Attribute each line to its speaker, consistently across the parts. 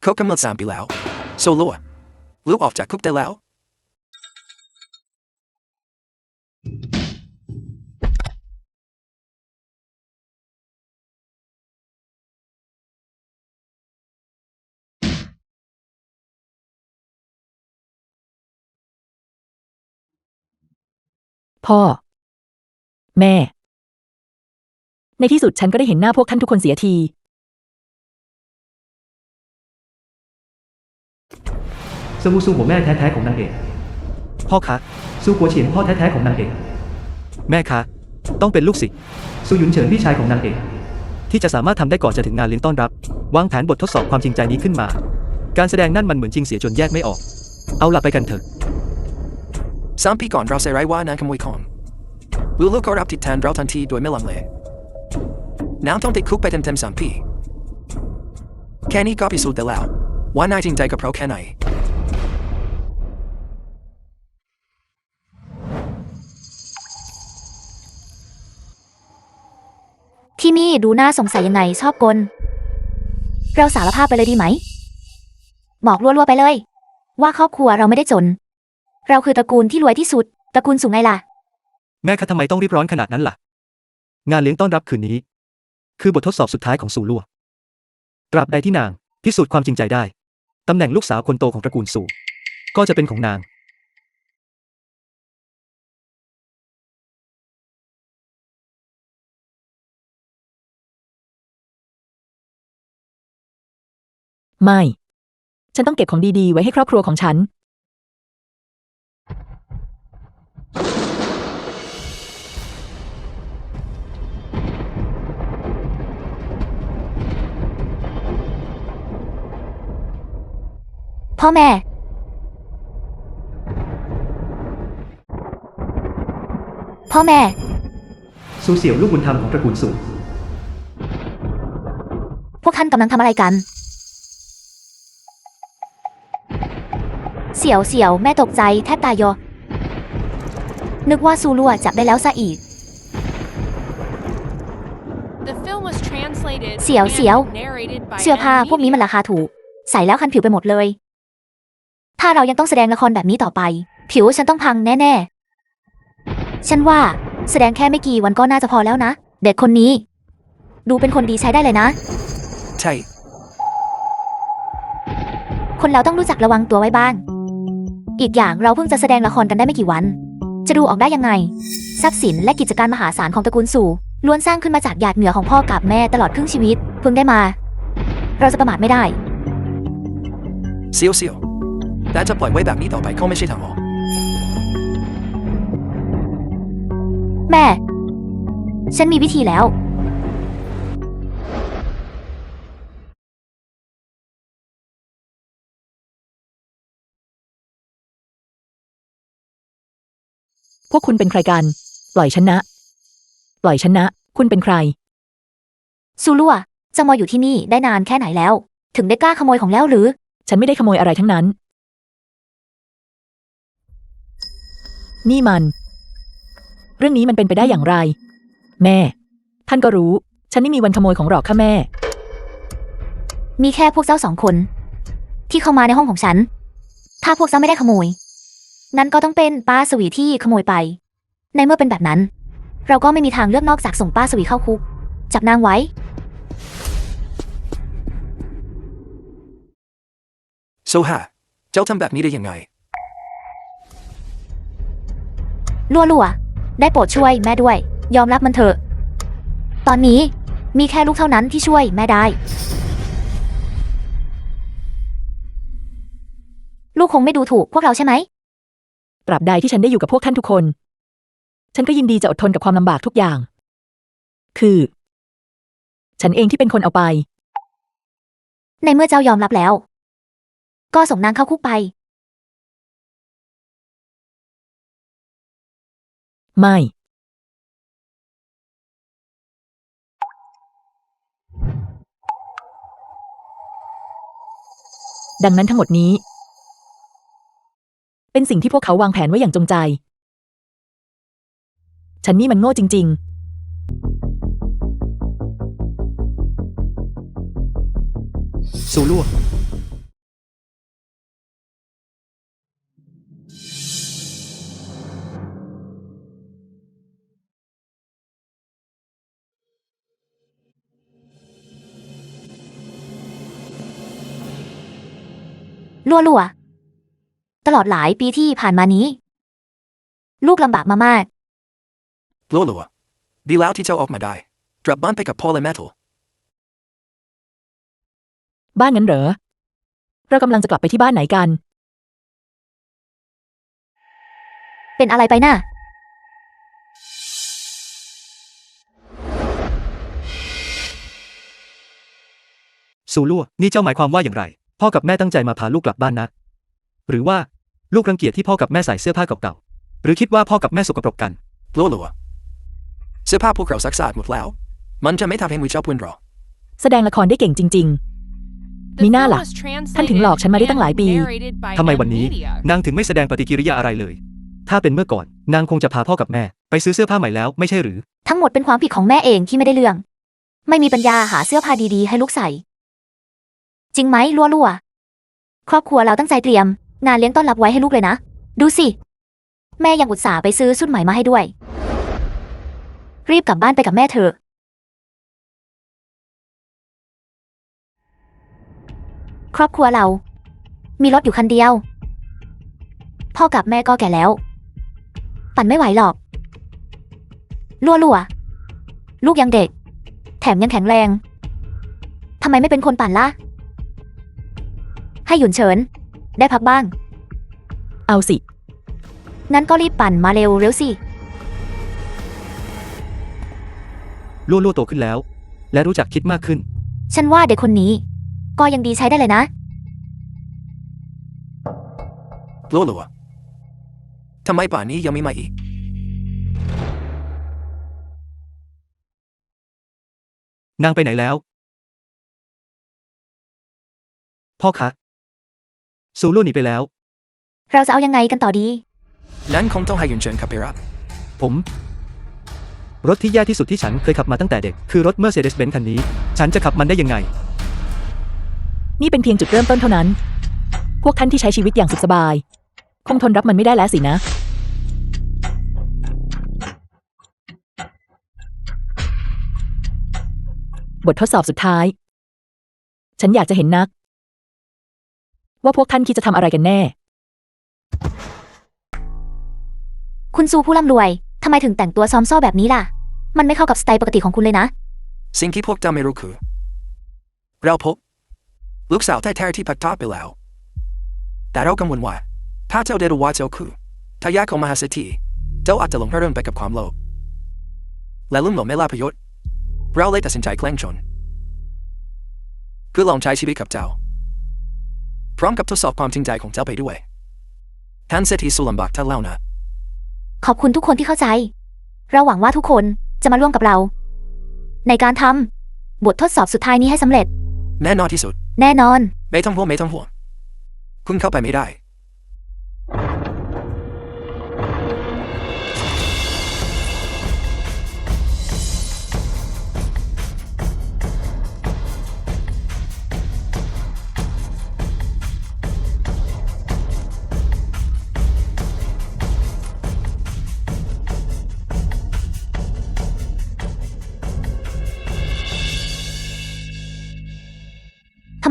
Speaker 1: เขากำลัง3 ปีแล้วโซโล่ลูกออกจากคุกได้แล้ว
Speaker 2: พ่อแม่ในที่สุดฉันก็ได้เห็นหน้าพวกท่านทุกคนเสียที
Speaker 3: ซึ่งวูซูหัวแม่แท้ๆของนางเอกพ่อคะซูกัวเฉียนพ่อแท้ๆของนางเอกแม่คะต้องเป็นลูกศิษย์ซูหยุนเฉินพี่ชายของนางเอกที่จะสามารถทำได้ก่อนจะถึงงานเลี้ยงต้อนรับวางแผนบททดสอบความจริงใจนี้ขึ้นมาการแสดงนั่นมันเหมือนจริงเสียจนแยกไม่ออกเอาล่ะไปกันเถอะ
Speaker 1: 3 ปีก่อนเราเซไรว่านางขโมยของลูกก็รับติดแทนเราทันทีโดยไม่ลังเลนางต้องติดคุกไปเต็ม3 ปีแค่นี้ก็พิสูจน์ได้แล้วว่านายจริงใจกับเราแค่ไหน
Speaker 4: ที่นี่ดูน่าสงสัยยังไงชอบกลเราสารภาพไปเลยดีไหมบอกรัวๆไปเลยว่าครอบครัวเราไม่ได้จนเราคือตระกูลที่รวยที่สุดตระกูลสูงไงล่ะ
Speaker 3: แม่คะทำไมต้องรีบร้อนขนาดนั้นล่ะงานเลี้ยงต้อนรับคืนนี้คือบททดสอบสุดท้ายของซูลั่วตราบใดที่นางพิสูจน์ความจริงใจได้ตำแหน่งลูกสาวคนโตของตระกูลซูก็จะเป็นของนาง
Speaker 2: ไม่ฉันต้องเก็บของดีๆไว้ให้ครอบครัวของฉัน
Speaker 4: พ่อแม่
Speaker 3: ซูเสี่ยวลูกบุญธรรมของตระกูลซู
Speaker 4: พวกท่านกำลังทำอะไรกันเสี่ยวแม่ตกใจแทบตายนึกว่าซูลัวจับได้แล้วซะอีกเสี่ยวเสื้อผ้าพวกนี้มันราคาถูกใส่แล้วคันผิวไปหมดเลยถ้าเรายังต้องแสดงละครแบบนี้ต่อไปผิวฉันต้องพังแน่ๆฉันว่าแสดงแค่ไม่กี่วันก็น่าจะพอแล้วนะเด็กคนนี้ดูเป็นคนดีใช้ได้เลยนะ
Speaker 1: ใช่
Speaker 4: คนเราต้องรู้จักระวังตัวไว้บ้างอีกอย่างเราเพิ่งจะแสดงละครกันได้ไม่กี่วันจะดูออกได้ยังไงทรัพย์สินและกิจการมหาศาลของตระกูลสู่ล้วนสร้างขึ้นมาจากหยาดเหงื่อของพ่อกับแม่ตลอดครึ่งชีวิตเพิ่งได้มาเราจะประมาทไม่ได้
Speaker 1: เสี่ยวแต่จะปล่อยไว้แบบนี้ต่อไปก็ไม่ใช่ทางออก
Speaker 4: แม่ฉันมีวิธีแล้ว
Speaker 2: พวกคุณเป็นใครกันปล่อยฉันนะคุณเป็นใคร
Speaker 4: ซูลัวจะมาอยู่ที่นี่ได้นานแค่ไหนแล้วถึงได้กล้าขโมยของแล้วหรือ
Speaker 2: ฉันไม่ได้ขโมยอะไรทั้งนั้นนี่มันเรื่องนี้มันเป็นไปได้อย่างไรแม่ท่านก็รู้ฉันไม่มีวันขโมยของหรอกค่ะแม่
Speaker 4: มีแค่พวกเจ้า2 คนที่เข้ามาในห้องของฉันถ้าพวกเจ้าไม่ได้ขโมยนั้นก็ต้องเป็นป้าสวีที่ขโมยไปในเมื่อเป็นแบบนั้นเราก็ไม่มีทางเลือกนอกจากส่งป้าสวีเข้าคุกจับนางไว้
Speaker 1: โซฮาเจ้าทำแบบนี้ได้ยังไง
Speaker 4: ลัวได้โปรดช่วยแม่ด้วยยอมรับมันเถอะตอนนี้มีแค่ลูกเท่านั้นที่ช่วยแม่ได้ลูกคงไม่ดูถูกพวกเราใช่ไหม
Speaker 2: ตราบใดที่ฉันได้อยู่กับพวกท่านทุกคนฉันก็ยินดีจะอดทนกับความลำบากทุกอย่างคือฉันเองที่เป็นคนเอาไป
Speaker 4: ในเมื่อเจ้ายอมรับแล้วก็ส่งนางเข้าคุกไป
Speaker 2: ไม่ดังนั้นทั้งหมดนี้เป็นสิ่งที่พวกเขาวางแผนไว้อย่างจงใจฉันนี่มันโง่จริงๆ
Speaker 3: ซูลั่ว
Speaker 4: ลัวๆตลอดหลายปีที่ผ่านมานี้ ลูกลำบากมามาก
Speaker 1: ลัวๆดีแล้วที่เจ้าออกมาได้กลับบ้านไปกับพ่อและแม่เถอะ
Speaker 2: บ้านงั้นเหรอ เรากำลังจะกลับไปที่บ้านไหนกัน
Speaker 4: เป็นอะไรไปน่ะ
Speaker 3: ซูลั่วนี่เจ้าหมายความว่าอย่างไร พ่อกับแม่ตั้งใจมาพาลูกกลับบ้านนะหรือว่าลูกรังเกียจที่พ่อกับแม่ใส่เสื้อผ้าเก่าๆหรือคิดว่าพ่อกับแม่สกปรกกัน
Speaker 1: ลัวๆเสื้อผ้าพวกเราซักสะอาดหมดแล้วมันจะไม่ทำให้มือเจ้าเปื้อนหรอก
Speaker 2: แสดงละครได้เก่งจริง ๆ มีหน้าล่ะ ท่านถึงหลอกฉันมาได้ตั้งหลายปี
Speaker 3: ทำไมวันนี้นางถึงไม่แสดงปฏิกิริยาอะไรเลย ถ้าเป็นเมื่อก่อนนางคงจะพาพ่อกับแม่ไปซื้อเสื้อผ้าใหม่แล้วไม่ใช่หรือ
Speaker 4: ทั้งหมดเป็นความผิดของแม่เองที่ไม่ได้เรื่อง ไม่มีปัญญาหาเสื้อผ้าดีๆให้ลูกใส่ จริงไหมลัวๆครอบครัวเราตั้งใจเตรียม งานเลี้ยงต้อนรับไว้ให้ลูกเลยนะ ดูสิ แม่ยังอุตส่าห์ไปซื้อชุดใหม่มาให้ด้วย รีบกลับบ้านไปกับแม่เถอะ ครอบครัวเรา มีรถอยู่คันเดียว พ่อกับแม่ก็แก่แล้ว ปั่นไม่ไหวหรอกลัวลูกยังเด็ก แถมยังแข็งแรงทำไมไม่เป็นคนปั่นล่ะ ให้หยุนเฉิน ได้พักบ้าง
Speaker 2: เอาสิ
Speaker 4: งั้นก็รีบปั่นมาเร็วสิ
Speaker 3: ลั่วๆโตขึ้นแล้ว และรู้จักคิดมากขึ้น
Speaker 4: ฉันว่าเด็กคนนี้ ก็ยังดีใช้ได้เลยนะ
Speaker 1: ลัวๆทำไมป่านนี้ยังไม่มาอีก
Speaker 3: นางไปไหนแล้ว พ่อคะซูลั่วหนีไปแล้ว
Speaker 4: เราจะเอายังไงกันต่อดี
Speaker 1: นั้นคงต้องให้หยุนเฉินขับไปรับ
Speaker 3: รถที่แย่ที่สุดที่ฉันเคยขับมาตั้งแต่เด็กคือรถ Mercedes-Benz คันนี้ ฉันจะขับมันได้ยังไง
Speaker 2: นี่เป็นเพียงจุดเริ่มต้นเท่านั้น พวกท่านที่ใช้ชีวิตอย่างสุขสบาย คงทนรับมันไม่ได้แล้วสินะ บททดสอบสุดท้าย ฉันอยากจะเห็นนัก ว่าพวกท่านคิดจะทำอะไรกันแน่
Speaker 4: คุณซูผู้ร่ำรวยทำไมถึงแต่งตัวซ้อมซ้อแบบนี้ล่ะ มันไม่เข้ากับสไตล์ปกติของคุณเลยนะ
Speaker 1: สิ่งที่พวกเจ้าไม่รู้คือเราพบลูกสาวแท้ๆที่พัดทอดไปแล้ว แต่เรากังวลว่าถ้าเจ้าได้รู้ว่าเจ้าคือทายาทของมหาเศรษฐีเจ้าอาจจะหลงเพลินไปกับความโลภและลุ่มหลงไม่ละประโยชน์เราเลยตัดสินใจแกล้งชนคือลองใช้ชีวิตกับเจ้าพร้อมกับทดสอบความจริงใจของเจ้าไปด้วยท่านเศรษฐีสุลำบากท่านเล่านะ
Speaker 4: ขอบคุณทุกคนที่เข้าใจ เราหวังว่าทุกคนจะมาร่วมกับเรา ในการทำบททดสอบสุดท้ายนี้ให้สำเร็จ
Speaker 1: แน่นอนที่สุด
Speaker 4: แน่นอน
Speaker 1: ไม่ต้องห่วงคุณเข้าไปไม่ได้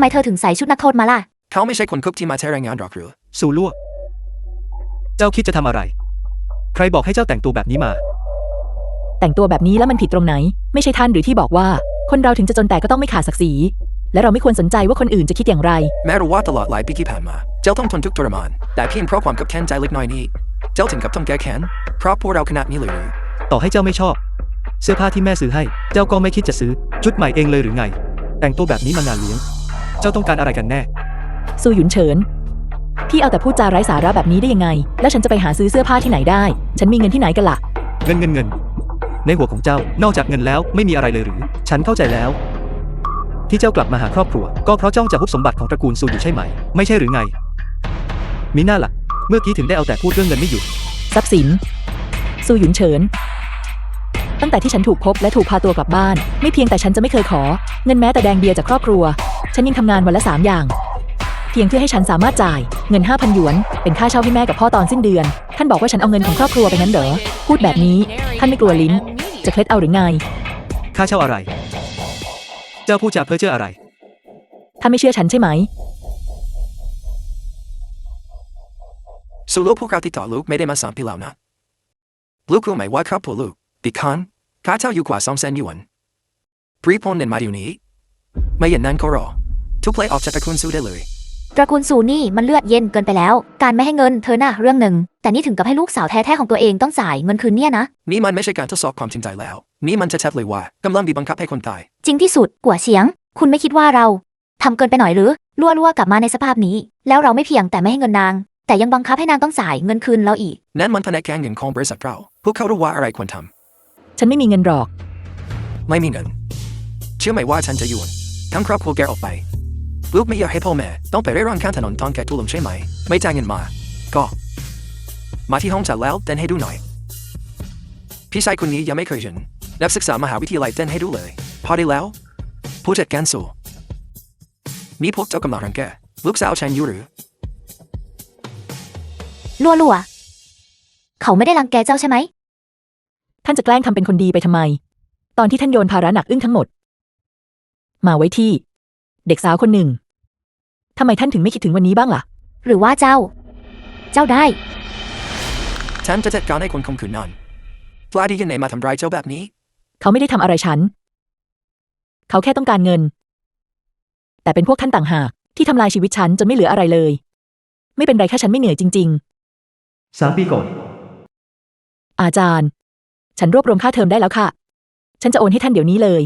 Speaker 4: ทำไมเธอถึงใส่ชุดนักโทษมาล่ะ
Speaker 1: เขาไม่ใช่คนคุกที่มาใช้แรงงานหรอกหรือ
Speaker 3: ซูลั่วเจ้าคิดจะทำอะไร ใครบอกให้เจ้าแต่งตัวแบบนี้มา
Speaker 2: แต่งตัวแบบนี้แล้วมันผิดตรงไหน ไม่ใช่ท่านหรือที่บอกว่า คนเราถึงจะจนแต่ก็ต้องไม่ขาดศักดิ์ศรี และเราไม่ควรสนใจว่าคนอื่นจะคิดอย่างไร
Speaker 1: แม้รู้ว่าตลอดหลายปีที่ผ่านมาเจ้าต้องทนทุกข์ทรมานแต่เพียงเพราะความกับแค้นใจเล็กน้อยนี้เจ้าถึงกับต้องแก้แค้นเพราะพวกเราขนาดนี้เลยหรือ
Speaker 3: ต่อให้เจ้าไม่ชอบ เสื้อผ้าที่แม่ซื้อให้ เจ้าก็ไม่คิดจะซื้อชุดใหม่เองเลยหรือไง แต่งตัวแบบนี้มางานเลี้ยง เจ้าต้องการอะไรกันแน่
Speaker 2: ซูหยุนเฉิน พี่เอาแต่พูดจาไร้สาระแบบนี้ได้ยังไง แล้วฉันจะไปหาซื้อเสื้อผ้าที่ไหนได้ ฉันมีเงินที่ไหนกันล่ะ
Speaker 3: เงิน ในหัวของเจ้านอกจากเงินแล้วไม่มีอะไรเลยหรือ ฉันเข้าใจแล้ว ที่เจ้ากลับมาหาครอบครัว ก็เพราะจ้องจะฮุบสมบัติของตระกูลซูอยู่ใช่ไหม ไม่ใช่หรือไง มีหน้าล่ะ เมื่อกี้ถึงได้เอาแต่พูดเรื่องเงินไม่หยุด
Speaker 2: ทรัพย์สิน ซูหยุนเฉิน ตั้งแต่ที่ฉันถูกพบและถูกพาตัวกลับบ้าน ไม่เพียงแต่ฉันจะไม่เคยขอ เงินแม้แต่แดงเบียร์จากครอบครัว ฉันยังทำงานวันละ3 อย่าง เพียงเพื่อให้ฉันสามารถจ่ายเงิน 5,000 หยวน เป็นค่าเช่าให้แม่กับพ่อตอนสิ้นเดือน ท่านบอกว่าฉันเอาเงินของครอบครัวไปงั้นเหรอ พูดแบบนี้ ท่านไม่กลัวลิ้น จะเคล็ดเอาหรือไง
Speaker 3: ค่าเช่าอะไร เจ้าพูดจาเพ้อเจ้ออะไร
Speaker 2: ท่านไม่เชื่อฉันใช่ไหม
Speaker 1: สู้ลูกพวกเราติดต่อลูกไม่ได้มา3 ปีแล้วนะลูกรู้ไหมว่าครอบครัวลูกบิตคอยน์ค่าเช่าอยู่กว่า200,000 หยวนปรีพลเงินมาเดี๋ยวนี้ไม่อย่างนั้นก็รอทุกเพลย์ออกจากตระกูลสู้ได้เลย
Speaker 4: ตระกูลซูนี่มันเลือดเย็นเกินไปแล้วการไม่ให้เงินเธอน่ะเรื่องหนึ่งแต่นี่ถึงกับให้ลูกสาวแท้ๆของตัวเองต้องจ่ายเงินคืนเนี่ยนะ
Speaker 1: นี่มันไม่ใช่การทดสอบความจริงใจแล้วนี่มันจะชัดเลยว่ากำลังบีบบังคับให้คนตาย
Speaker 4: จริงที่สุดกัวเฉียงคุณไม่คิดว่าเราทำเกินไปหน่อยหรือลั่วๆกลับมาในสภาพนี้แล้วเราไม่เพียงแต่ไม่ให้เงินนางแต่ยังบังคับให้นางต้องจ่ายเงินคืนเราอีก
Speaker 1: นั่นมันแผนการเงินของบริษัทเราพวกเขารู้ว่าอะไรควรท
Speaker 2: ฉันไม่มีเงินหรอก
Speaker 1: ไม่มีเงินเชื่อไหมว่าฉันจะโยนทั้งครอบครัวแกออกไปลูกไม่อยากให้พ่อแม่ต้องไปเร่ร่อนข้างถนนตอนแกทุลมใช่ไหมไม่จ่ายเงินมาก็มาที่ห้องจัดแล้วเต้นให้ดูหน่อยพี่ชายคนนี้ยังไม่เคยเห็นนักศึกษามหาวิทยาลัยเต้นให้ดูเลยพอได้แล้วผู้จัดการสู้นี่พวกเจ้ากำลังรังแกลูกสาวฉันอยู่หรือ
Speaker 4: ลั่วๆเขาไม่ได้รังแกเจ้าใช่ไหม
Speaker 2: ท่านจะแกล้งทำเป็นคนดีไปทำไมตอนที่ท่านโยนภาระหนักอึ้งทั้งหมดมาไว้ที่เด็กสาวคนหนึ่งทำไมท่านถึงไม่คิดถึงวันนี้บ้างล่ะ
Speaker 4: หรือว่าเจ้าได้
Speaker 1: ฉันจะจัดการให้คนข่มขืนนั่นฟลาดีกันไหนมาทำร้ายเจ้าแบบนี้
Speaker 2: เขาไม่ได้ทำอะไรฉันเขาแค่ต้องการเงินแต่เป็นพวกท่านต่างหากที่ทำลายชีวิตฉันจนไม่เหลืออะไรเลยไม่เป็นไรแค่ฉันไม่เหนื่อยจริง
Speaker 3: ๆ3 ปีก่อน
Speaker 2: อาจารย์ฉันรวบรวมค่าเทอมได้แล้วค่ะฉันจะโอนให้ท่านเดี๋ยวนี้เลย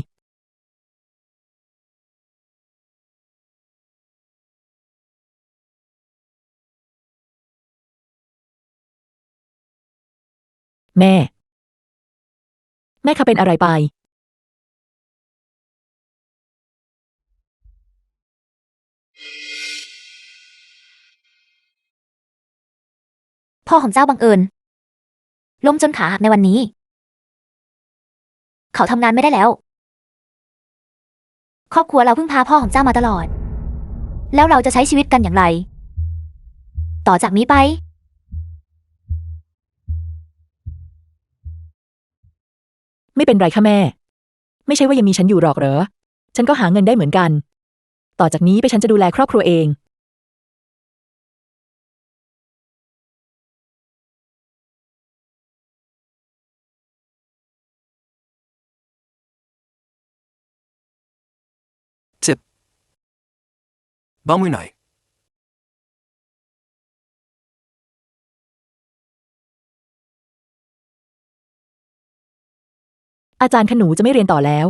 Speaker 2: แม่ค่ะเป็นอะไรไป
Speaker 4: พ่อของเจ้าบังเอิญล้มจนขาหักในวันนี้เขาทำงานไม่ได้แล้วครอบครัวเราพึ่งพาพ่อของเจ้ามาตลอดแล้วเราจะใช้ชีวิตกันอย่างไรต่อจากนี้ไป
Speaker 2: ไม่เป็นไรค่ะแม่ไม่ใช่ว่ายังมีฉันอยู่หรอกเหรอฉันก็หาเงินได้เหมือนกันต่อจากนี้ไปฉันจะดูแลครอบครัวเอง
Speaker 1: 10เบามือหน่อย
Speaker 2: อาจารย์ขนูจะไม่เรียนต่อแล้ว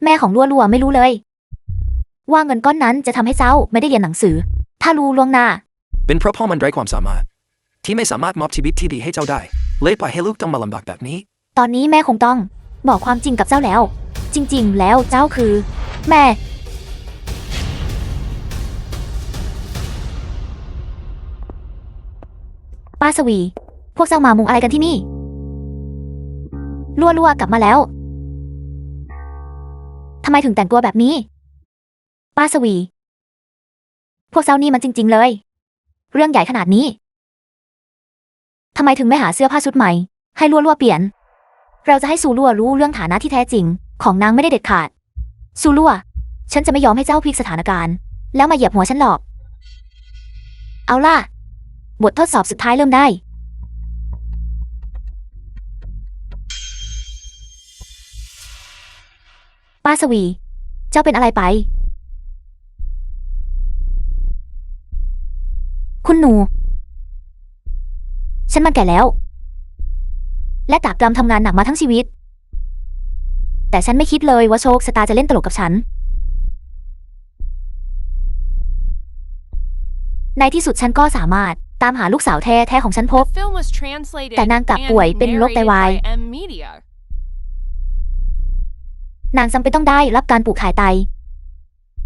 Speaker 4: แม่ของลั่วไม่รู้เลยว่าเงินก้อนนั้นจะทำให้เจ้าไม่ได้เรียนหนังสือถ้ารู้ล่วงหน้า
Speaker 1: เป็นเพราะพ่อมันไร้ความสามารถที่ไม่สามารถมอบชีวิตที่ดีให้เจ้าได้เลยปล่อยให้ลูกต้องมาลำบากแบบนี้
Speaker 4: ตอนนี้แม่คงต้องบอกความจริงกับเจ้าแล้วจริงๆแล้วเจ้าคือแม่ป้าสวีพวกเจ้ามามุงอะไรกันที่นี่ลั่วกลับมาแล้วทำไมถึงแต่งตัวแบบนี้ป้าสวีพวกเจ้านี่มันจริงๆเลยเรื่องใหญ่ขนาดนี้ทำไมถึงไม่หาเสื้อผ้าชุดใหม่ให้ลั่วเปลี่ยนเราจะให้ซูลั่วรู้เรื่องฐานะที่แท้จริงของนางไม่ได้เด็ดขาดซูลั่วฉันจะไม่ยอมให้เจ้าพลิกสถานการณ์แล้วมาเหยียบหัวฉันหรอกเอาล่ะบททดสอบสุดท้ายเริ่มได้ป้าสวีเจ้าเป็นอะไรไปคุณหนูฉันมันแก่แล้วและตากตรำทำงานหนักมาทั้งชีวิตแต่ฉันไม่คิดเลยว่าโชคชะตาจะเล่นตลกกับฉันในที่สุดฉันก็สามารถตามหาลูกสาวแท้ของฉันพบแต่นางกลับป่วยเป็นโรคไตวายนางจำเป็นต้องได้รับการปลูกถ่ายไต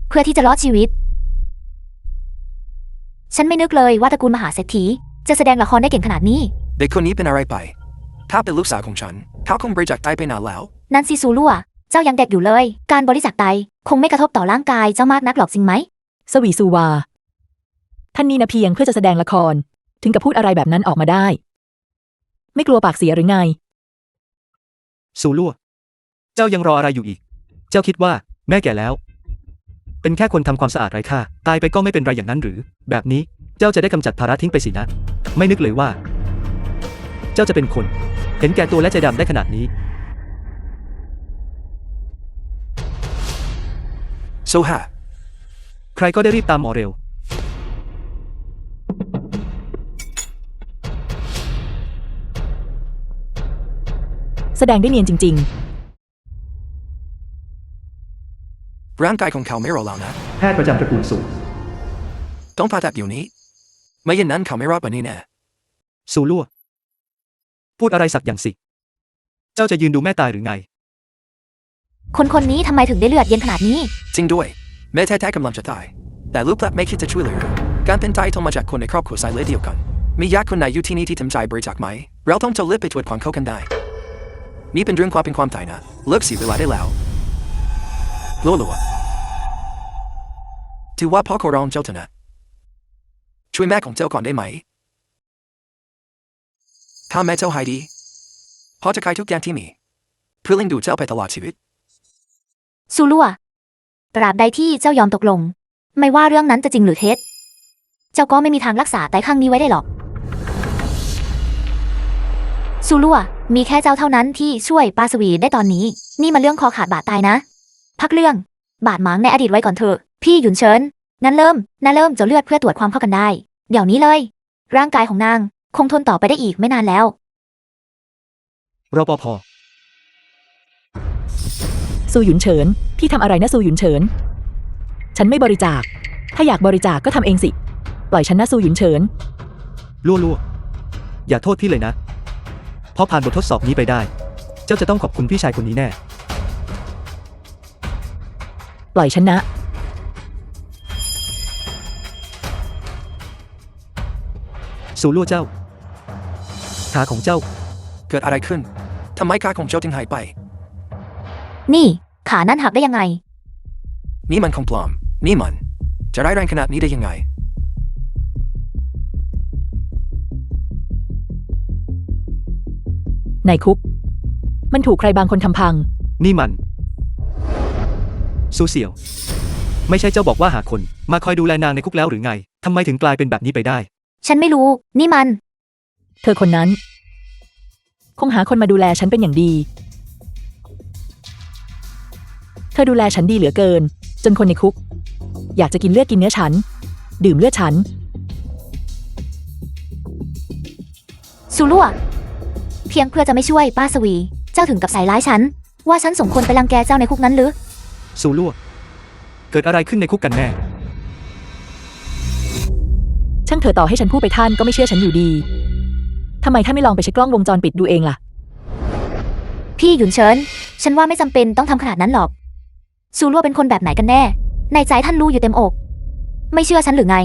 Speaker 4: เพื่อที่จะรอดชีวิตฉันไม่นึกเลยว่าตระกูลมหาเศรษฐีจะแสดงละครได้เก่งขนาดนี้
Speaker 1: เด็กคนนี้เป็นอะไรไปถ้าเป็นลูกสาวของฉันเขาคงบริจาคไตไปนานแล้ว
Speaker 4: นั่นสิซูลั่วเจ้ายังเด็กอยู่เลยการบริจาคไตคงไม่กระทบต่อร่างกายเจ้ามากนักหรอกจริงไหม
Speaker 2: สวีซูวาท่านนี่นะเพียงเพื่อจะแสดงละครถึงกับพูดอะไรแบบนั้นออกมาได้ไม่กลัวปากเสียหรือไง
Speaker 3: ซูลั่วเจ้ายังรออะไรอยู่อีกเจ้าคิดว่าแม่แก่แล้ว เป็นแค่คนทำความสะอาดไร้ค่าตายไปก็ไม่เป็นไรอย่างนั้นหรือ แบบนี้เจ้าจะได้กำจัดภาระทิ้งไปสินะ ไม่นึกเลยว่า เจ้าจะเป็นคน เห็นแก่ตัวและใจดำได้ขนาดนี้
Speaker 1: โซฮา
Speaker 3: ใครก็ได้รีบตามหมอเร็ว
Speaker 2: แสดงได้เนียนจริง
Speaker 1: ร่างกายของเขาไม่รอแล้วนะ
Speaker 3: แพทย์ประจำตระกูลสู
Speaker 1: ต้องผ่าตัดเดี๋ยวนี้ ไม่อย่างนั้นเขาไม่รอดวันนี้แน่
Speaker 3: สูลั่วพูดอะไรสักอย่างสิ เจ้าจะยืนดูแม่ตายหรือไง
Speaker 4: คนนี้ทำไมถึงได้เลือดเย็นขนาดนี้
Speaker 1: จริงด้วยแม่แท้ๆกำลังจะตาย แต่ลูกกลับไม่คิดจะช่วยเหลือการเป็นตายต้องมาจากคนในครอบครัวสายเลือดเดียวกัน มีญาติคนไหนอยู่ที่นี่ที่เต็มใจบริจาคไหม เราต้องจะเลือกไปตรวจความเข้ากันได้ นี่เป็นเรื่องความเป็นความตายนะเลิกเสียเวลาได้แล้วลัวถือว่าพ่อขอร้องเจ้าเถอะนะช่วยแม่ของเจ้าก่อนได้ไหมถ้าแม่เจ้าหายดีพ่อจะขายทุกอย่างที่มีเพื่อเลี้ยงดูเจ้าไปตลอดชีวิต
Speaker 4: ซูลัวตราบใดที่เจ้ายอมตกลง ไม่ว่าเรื่องนั้นจะจริงหรือเท็จ เจ้าก็ไม่มีทางรักษาไตข้างนี้ไว้ได้หรอกซูลัวมีแค่เจ้าเท่านั้นที่ช่วยปาสวีได้ตอนนี้ นี่มันเรื่องคอขาดบาดตายนะ พักเรื่องบาดหมางในอดีตไว้ก่อนเถอะพี่หยุนเฉินงั้นเริ่มจะเลือดเพื่อตรวจความเข้ากันได้ เดี๋ยวนี้เลย ร่างกายของนางคงทนต่อไปได้อีกไม่นานแล้ว
Speaker 3: รปภ
Speaker 2: ๆ ซูหยุนเฉิน พี่ทำอะไรนะซูหยุนเฉิน ฉันไม่บริจาค ถ้าอยากบริจาคก็ทำเองสิ ปล่อยฉันนะซูหยุนเฉิน
Speaker 3: ลั่วอย่าโทษพี่เลยนะเพราะผ่านบททดสอบนี้ไปได้ เจ้าจะต้องขอบคุณพี่ชายคนนี้แน่
Speaker 2: ปล่อยฉันนะ
Speaker 3: สูลั่วเจ้า ขาของเจ้า
Speaker 1: เกิดอะไรขึ้นทำไมขาของเจ้าถึงหายไป
Speaker 4: นี่ขานั่นหักได้ยังไง
Speaker 1: นี่มันของปลอม นี่มัน จะร้ายแรงขนาดนี้ได้ยังไง
Speaker 2: ในคุก มันถูกใครบางคนทำพัง
Speaker 3: นี่มัน ซูเสี่ยว ไม่ใช่เจ้าบอกว่าหาคนมาคอยดูแลนางในคุกแล้วหรือไงทำไมถึงกลายเป็นแบบนี้ไปได้
Speaker 4: ฉันไม่รู้ นี่มัน
Speaker 2: เธอคนนั้น คงหาคนมาดูแลฉันเป็นอย่างดี เธอดูแลฉันดีเหลือเกิน จนคนในคุก อยากจะกินเลือดกินเนื้อฉัน ดื่มเลือดฉัน
Speaker 4: ซูลัวเพียงเพื่อจะไม่ช่วยป้าสวี เจ้าถึงกับใส่ร้ายฉัน ว่าฉันสมควรไปรังแกเจ้าในคุกนั้นหรือ
Speaker 3: ซูลั่วเกิดอะไรขึ้นในคุกกันแน่
Speaker 2: ช่างเธอต่อให้ฉันพูดไปท่านก็ไม่เชื่อฉันอยู่ดี ทำไมท่านไม่ลองไปเช็คกล้องวงจรปิดดูเองล่ะ
Speaker 4: พี่หยุนเฉิน ฉันว่าไม่จำเป็นต้องทำขนาดนั้นหรอก ซูลัวเป็นคนแบบไหนกันแน่ ในใจท่านรู้อยู่เต็มอก ไม่เชื่อฉันหรือไง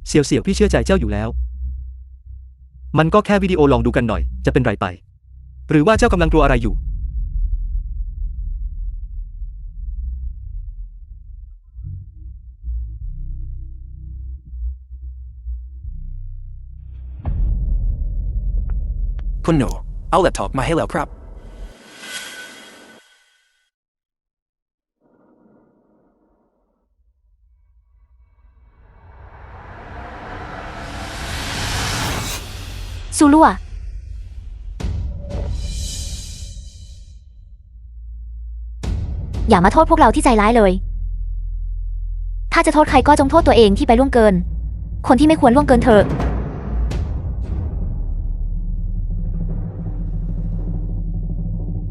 Speaker 3: เสี่ยวพี่เชื่อใจเจ้าอยู่แล้ว มันก็แค่วิดีโอลองดูกันหน่อย จะเป็นไรไป หรือว่าเจ้ากำลังกลัวอะไรอยู่
Speaker 1: คุณหนูเอาแล็ปท็อปมาให้แล้วครับ
Speaker 4: ซูลัวอย่ามาโทษพวกเราที่ใจร้ายเลย ถ้าจะโทษใครก็จงโทษตัวเองที่ไปล่วงเกิน คนที่ไม่ควรล่วงเกินเถอะ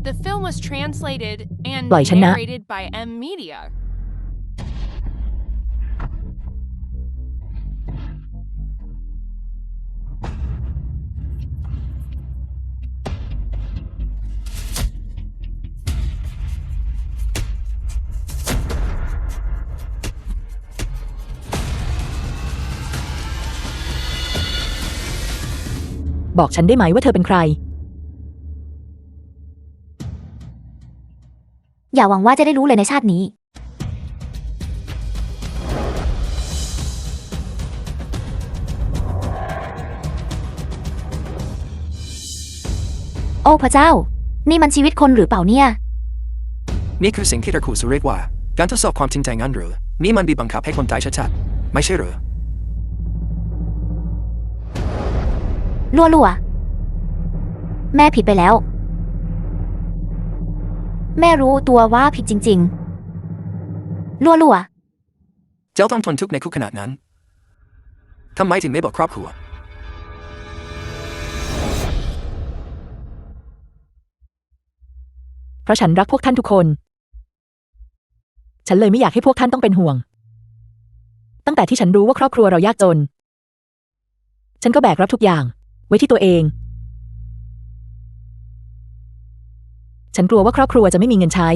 Speaker 5: The film was translated and
Speaker 2: ปล่อยฉันนะ
Speaker 5: narrated by M Media.
Speaker 2: บอกฉันได้ไหมว่าเธอเป็นใคร
Speaker 4: อย่าหวังว่าจะได้รู้เลยในชาตินี้ โอ้พระเจ้า นี่มันชีวิตคนหรือเปล่าเนี่ย
Speaker 1: นี่คือสิ่งที่ตระกูลสุเรียกว่า การทดสอบความจริงใจงั้นหรือนี่มันบีบบังคับให้คนตายชัดๆไม่ใช่หรือ
Speaker 4: ลั่วๆแม่ผิดไปแล้ว แม่รู้ตัวว่าผิดจริงๆลั่ว
Speaker 1: เจ้าต้องทนทุกข์ในคุกขนาดนั้นทำไมถึงไม่บอกครอบครัว
Speaker 2: เพราะฉันรักพวกท่านทุกคน ฉันเลยไม่อยากให้พวกท่านต้องเป็นห่วง ตั้งแต่ที่ฉันรู้ว่าครอบครัวเรายากจน ฉันก็แบกรับทุกอย่างไว้ที่ตัวเอง ฉันกลัวว่าครอบครัวจะไม่มีเงินใช้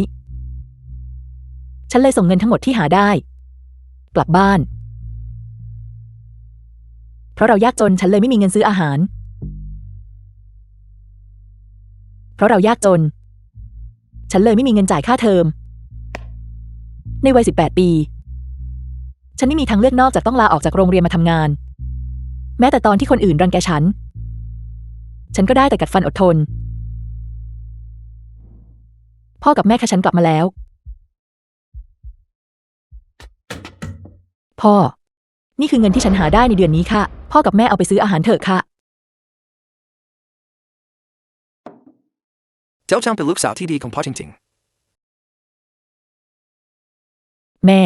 Speaker 2: ฉันเลยส่งเงินทั้งหมดที่หาได้ กลับบ้าน เพราะเรายากจนฉันเลยไม่มีเงินซื้ออาหาร เพราะเรายากจน ฉันเลยไม่มีเงินจ่ายค่าเทอม ในวัย18 ปี ฉันไม่มีทางเลือกนอกจากต้องลาออกจากโรงเรียนมาทำงาน แม้แต่ตอนที่คนอื่นรังแกฉันก็ได้แต่กัดฟันอดทน พ่อกับแม่ฉันกลับมาแล้ว พ่อ นี่คือเงินที่ฉันหาได้ในเดือนนี้ค่ะ พ่อกับแม่เอาไปซื้ออาหารเถอะค่ะ
Speaker 1: เจ้าช่างเป็นลูกสาวที่ดีของพ่อจริง
Speaker 2: แม่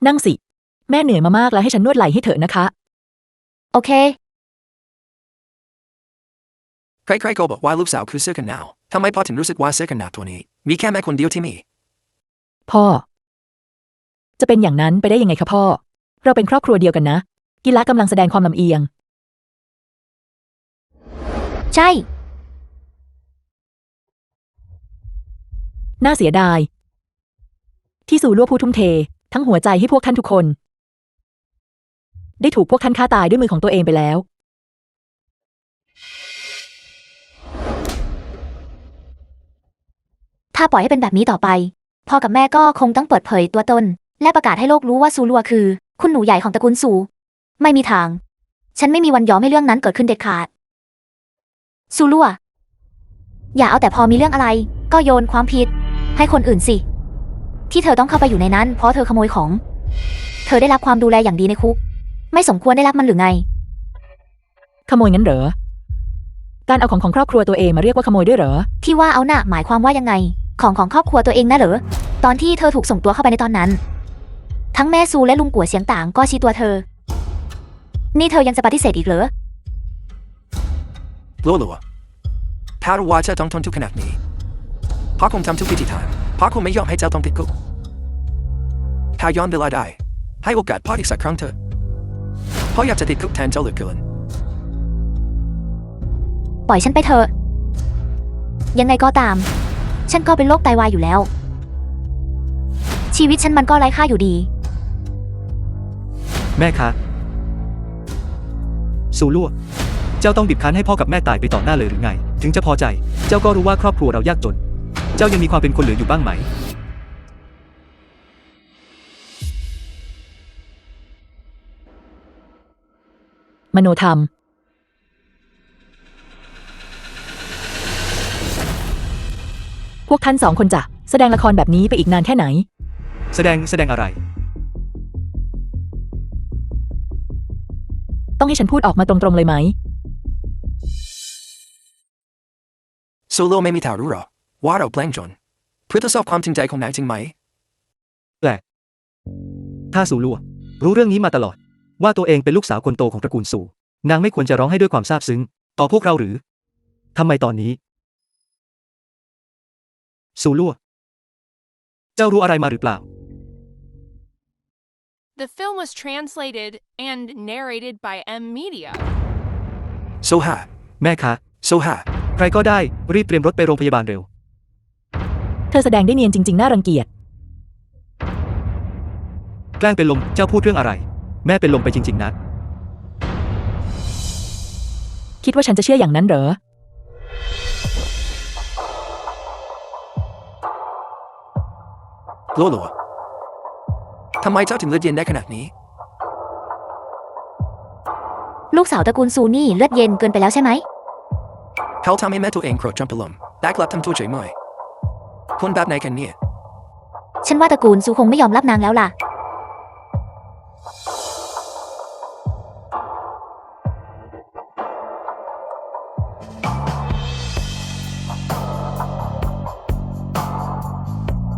Speaker 2: นั่งสิ แม่เหนื่อยมามากแล้วให้ฉันนวดไหล่ให้เถอะนะคะ
Speaker 4: ๆโอเค
Speaker 1: ๆใครๆก็บอกว่าลูกสาวคือเสื้อกันหนาวทำไมพ่อถึงรู้สึกว่าเสื้อกันหนาวตัวนี้มีแค่แม่คนเดียวที่มี
Speaker 2: พ่อ จะเป็นอย่างนั้นไปได้ยังไงคะพ่อ เราเป็นครอบครัวเดียวกันนะ กิละกำลังแสดงความลำเอียง
Speaker 4: ใช่
Speaker 2: น่าเสียดาย ที่ซูลั่วผู้ทุ่มเท ทั้งหัวใจให้พวกท่านทุกคน ได้ถูกพวกท่านฆ่าตายด้วยมือของตัวเองไปแล้ว
Speaker 4: ถ้าปล่อยให้เป็นแบบนี้ต่อไปพ่อกับแม่ก็คงต้องเปิดเผยตัวตนและประกาศให้โลกรู้ว่าซูลัวคือ คุณหนูใหญ่ของตระกูลซูไม่มีทาง ฉันไม่มีวันยอมให้เรื่องนั้นเกิดขึ้นเด็ดขาดซูลัวอย่าเอาแต่พอมีเรื่องอะไร ก็โยนความผิดให้คนอื่นสิ ที่เธอต้องเข้าไปอยู่ในนั้นเพราะเธอขโมยของ เธอได้รับความดูแลอย่างดีในคุก ไม่สมควรได้รับมันหรือไง
Speaker 2: ขโมยงั้นเหรอ การเอาของครอบครัวตัวเองมาเรียกว่าขโมยด้วยเหรอ
Speaker 4: ที่ว่าเอาหมายความว่ายังไง ของครอบครัวตัวเองนะเหรอ ตอนที่เธอถูกส่งตัวเข้าไปในตอนนั้น ทั้งแม่ซูและลุงกัวเสียงต่างก็ชี้ตัวเธอ นี่เธอยังจะปฏิเสธอีกเหรอ
Speaker 1: ลัวๆถ้ารู้ว่าเจ้าต้องทนทุกข์ขนาดนี้พ่อคงทำทุกวิธีทางพ่อคงไม่ยอมให้เจ้าต้องติดคุกถ้าย้อนเวลาได้ให้โอกาสพ่ออีกสักครั้งเถอะพ่ออยากจะติดคุกแทนเจ้าเหลือเกิน
Speaker 4: ปล่อยฉันไปเถอะ ยังไงก็ตาม ฉันก็เป็นโรคไตวายอยู่แล้ว ชีวิตฉันมันก็ไร้ค่าอยู่ดี
Speaker 3: แม่คะซูลั่วเจ้าต้องบีบคั้นให้พ่อกับแม่ตายไปต่อหน้าเลยหรือไง ถึงจะพอใจ เจ้าก็รู้ว่าครอบครัวเรายากจน เจ้ายังมีความเป็นคนเหลืออยู่บ้างไหม
Speaker 2: มโนธรรม พวกท่านสองคนจะแสดงละครแบบนี้ไปอีกนานแค่ไหน
Speaker 3: แสดงอะไร
Speaker 2: ต้องให้ฉันพูดออกมาตรงๆเลยไหม
Speaker 1: โซโลไม่มีทางรู้หรอกว่าเราแปลงจนเพื่อทดสอบความจริงใจของนางจริงไหม
Speaker 3: แปลก ถ้าซูลั่วรู้เรื่องนี้มาตลอด ว่าตัวเองเป็นลูกสาวคนโตของตระกูลซู นางไม่ควรจะร้องให้ด้วยความซาบซึ้งต่อพวกเราหรือ ทำไมตอนนี้ ซูลั่วเจ้ารู้อะไรมาหรือเปล่า
Speaker 5: The film was translated and narrated by M Media.
Speaker 1: โซฮา
Speaker 3: แม่คะ
Speaker 1: โซฮา
Speaker 3: ใครก็ได้รีบเตรียมรถไปโรงพยาบาลเร็ว
Speaker 2: เธอแสดงได้เนียนจริงๆน่ารังเกียจ
Speaker 3: แกล้งเป็นลม เจ้าพูดเรื่องอะไร แม่เป็นลมไปจริงๆนะ
Speaker 2: คิดว่าฉันจะเชื่ออย่างนั้นเหรอ
Speaker 1: ลัวทำไมเจ้าถึงเลือดเย็นได้ขนาดนี้
Speaker 4: ลูกสาวตระกูลซูนี่เลือดเย็นเกินไปแล้วใช่ไหม
Speaker 1: เขาทำให้แม่ตัวเองโกรธจนเป็นลมแต่กลับทำตัวเฉยเมยคนแบบไหนกันเนี่ย
Speaker 4: ฉันว่าตระกูลซูคงไม่ยอมรับนางแล้วล่ะ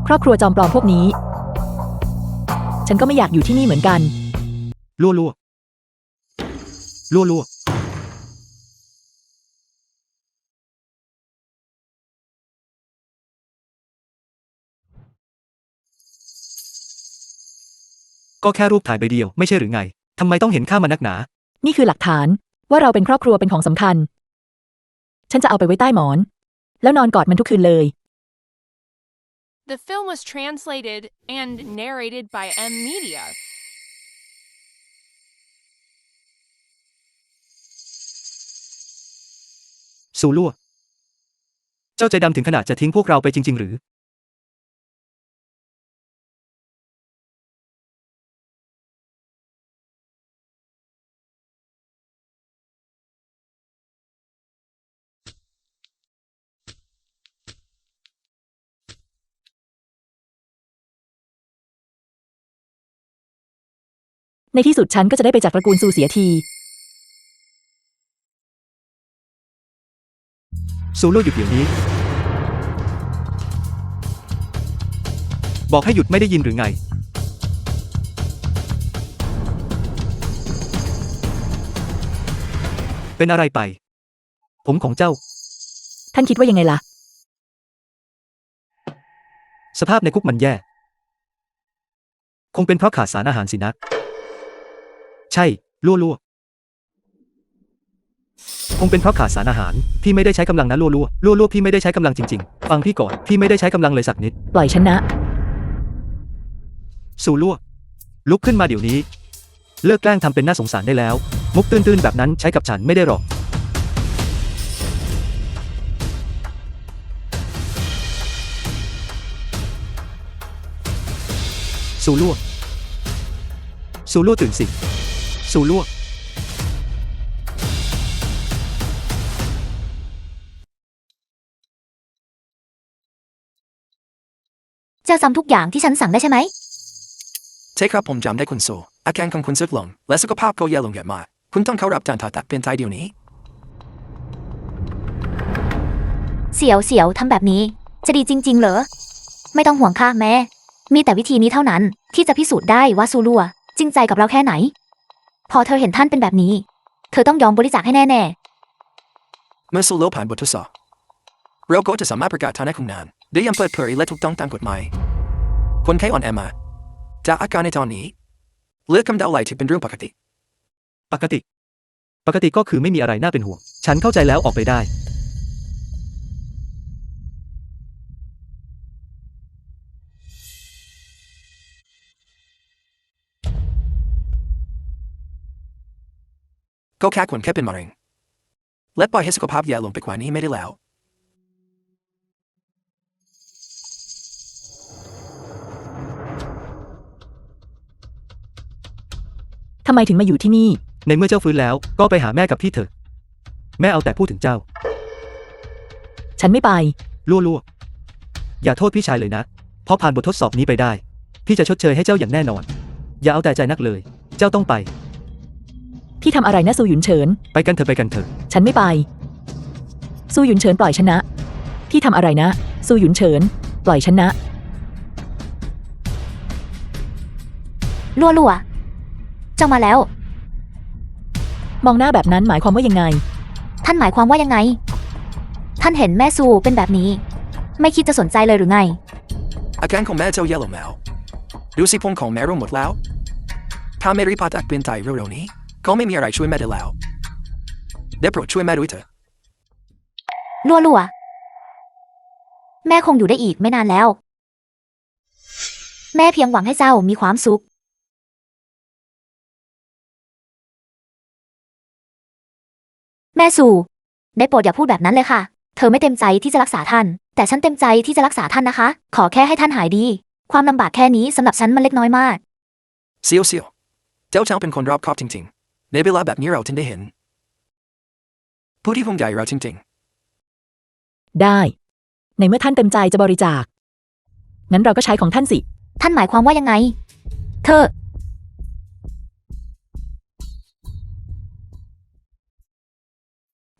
Speaker 2: ครอบครัวจอมปลอมพวกนี้ ฉันก็ไม่อยากอยู่ที่นี่เหมือนกัน
Speaker 3: ลั่วลั่วลั่วลั่วก็แค่รูปถ่ายใบเดียวไม่ใช่หรือไงทำไมต้องเห็นค่ามันนักหนา
Speaker 2: นี่คือหลักฐานว่าเราเป็นครอบครัวเป็นของสำคัญ ฉันจะเอาไปไว้ใต้หมอน แล้วนอนกอดมันทุกคืนเลย
Speaker 5: The film was translated and narrated by M Media.
Speaker 3: ซูลั่วเจ้าใจดำถึงขนาดจะทิ้งพวกเราไปจริงๆหรือ
Speaker 2: ในที่สุดฉันก็จะได้ไปจากตระกูลซูเสียที
Speaker 3: ซูลั่วหยุดเดี๋ยวนี้ บอกให้หยุดไม่ได้ยินหรือไง เป็นอะไรไป ผมของเจ้า
Speaker 2: ท่านคิดว่ายังไงล่ะ
Speaker 3: สภาพในคุกมันแย่ คงเป็นเพราะขาดสารอาหารสินะ ใช่ลั่วลั่วคงเป็นเพราะขาดสารอาหาร พี่ไม่ได้ใช้กำลังนะลั่วลั่วลั่วลั่วพี่ไม่ได้ใช้กำลังจริงๆ ฟังพี่ก่อน พี่ไม่ได้ใช้กำลังเลยสักนิด
Speaker 2: ปล่อยฉันนะ
Speaker 3: ซูลั่วลุกขึ้นมาเดี๋ยวนี้ เลิกแกล้งทำเป็นน่าสงสารได้แล้ว มุกตื้นๆแบบนั้นใช้กับฉันไม่ได้หรอก ซูลั่วซูลั่วตื่นสิ ซูลั่ว
Speaker 4: เจ้าจำทุกอย่างที่ฉันสั่งได้ใช่ไหม
Speaker 1: ใช่ครับผมจำได้คุณโซอาการของคุณสุดลงและสุขภาพก็แย่ลงอย่างมากคุณต้องเข้ารับการผ่าตัดเป็นไตเดี๋ยวนี้
Speaker 4: เสี่ยวทำแบบนี้ จะดีจริงๆเหรอ ไม่ต้องห่วงค่ะแม่ มีแต่วิธีนี้เท่านั้นที่จะพิสูจน์ได้ว่าซูลัวจริงใจกับเราแค่ไหน พอเธอเห็นท่านเป็นแบบนี้ เธอต้องยอมบริจาคให้แน่
Speaker 1: เมื่อโซโลผ่านบททดสอบเราก็จะสามารถประกาศฐานะของนางได้อย่างเปิดเผยและถูกต้องตามกฎหมายคนไข้อ่อนแอมาจากอาการในตอนนี้เลือดกำเดาไหลถือเป็นเรื่องปกติ
Speaker 3: ปกติก็คือไม่มีอะไรน่าเป็นห่วง ฉันเข้าใจแล้วออกไปได้
Speaker 1: ก็แค่คนแค่เป็นมะเร็งและปล่อยให้สุขภาพแย่ลงไปกว่านี้ไม่ได้แล้ว
Speaker 2: ทำไมถึงมาอยู่ที่นี่
Speaker 3: ในเมื่อเจ้าฟื้นแล้วก็ไปหาแม่กับพี่เถอะ แม่เอาแต่พูดถึงเจ้า
Speaker 2: ฉันไม่ไป
Speaker 3: ลั่วอย่าโทษพี่ชายเลยนะเพราะผ่านบททดสอบนี้ไปได้ พี่จะชดเชยให้เจ้าอย่างแน่นอน อย่าเอาแต่ใจนักเลย เจ้าต้องไป
Speaker 2: พี่ทำอะไรนะซูหยุนเฉิน
Speaker 3: ไปกันเถอะ
Speaker 2: ฉันไม่ไป ซูหยุนเฉินปล่อยฉันนะ พี่ทำอะไรนะ ซูหยุนเฉิน ปล่อยฉันนะ
Speaker 4: ๆลัวเจ้ามาแล้ว
Speaker 2: มองหน้าแบบนั้นหมายความว่ายังไง
Speaker 4: ท่านหมายความว่ายังไง ท่านเห็นแม่ซูเป็นแบบนี้ ไม่คิดจะสนใจเลยหรือไง
Speaker 1: อาการของแม่เจ้าแย่ลงแล้วดูสิพงของแม่ร่วงหมดแล้วถ้าไม่รีบผ่าตัดเป็นไตเร็วๆนี้ก็ไม่มีอะไรช่วยแม่ได้แล้วได้โปรดช่วยแม่ด้วยเถอะ
Speaker 4: ลัวแม่คงอยู่ได้อีกไม่นานแล้ว แม่เพียงหวังให้เจ้ามีความสุข แม่สู่ได้โปรดอย่าพูดแบบนั้นเลยค่ะ เธอไม่เต็มใจที่จะรักษาท่าน แต่ฉันเต็มใจที่จะรักษาท่านนะคะ ขอแค่ให้ท่านหายดี ความลำบากแค่นี้สำหรับฉันมันเล็กน้อยมาก
Speaker 1: เซียวเจ้าช่างเป็นคนรอบคอบจริงๆในเวลาแบบนี้เราถึงได้เห็นผู้ที่ห่วงใยเราจริง
Speaker 2: ได้ ในเมื่อท่านเต็มใจจะบริจาค งั้นเราก็ใช้ของท่านสิ
Speaker 4: ท่านหมายความว่ายังไง เธ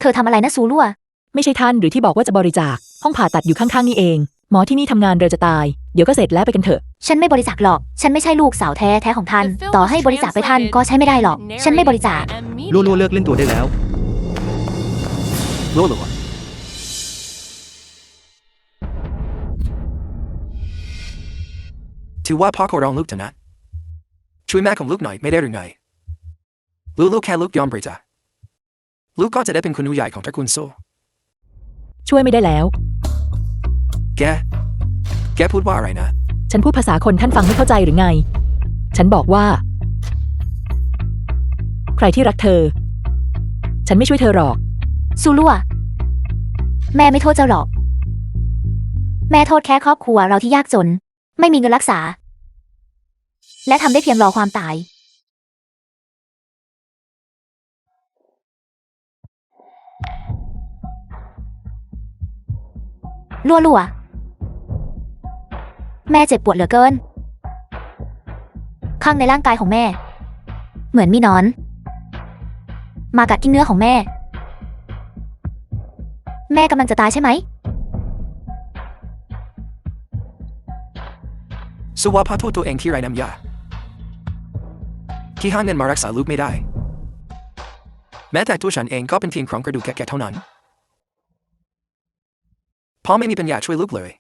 Speaker 4: อทำอะไรนะซูลั่ว
Speaker 2: ไม่ใช่ท่านหรือที่บอกว่าจะบริจาค ห้องผ่าตัดอยู่ข้างๆนี่เอง หมอที่นี่ทำงานเร็วจะตาย เดี๋ยวก็เสร็จแล้วไปกันเถอะ
Speaker 4: ฉันไม่บริจาคหรอก ฉันไม่ใช่ลูกสาวแท้ของท่าน ต่อให้บริจาคไปท่านก็ใช้ไม่ได้หรอก ฉันไม่บริจาค
Speaker 3: ลั่วเลิกเล่นตัวได้แล้ว
Speaker 1: Lolo ถือว่าพ่อขอร้องลูกเถอะนะช่วยแม่ของลูกหน่อยไม่ได้หรือไงลูกแค่ลูกยอมบริจาคลูกก็จะได้เป็นคนใหญ่ของตระกูลโซ
Speaker 2: ช่วยไม่ได้แล้ว
Speaker 1: แกพูดว่าอะไรนะ
Speaker 2: ฉันพูดภาษาคนท่านฟังไม่เข้าใจหรือไง ฉันบอกว่า ใครที่รักเธอ ฉันไม่ช่วยเธอหรอก
Speaker 4: ซูลั่ว แม่ไม่โทษเจ้าหรอก แม่โทษแค่ครอบครัวเราที่ยากจน ไม่มีเงินรักษา และทำได้เพียงรอความตาย ลั่ว แม่เจ็บปวดเหลือเกิน ข้างในร่างกายของแม่ เหมือนมีหนอน มากัดกินเนื้อของแม่ แม่กำลังจะตายใช่ไหม
Speaker 1: สว่าพ่อโทษตัวเองที่ไรน้ำยาที่หาเงินมารักษาลูกไม่ได้ แม้แต่ตัวฉันเองก็เป็นเพียงโครงกระดูกแก่ๆเท่านั้นพ่อไม่มีปัญญาช่วยลูกเลย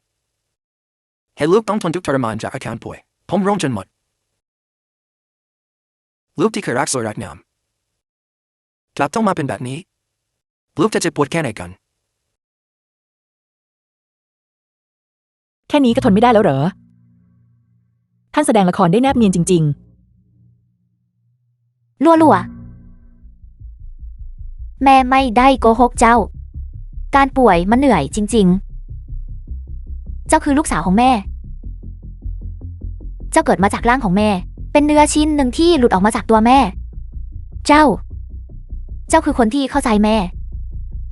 Speaker 1: เห็นลูกต้องทนทุกข์ทรมานจากอาการป่วยผมร้องจนหมดลูกที่เคยรักสวยรักงามกลับต้องมาเป็นแบบนี้ลูกจะเจ็บปวดแค่ไหนกัน
Speaker 2: แค่นี้ก็ทนไม่ได้แล้วเหรอ ท่านแสดงละครได้แนบเนียนจริง
Speaker 4: ลั่ว แม่ไม่ได้โกหกเจ้า การป่วยมันเหนื่อยจริงๆ เจ้าคือลูกสาวของแม่ เจ้าเกิดมาจากร่างของแม่ เป็นเนื้อชิ้นหนึ่งที่หลุดออกมาจากตัวแม่ เจ้าคือคนที่เข้าใจแม่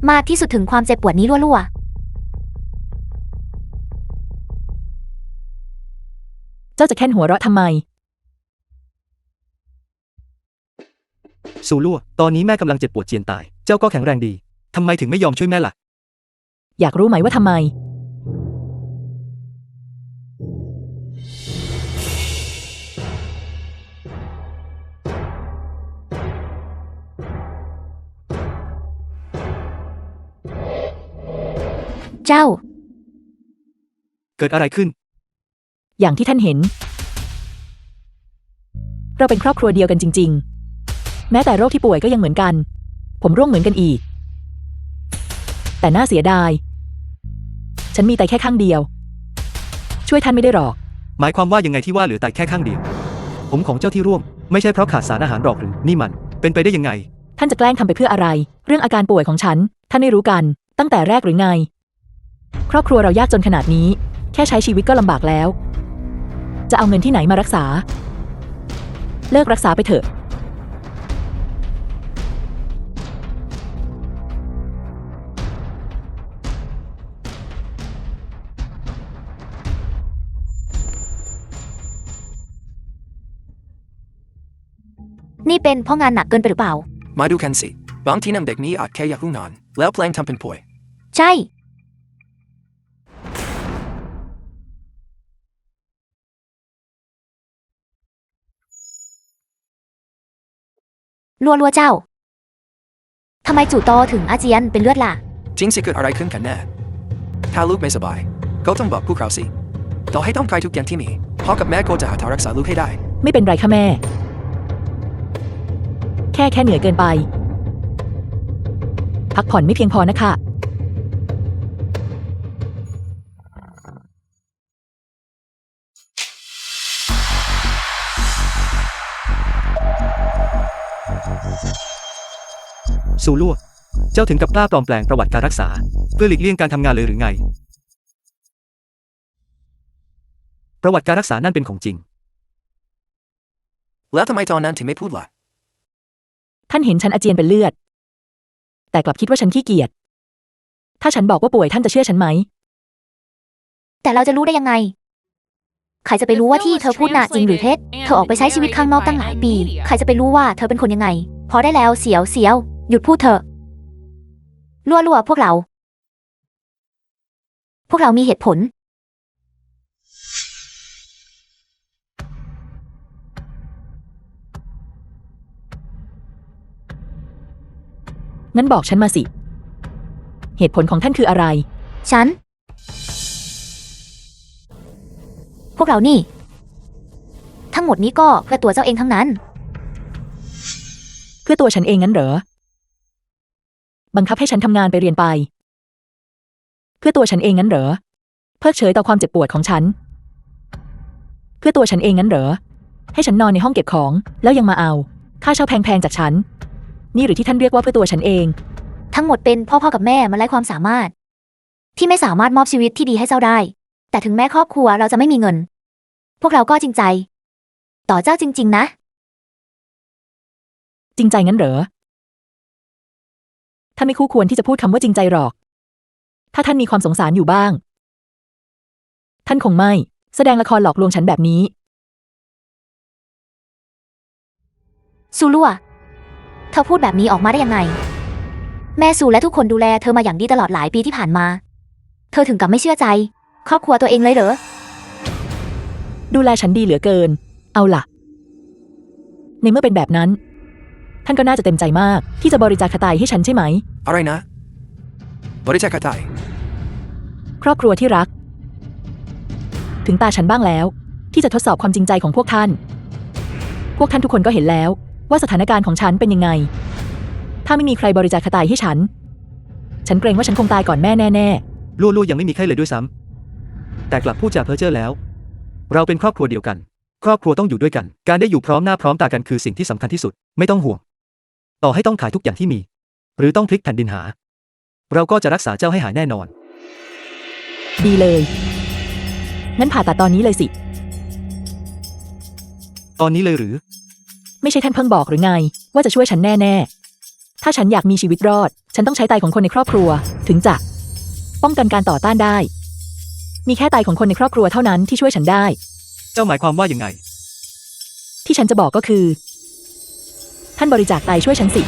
Speaker 4: มากที่สุดถึงความเจ็บปวดนี้ลั่ว
Speaker 2: ๆ เจ้าจะแค่นหัวเราะทำไม
Speaker 3: ซูลั่วตอนนี้แม่กำลังเจ็บปวดเจียนตาย เจ้าก็แข็งแรงดี ทำไมถึงไม่ยอมช่วยแม่ล่ะ
Speaker 2: อยากรู้ไหมว่าทำไม
Speaker 4: เจ้า
Speaker 3: เกิดอะไรขึ้น
Speaker 2: อย่างที่ท่านเห็น เราเป็นครอบครัวเดียวกันจริง ๆ แม้แต่โรคที่ป่วยก็ยังเหมือนกัน ผมร่วงเหมือนกันอีก แต่น่าเสียดาย ฉันมีไตแค่ข้างเดียว ช่วยท่านไม่ได้หรอก
Speaker 3: หมายความว่ายังไงที่ว่าเหลือแต่แค่ข้างเดียว ผมของเจ้าที่ร่วงไม่ใช่เพราะขาดสารอาหารหรอกหรือนี่มันเป็นไปได้ยังไง
Speaker 2: ท่านจะแกล้งทำไปเพื่ออะไร เรื่องอาการป่วยของฉัน ท่านไม่รู้กัน ตั้งแต่แรกหรือไง ครอบครัวเรายากจนขนาดนี้ แค่ใช้ชีวิตก็ลำบากแล้ว จะเอาเงินที่ไหนมารักษา เลิกรักษาไปเถอะ
Speaker 4: ๆ นี่เป็นเพราะงานหนักเกินไปหรือเปล่า
Speaker 1: มาดูกันสิบางทีนำเด็กนี้อาจแค่อยากรู้นอนแล้วแปลงทำเป็นป่วย
Speaker 4: ใช่ ลั่วเจ้า ทำไมจู่โตถึงอาเจียนเป็นเลือดล่ะ
Speaker 1: จริงสิเกิดอะไรขึ้นกันแน่ถ้าลูกไม่สบายก็ต้องบอกพวกเราสิต่อให้ต้องขายทุกอย่างที่มีพ่อกับแม่ก็จะหาทางรักษาลูกให้ได้
Speaker 2: ไม่เป็นไรค่ะแม่ แค่เหนื่อยเกินไป พักผ่อนไม่เพียงพอนะคะ
Speaker 3: ซูลั่วเจ้าถึงกับกล้าปลอมแปลงประวัติการรักษา เพื่อหลีกเลี่ยงการทำงานเลยหรือไง ประวัติการรักษานั่นเป็นของจริง
Speaker 1: แล้วทำไมตอนนั้นถึงไม่พูดล่ะ
Speaker 2: ท่านเห็นฉันอาเจียนเป็นเลือด แต่กลับคิดว่าฉันขี้เกียจ ถ้าฉันบอกว่าป่วยท่านจะเชื่อฉันไหม
Speaker 4: แต่เราจะรู้ได้ยังไง ใครจะไปรู้ว่าที่เธอพูดน่ะจริงหรือเท็จ เธอออกไปใช้ชีวิตข้างนอกตั้งหลายปี ใครจะไปรู้ว่าเธอเป็นคนยังไง พอได้แล้วเสียวหยุดพูดเถอะลั่วพวกเรามีเหตุผล
Speaker 2: งั้นบอกฉันมาสิ เหตุผลของท่านคืออะไร
Speaker 4: ฉัน พวกเรานี่ ทั้งหมดนี้ก็เพื่อตัวเจ้าเองทั้งนั้น
Speaker 2: เพื่อตัวฉันเองงั้นเหรอ บังคับให้ฉันทำงานไปเรียนไป เพื่อตัวฉันเองงั้นเหรอ เพิกเฉยต่อความเจ็บปวดของฉัน เพื่อตัวฉันเองงั้นเหรอ ให้ฉันนอนในห้องเก็บของแล้วยังมาเอาค่าเช่าแพงๆจากฉัน นี่หรือที่ท่านเรียกว่าเพื่อตัวฉันเอง
Speaker 4: ทั้งหมดเป็นพ่อกับแม่มันไร้ความสามารถ ที่ไม่สามารถมอบชีวิตที่ดีให้เจ้าได้ แต่ถึงแม้ครอบครัวเราจะไม่มีเงิน พวกเราก็จริงใจ ต่อเจ้าจริงๆนะ
Speaker 2: จริงใจงั้นเหรอ ท่านไม่คู่ควรที่จะพูดคำว่าจริงใจหรอก ถ้าท่านมีความสงสารอยู่บ้าง ท่านคงไม่แสดงละครหลอกลวงฉันแบบนี้
Speaker 4: ซูลัวเธอพูดแบบนี้ออกมาได้ยังไง แม่ซูและทุกคนดูแลเธอมาอย่างดีตลอดหลายปีที่ผ่านมา เธอถึงกับไม่เชื่อใจ ครอบครัวตัวเองเลยเหรอ
Speaker 2: ดูแลฉันดีเหลือเกิน เอาล่ะ ในเมื่อเป็นแบบนั้น ท่านก็น่าจะเต็มใจมากที่จะบริจาคไตให้ฉันใช่ไหม
Speaker 1: อะไรนะบริจาคไต
Speaker 2: ครอบครัวที่รัก ถึงตาฉันบ้างแล้ว ที่จะทดสอบความจริงใจของพวกท่าน พวกท่านทุกคนก็เห็นแล้วว่าสถานการณ์ของฉันเป็นยังไง ถ้าไม่มีใครบริจาคไตให้ฉันเกรงว่าฉันคงตายก่อนแม่แน่ๆ
Speaker 3: ลู่ยังไม่มีไข้เลยด้วยซ้ำแต่กลับพูดจาเพ้อเจ้อแล้ว เราเป็นครอบครัวเดียวกัน ครอบครัวต้องอยู่ด้วยกัน การได้อยู่พร้อมหน้าพร้อมตากันคือสิ่งที่สำคัญที่สุด ไม่ต้องห่วง ต่อให้ต้องขายทุกอย่างที่มี หรือต้องพลิกแผ่นดินหา เราก็จะรักษาเจ้าให้หายแน่นอน
Speaker 2: ดีเลย งั้นผ่าตัดตอนนี้เลยสิ
Speaker 3: ตอนนี้เลยหรือ
Speaker 2: ไม่ใช่ท่านเพิ่งบอกหรือไง ว่าจะช่วยฉันแน่ๆ ถ้าฉันอยากมีชีวิตรอด ฉันต้องใช้ไตของคนในครอบครัว ถึงจะป้องกันการต่อต้านได้ มีแค่ไตของคนในครอบครัวเท่านั้นที่ช่วยฉันได้
Speaker 3: เจ้าหมายความว่ายังไง
Speaker 2: ที่ฉันจะบอกก็คือ ท่านบริจาคไตช่วยฉันสิ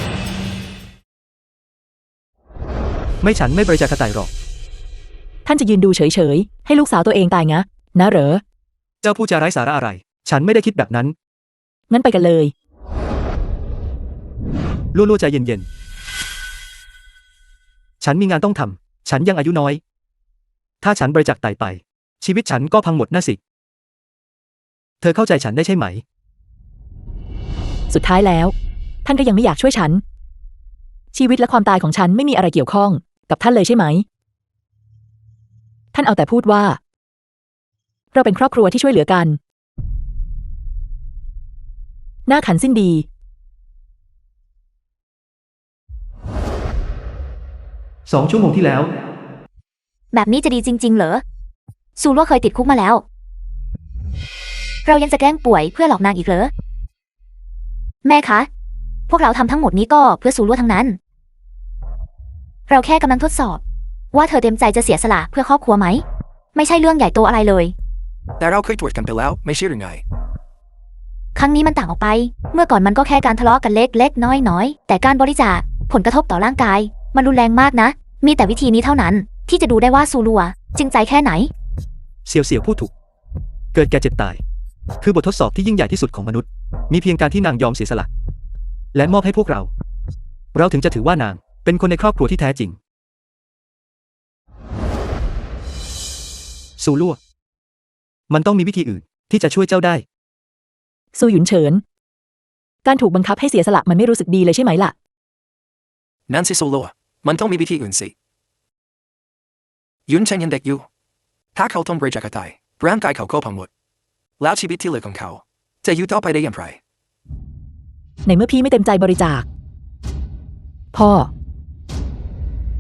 Speaker 3: ไม่ฉันไม่บริจาคไตหรอก
Speaker 2: ท่านจะยืนดูเฉยๆ ให้ลูกสาวตัวเองตายนะเหรอ
Speaker 3: เจ้าพูดจาไร้สาระอะไร ฉันไม่ได้คิดแบบนั้น
Speaker 2: งั้นไปกันเลย
Speaker 3: ลู่ใจเย็นๆ ฉันมีงานต้องทำ ฉันยังอายุน้อย ถ้าฉันบริจาคไตไป ชีวิตฉันก็พังหมดน่ะสิ เธอเข้าใจฉันได้ใช่ไหม
Speaker 2: สุดท้ายแล้ว ท่านก็ยังไม่อยากช่วยฉัน ชีวิตและความตายของฉันไม่มีอะไรเกี่ยวข้องกับท่านเลยใช่ไหม ท่านเอาแต่พูดว่า เราเป็นครอบครัวที่ช่วยเหลือกัน หน้าขันสิ้นดี
Speaker 3: 2 ชั่วโมงที่แล้ว
Speaker 4: แบบนี้จะดีจริงๆเหรอ ซูลัวเคยติดคุกมาแล้ว เรายังจะแกล้งป่วยเพื่อหลอกนางอีกเหรอ แม่คะ พวกเราทำทั้งหมดนี้ก็เพื่อซูลัวทั้งนั้น เราแค่กำลังทดสอบ ว่าเธอเต็มใจจะเสียสละเพื่อครอบครัวไหม ไม่ใช่เรื่องใหญ่โตอะไรเลย
Speaker 1: แต่เราเคยตรวจกันไปแล้วไม่ใช่หรือไง
Speaker 4: ครั้งนี้มันต่างออกไป เมื่อก่อนมันก็แค่การทะเลาะกันเล็กๆน้อยๆแต่การบริจาคผลกระทบต่อร่างกาย มันรุนแรงมากนะ มีแต่วิธีนี้เท่านั้น ที่จะดูได้ว่าซูลัวจริงใจแค่ไหน
Speaker 3: เสี่ยวพูดถูก เกิดแก่เจ็บตาย คือบททดสอบที่ยิ่งใหญ่ที่สุดของมนุษย์ มีเพียงการที่นางยอมเสียสละ และมอบให้พวกเรา เราถึงจะถือว่านางเป็นคนในครอบครัวที่แท้จริง ซูลั่วมันต้องมีวิธีอื่นที่จะช่วยเจ้าได้
Speaker 2: ซูหยุนเฉิน การถูกบังคับให้เสียสละมันไม่รู้สึกดีเลยใช่ไหมล่ะ
Speaker 1: นั่นสิโซโลมันต้องมีวิธีอื่นสิยุนเชนยังเด็กอยู่ถ้าเขาต้องบริจาคไตร่างกายเขาก็พังหมดแล้วชีวิตที่เหลือของเขาจะอยู่ต่อไปได้อย่างไร
Speaker 2: ในเมื่อพี่ไม่เต็มใจบริจาค พ่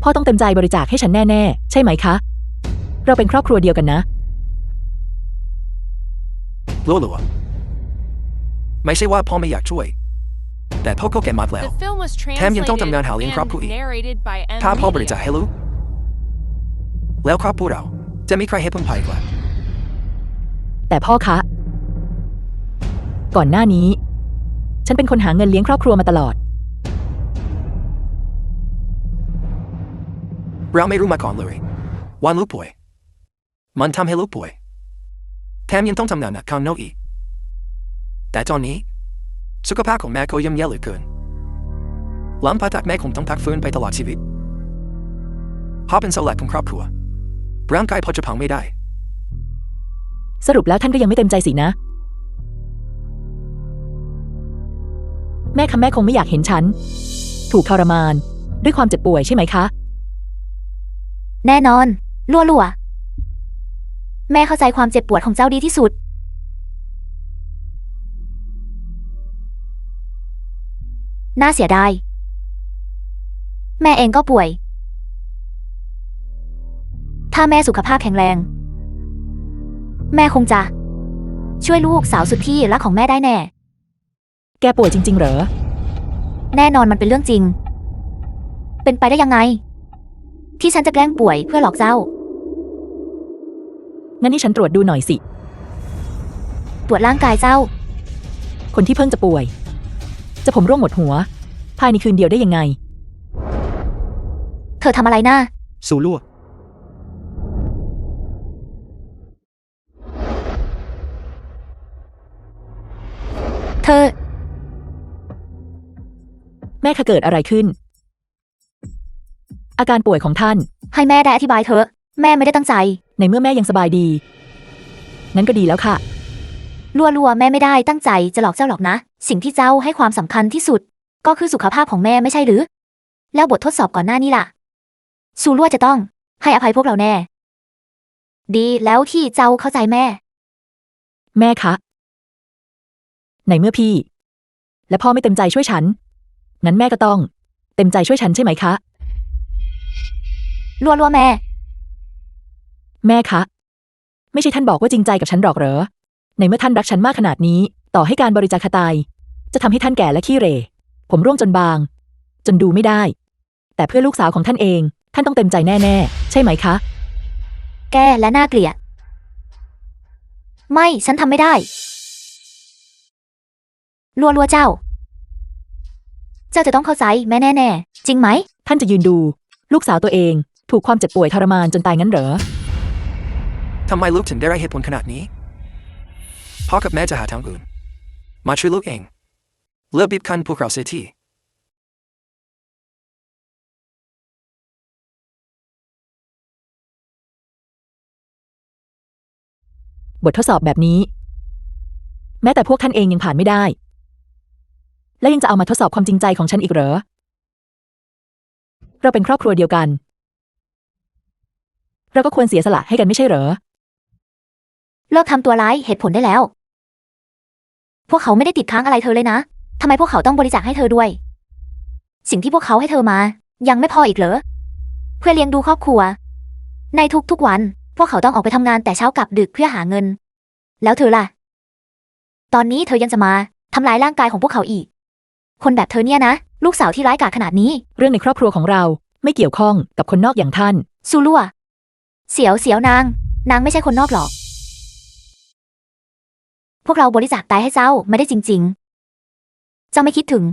Speaker 2: อต้องเต็มใจบริจาคให้ฉันแน่ๆใช่ไหมคะ เราเป็นครอบครัวเดียวกันนะ
Speaker 1: ลัวไม่ใช่ว่าพ่อไม่อยากช่วย แต่พ่อก็แก่มากแล้ว
Speaker 5: The film was
Speaker 1: แถมยังต้อง
Speaker 5: translated
Speaker 1: ทำงานหาเลี้ยงครอบครัวอีก
Speaker 5: and narrated by M.
Speaker 1: ถ้าพ่อบริ
Speaker 5: Media.
Speaker 1: จาคให้ลูกแล้วครอบครัวเราจะมีใครให้พึ่งพาอีกล่ะ
Speaker 2: แต่พ่อคะ ก่อนหน้านี้ ฉันเป็นคนหาเงินเลี้ยงครอบครัวมาตลอด
Speaker 1: เราไม่รู้มาก่อนเลยวันลูกป่วยมันทำให้ลูกป่วยแถมยังต้องทำงานหนักข้างนอกอีกแต่ตอนนี้สุขภาพของแม่ก็ย่ำแย่เหลือเกินหลังผ่าตัดแม่คงต้องพักฟื้นไปตลอดชีวิตพ่อเป็นเสาหลักของครอบครัวร่างกายพอจะพังไม่ได้
Speaker 2: สรุปแล้วท่านก็ยังไม่เต็มใจสินะ แม่คะแม่คงไม่อยากเห็นฉัน ถูกทรมาน ด้วยความเจ็บป่วยใช่ไหมคะ
Speaker 4: แน่นอนลัวๆแม่เข้าใจความเจ็บปวดของเจ้าดีที่สุดน่าเสียดายแม่เองก็ป่วยถ้าแม่สุขภาพแข็งแรงแม่คงจะช่วยลูกสาวสุดที่รักของแม่ได้แน่
Speaker 2: แกป่วยจริงๆเหรอ
Speaker 4: แน่นอนมันเป็นเรื่องจริงเป็นไปได้ยังไงที่ฉันจะแกล้งป่วยเพื่อหลอกเจ้า
Speaker 2: งั้นให้ฉันตรวจดูหน่อยสิ
Speaker 4: ตรวจร่างกายเจ้า
Speaker 2: คนที่เพิ่งจะป่วย จะผมร่วงหมดหัว ภายในคืนเดียวได้ยังไง
Speaker 4: เธอทำอะไรน่ะ
Speaker 3: ซูลั่ว
Speaker 4: เธอ
Speaker 2: แม่คะเกิดอะไรขึ้น อาการป่วยของท่าน
Speaker 4: ให้แม่ได้อธิบายเถอะแม่ไม่ได้ตั้งใจ
Speaker 2: ในเมื่อแม่ยังสบายดี งั้นก็ดีแล้วค่ะ
Speaker 4: ลัวแม่ไม่ได้ตั้งใจจะหลอกเจ้าหรอกนะ สิ่งที่เจ้าให้ความสำคัญที่สุด ก็คือสุขภาพของแม่ไม่ใช่หรือ แล้วบททดสอบก่อนหน้านี้ล่ะซูลัวจะต้องให้อภัยพวกเราแน่ ดีแล้วที่เจ้าเข้าใจแม่
Speaker 2: แม่คะ ในเมื่อพี่ และพ่อไม่เต็มใจช่วยฉัน งั้นแม่ก็ต้อง เต็มใจช่วยฉันใช่ไหมคะ
Speaker 4: ลัวแม่
Speaker 2: แม่คะ ไม่ใช่ท่านบอกว่าจริงใจกับฉันหรอกเหรอ ในเมื่อท่านรักฉันมากขนาดนี้ ต่อให้การบริจาคไตจะทำให้ท่านแก่และขี้เหร่ ผมร่วงจนบาง จนดูไม่ได้ แต่เพื่อลูกสาวของท่านเอง ท่านต้องเต็มใจแน่ๆ ใช่ไหมคะ
Speaker 4: แกและน่าเกลียดไม่ฉันทำไม่ได้ลัวเจ้าจะต้องเข้าใจแม่แน่ๆจริงไหม
Speaker 2: ท่านจะยืนดู ลูกสาวตัวเอง ถูกความเจ็บป่วยทรมานจนตายงั้นเหรอ
Speaker 1: ทำไมลูกถึงได้ไร้เหตุผลขนาดนี้พ่อกับแม่จะหาทางอื่นมาช่วยลูกเองเลิกบีบคั้นพวกเราเสียที
Speaker 2: บททดสอบแบบนี้ แม้แต่พวกท่านเองยังผ่านไม่ได้ และยังจะเอามาทดสอบความจริงใจของฉันอีกเหรอ เราเป็นครอบครัวเดียวกัน เราก็ควรเสียสละให้กันไม่ใช่เหรอ
Speaker 4: เลิกทำตัวร้ายเหตุผลได้แล้ว พวกเขาไม่ได้ติดค้างอะไรเธอเลยนะทำไมพวกเขาต้องบริจาคให้เธอด้วย สิ่งที่พวกเขาให้เธอมา ยังไม่พออีกเหรอเพื่อเลี้ยงดูครอบครัว ในทุกวันพวกเขาต้องออกไปทำงานแต่เช้ากลับดึกเพื่อหาเงิน แล้วเธอล่ะ ตอนนี้เธอยังจะมาทำลายร่างกายของพวกเขาอีก คนแบบเธอเนี่ยนะลูกสาวที่ร้ายกาจขนาดนี้
Speaker 2: เรื่องในครอบครัวของเราไม่เกี่ยวข้องกับคนนอกอย่างท่าน
Speaker 4: ซูลัวเสียวนางไม่ใช่คนนอกหรอกพวกเราบริจาคไตให้เจ้าไม่ได้จริงๆเจ้าไม่คิดถึง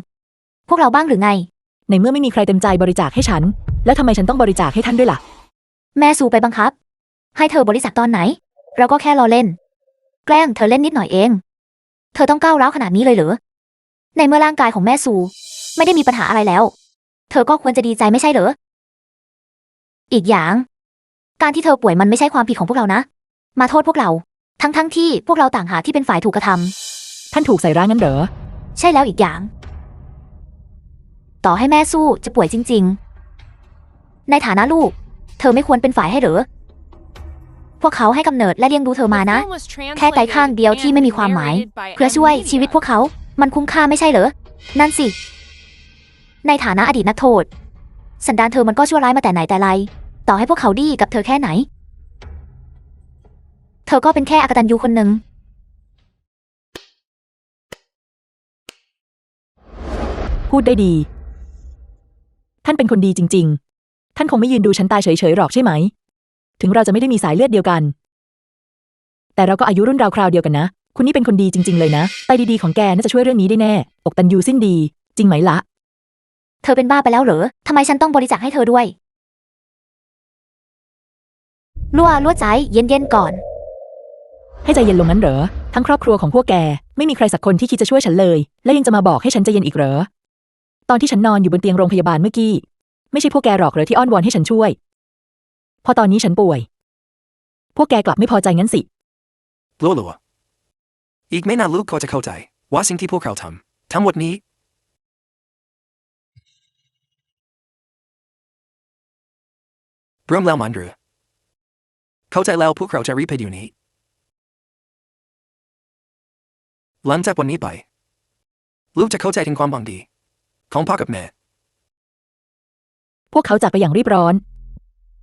Speaker 4: พวกเราบ้างหรือไง
Speaker 2: ในเมื่อไม่มีใครเต็มใจบริจาคให้ฉัน แล้วทำไมฉันต้องบริจาคให้ท่านด้วยล่ะ
Speaker 4: แม่ซูไปบังคับให้เธอบริจาคตอนไหนเราก็แค่รอเล่นแกล้งเธอเล่นนิดหน่อยเองเธอต้องก้าวร้าวขนาดนี้เลยเหรอในเมื่อร่างกายของแม่ซูไม่ได้มีปัญหาอะไรแล้วเธอก็ควรจะดีใจไม่ใช่เหรออีกอย่างการที่เธอป่วยมันไม่ใช่ความผิดของพวกเรานะมาโทษพวกเราทั้งที่พวกเราต่างหากที่เป็นฝ่ายถูกกระทำ
Speaker 2: ท่านถูกใส่ร้ายงั้นเหรอ
Speaker 4: ใช่แล้วอีกอย่างต่อให้แม่สู้จะป่วยจริงๆในฐานะลูกเธอไม่ควรเป็นฝ่ายให้เหรอพวกเขาให้กำเนิดและเลี้ยงดูเธอมานะ แค่ไตข้างเดียวที่ไม่มีความหมายเพื่อช่วยชีวิตพวกเขามันคุ้มค่าไม่ใช่เหรอนั่นสิในฐานะอดีตนักโทษสันดานเธอมันก็ชั่วร้ายมาแต่ไหนแต่ไรต่อให้พวกเขาดีกับเธอแค่ไหนเธอก็เป็นแค่อกตัญญูคนหนึ่ง
Speaker 2: พูดได้ดี ท่านเป็นคนดีจริงๆ ท่านคงไม่ยืนดูฉันตายเฉยๆหรอกใช่ไหม ถึงเราจะไม่ได้มีสายเลือดเดียวกัน แต่เราก็อายุรุ่นราวคราวเดียวกันนะ คุณนี่เป็นคนดีจริงๆเลยนะไตดีๆของแกน่าจะช่วยเรื่องนี้ได้แน่อกตันยูสิ้นดี จริงไหมละ
Speaker 4: เธอเป็นบ้าไปแล้วเหรอทำไมฉันต้องบริจาคให้เธอด้วยลั่วใจเย็นๆก่อน
Speaker 2: ให้ใจเย็นลงนั้นเหรอ ทั้งครอบครัวของพวกแกไม่มีใครสักคนที่คิดจะช่วยฉันเลย และยังจะมาบอกให้ฉันใจเย็นอีกเหรอ ตอนที่ฉันนอนอยู่บนเตียงโรงพยาบาลเมื่อกี้ไม่ใช่พวกแกหรอกเหรอที่อ้อนวอนให้ฉันช่วยพอตอนนี้ฉันป่วยพวกแกกลับไม่พอใจงั้นสิ
Speaker 1: ลัวอีกไม่นานลูกก็จะเข้าใจว่าสิ่งที่พวกเราทำทั้งหมดนี้เริ่มแล้วมันหรือเข้าใจแล้วพวกเราจะรีบไปเดี๋ยวนี้หลังจากวันนี้ไปลูกจะเข้าใจถึงความหวังดีของพ่อกับแม่
Speaker 2: พวกเขาจากไปอย่างรีบร้อน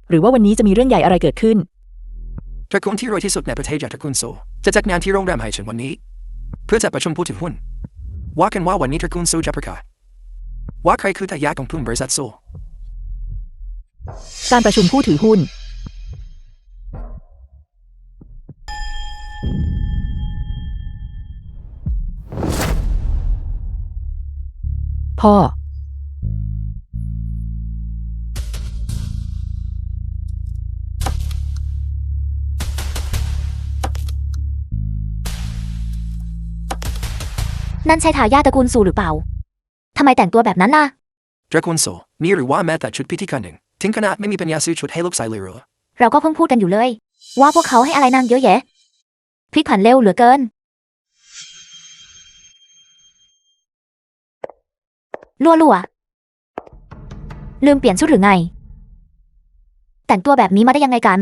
Speaker 2: หรือว่าวันนี้จะมีเรื่องใหญ่อะไรเกิดขึ้น
Speaker 1: ตระกูลที่รวยที่สุดในประเทศอย่างตระกูลโซจะจัดงานที่โรงแรมไฮเชนวันนี้เพื่อจะประชุมผู้ถือหุ้นว่ากันว่าวันนี้ตระกูลโซจะประกาศว่าใครคือทายาทของหุ้นบริษัทโซ
Speaker 2: การประชุมผู้ถือหุ้นพ่อ
Speaker 4: นั่นใช่ทายาทตระกูลซูหรือเปล่าทำไมแต่งตัวแบบนั้นล่ะ
Speaker 1: ตระกูลโซนี่หรือว่าแม้แต่ชุดพิธีการหนึ่งถึงขนาดไม่มีปัญญาซื้อชุดให้ลูกใส่เลยเหรอ
Speaker 4: เราก็เพิ่งพูดกันอยู่เลยว่าพวกเขาให้อะไรนางเยอะแยะพลิกผันเร็วเหลือเกินลั่วลืมเปลี่ยนชุดหรือไงแต่งตัวแบบนี้มาได้ยังไงกัน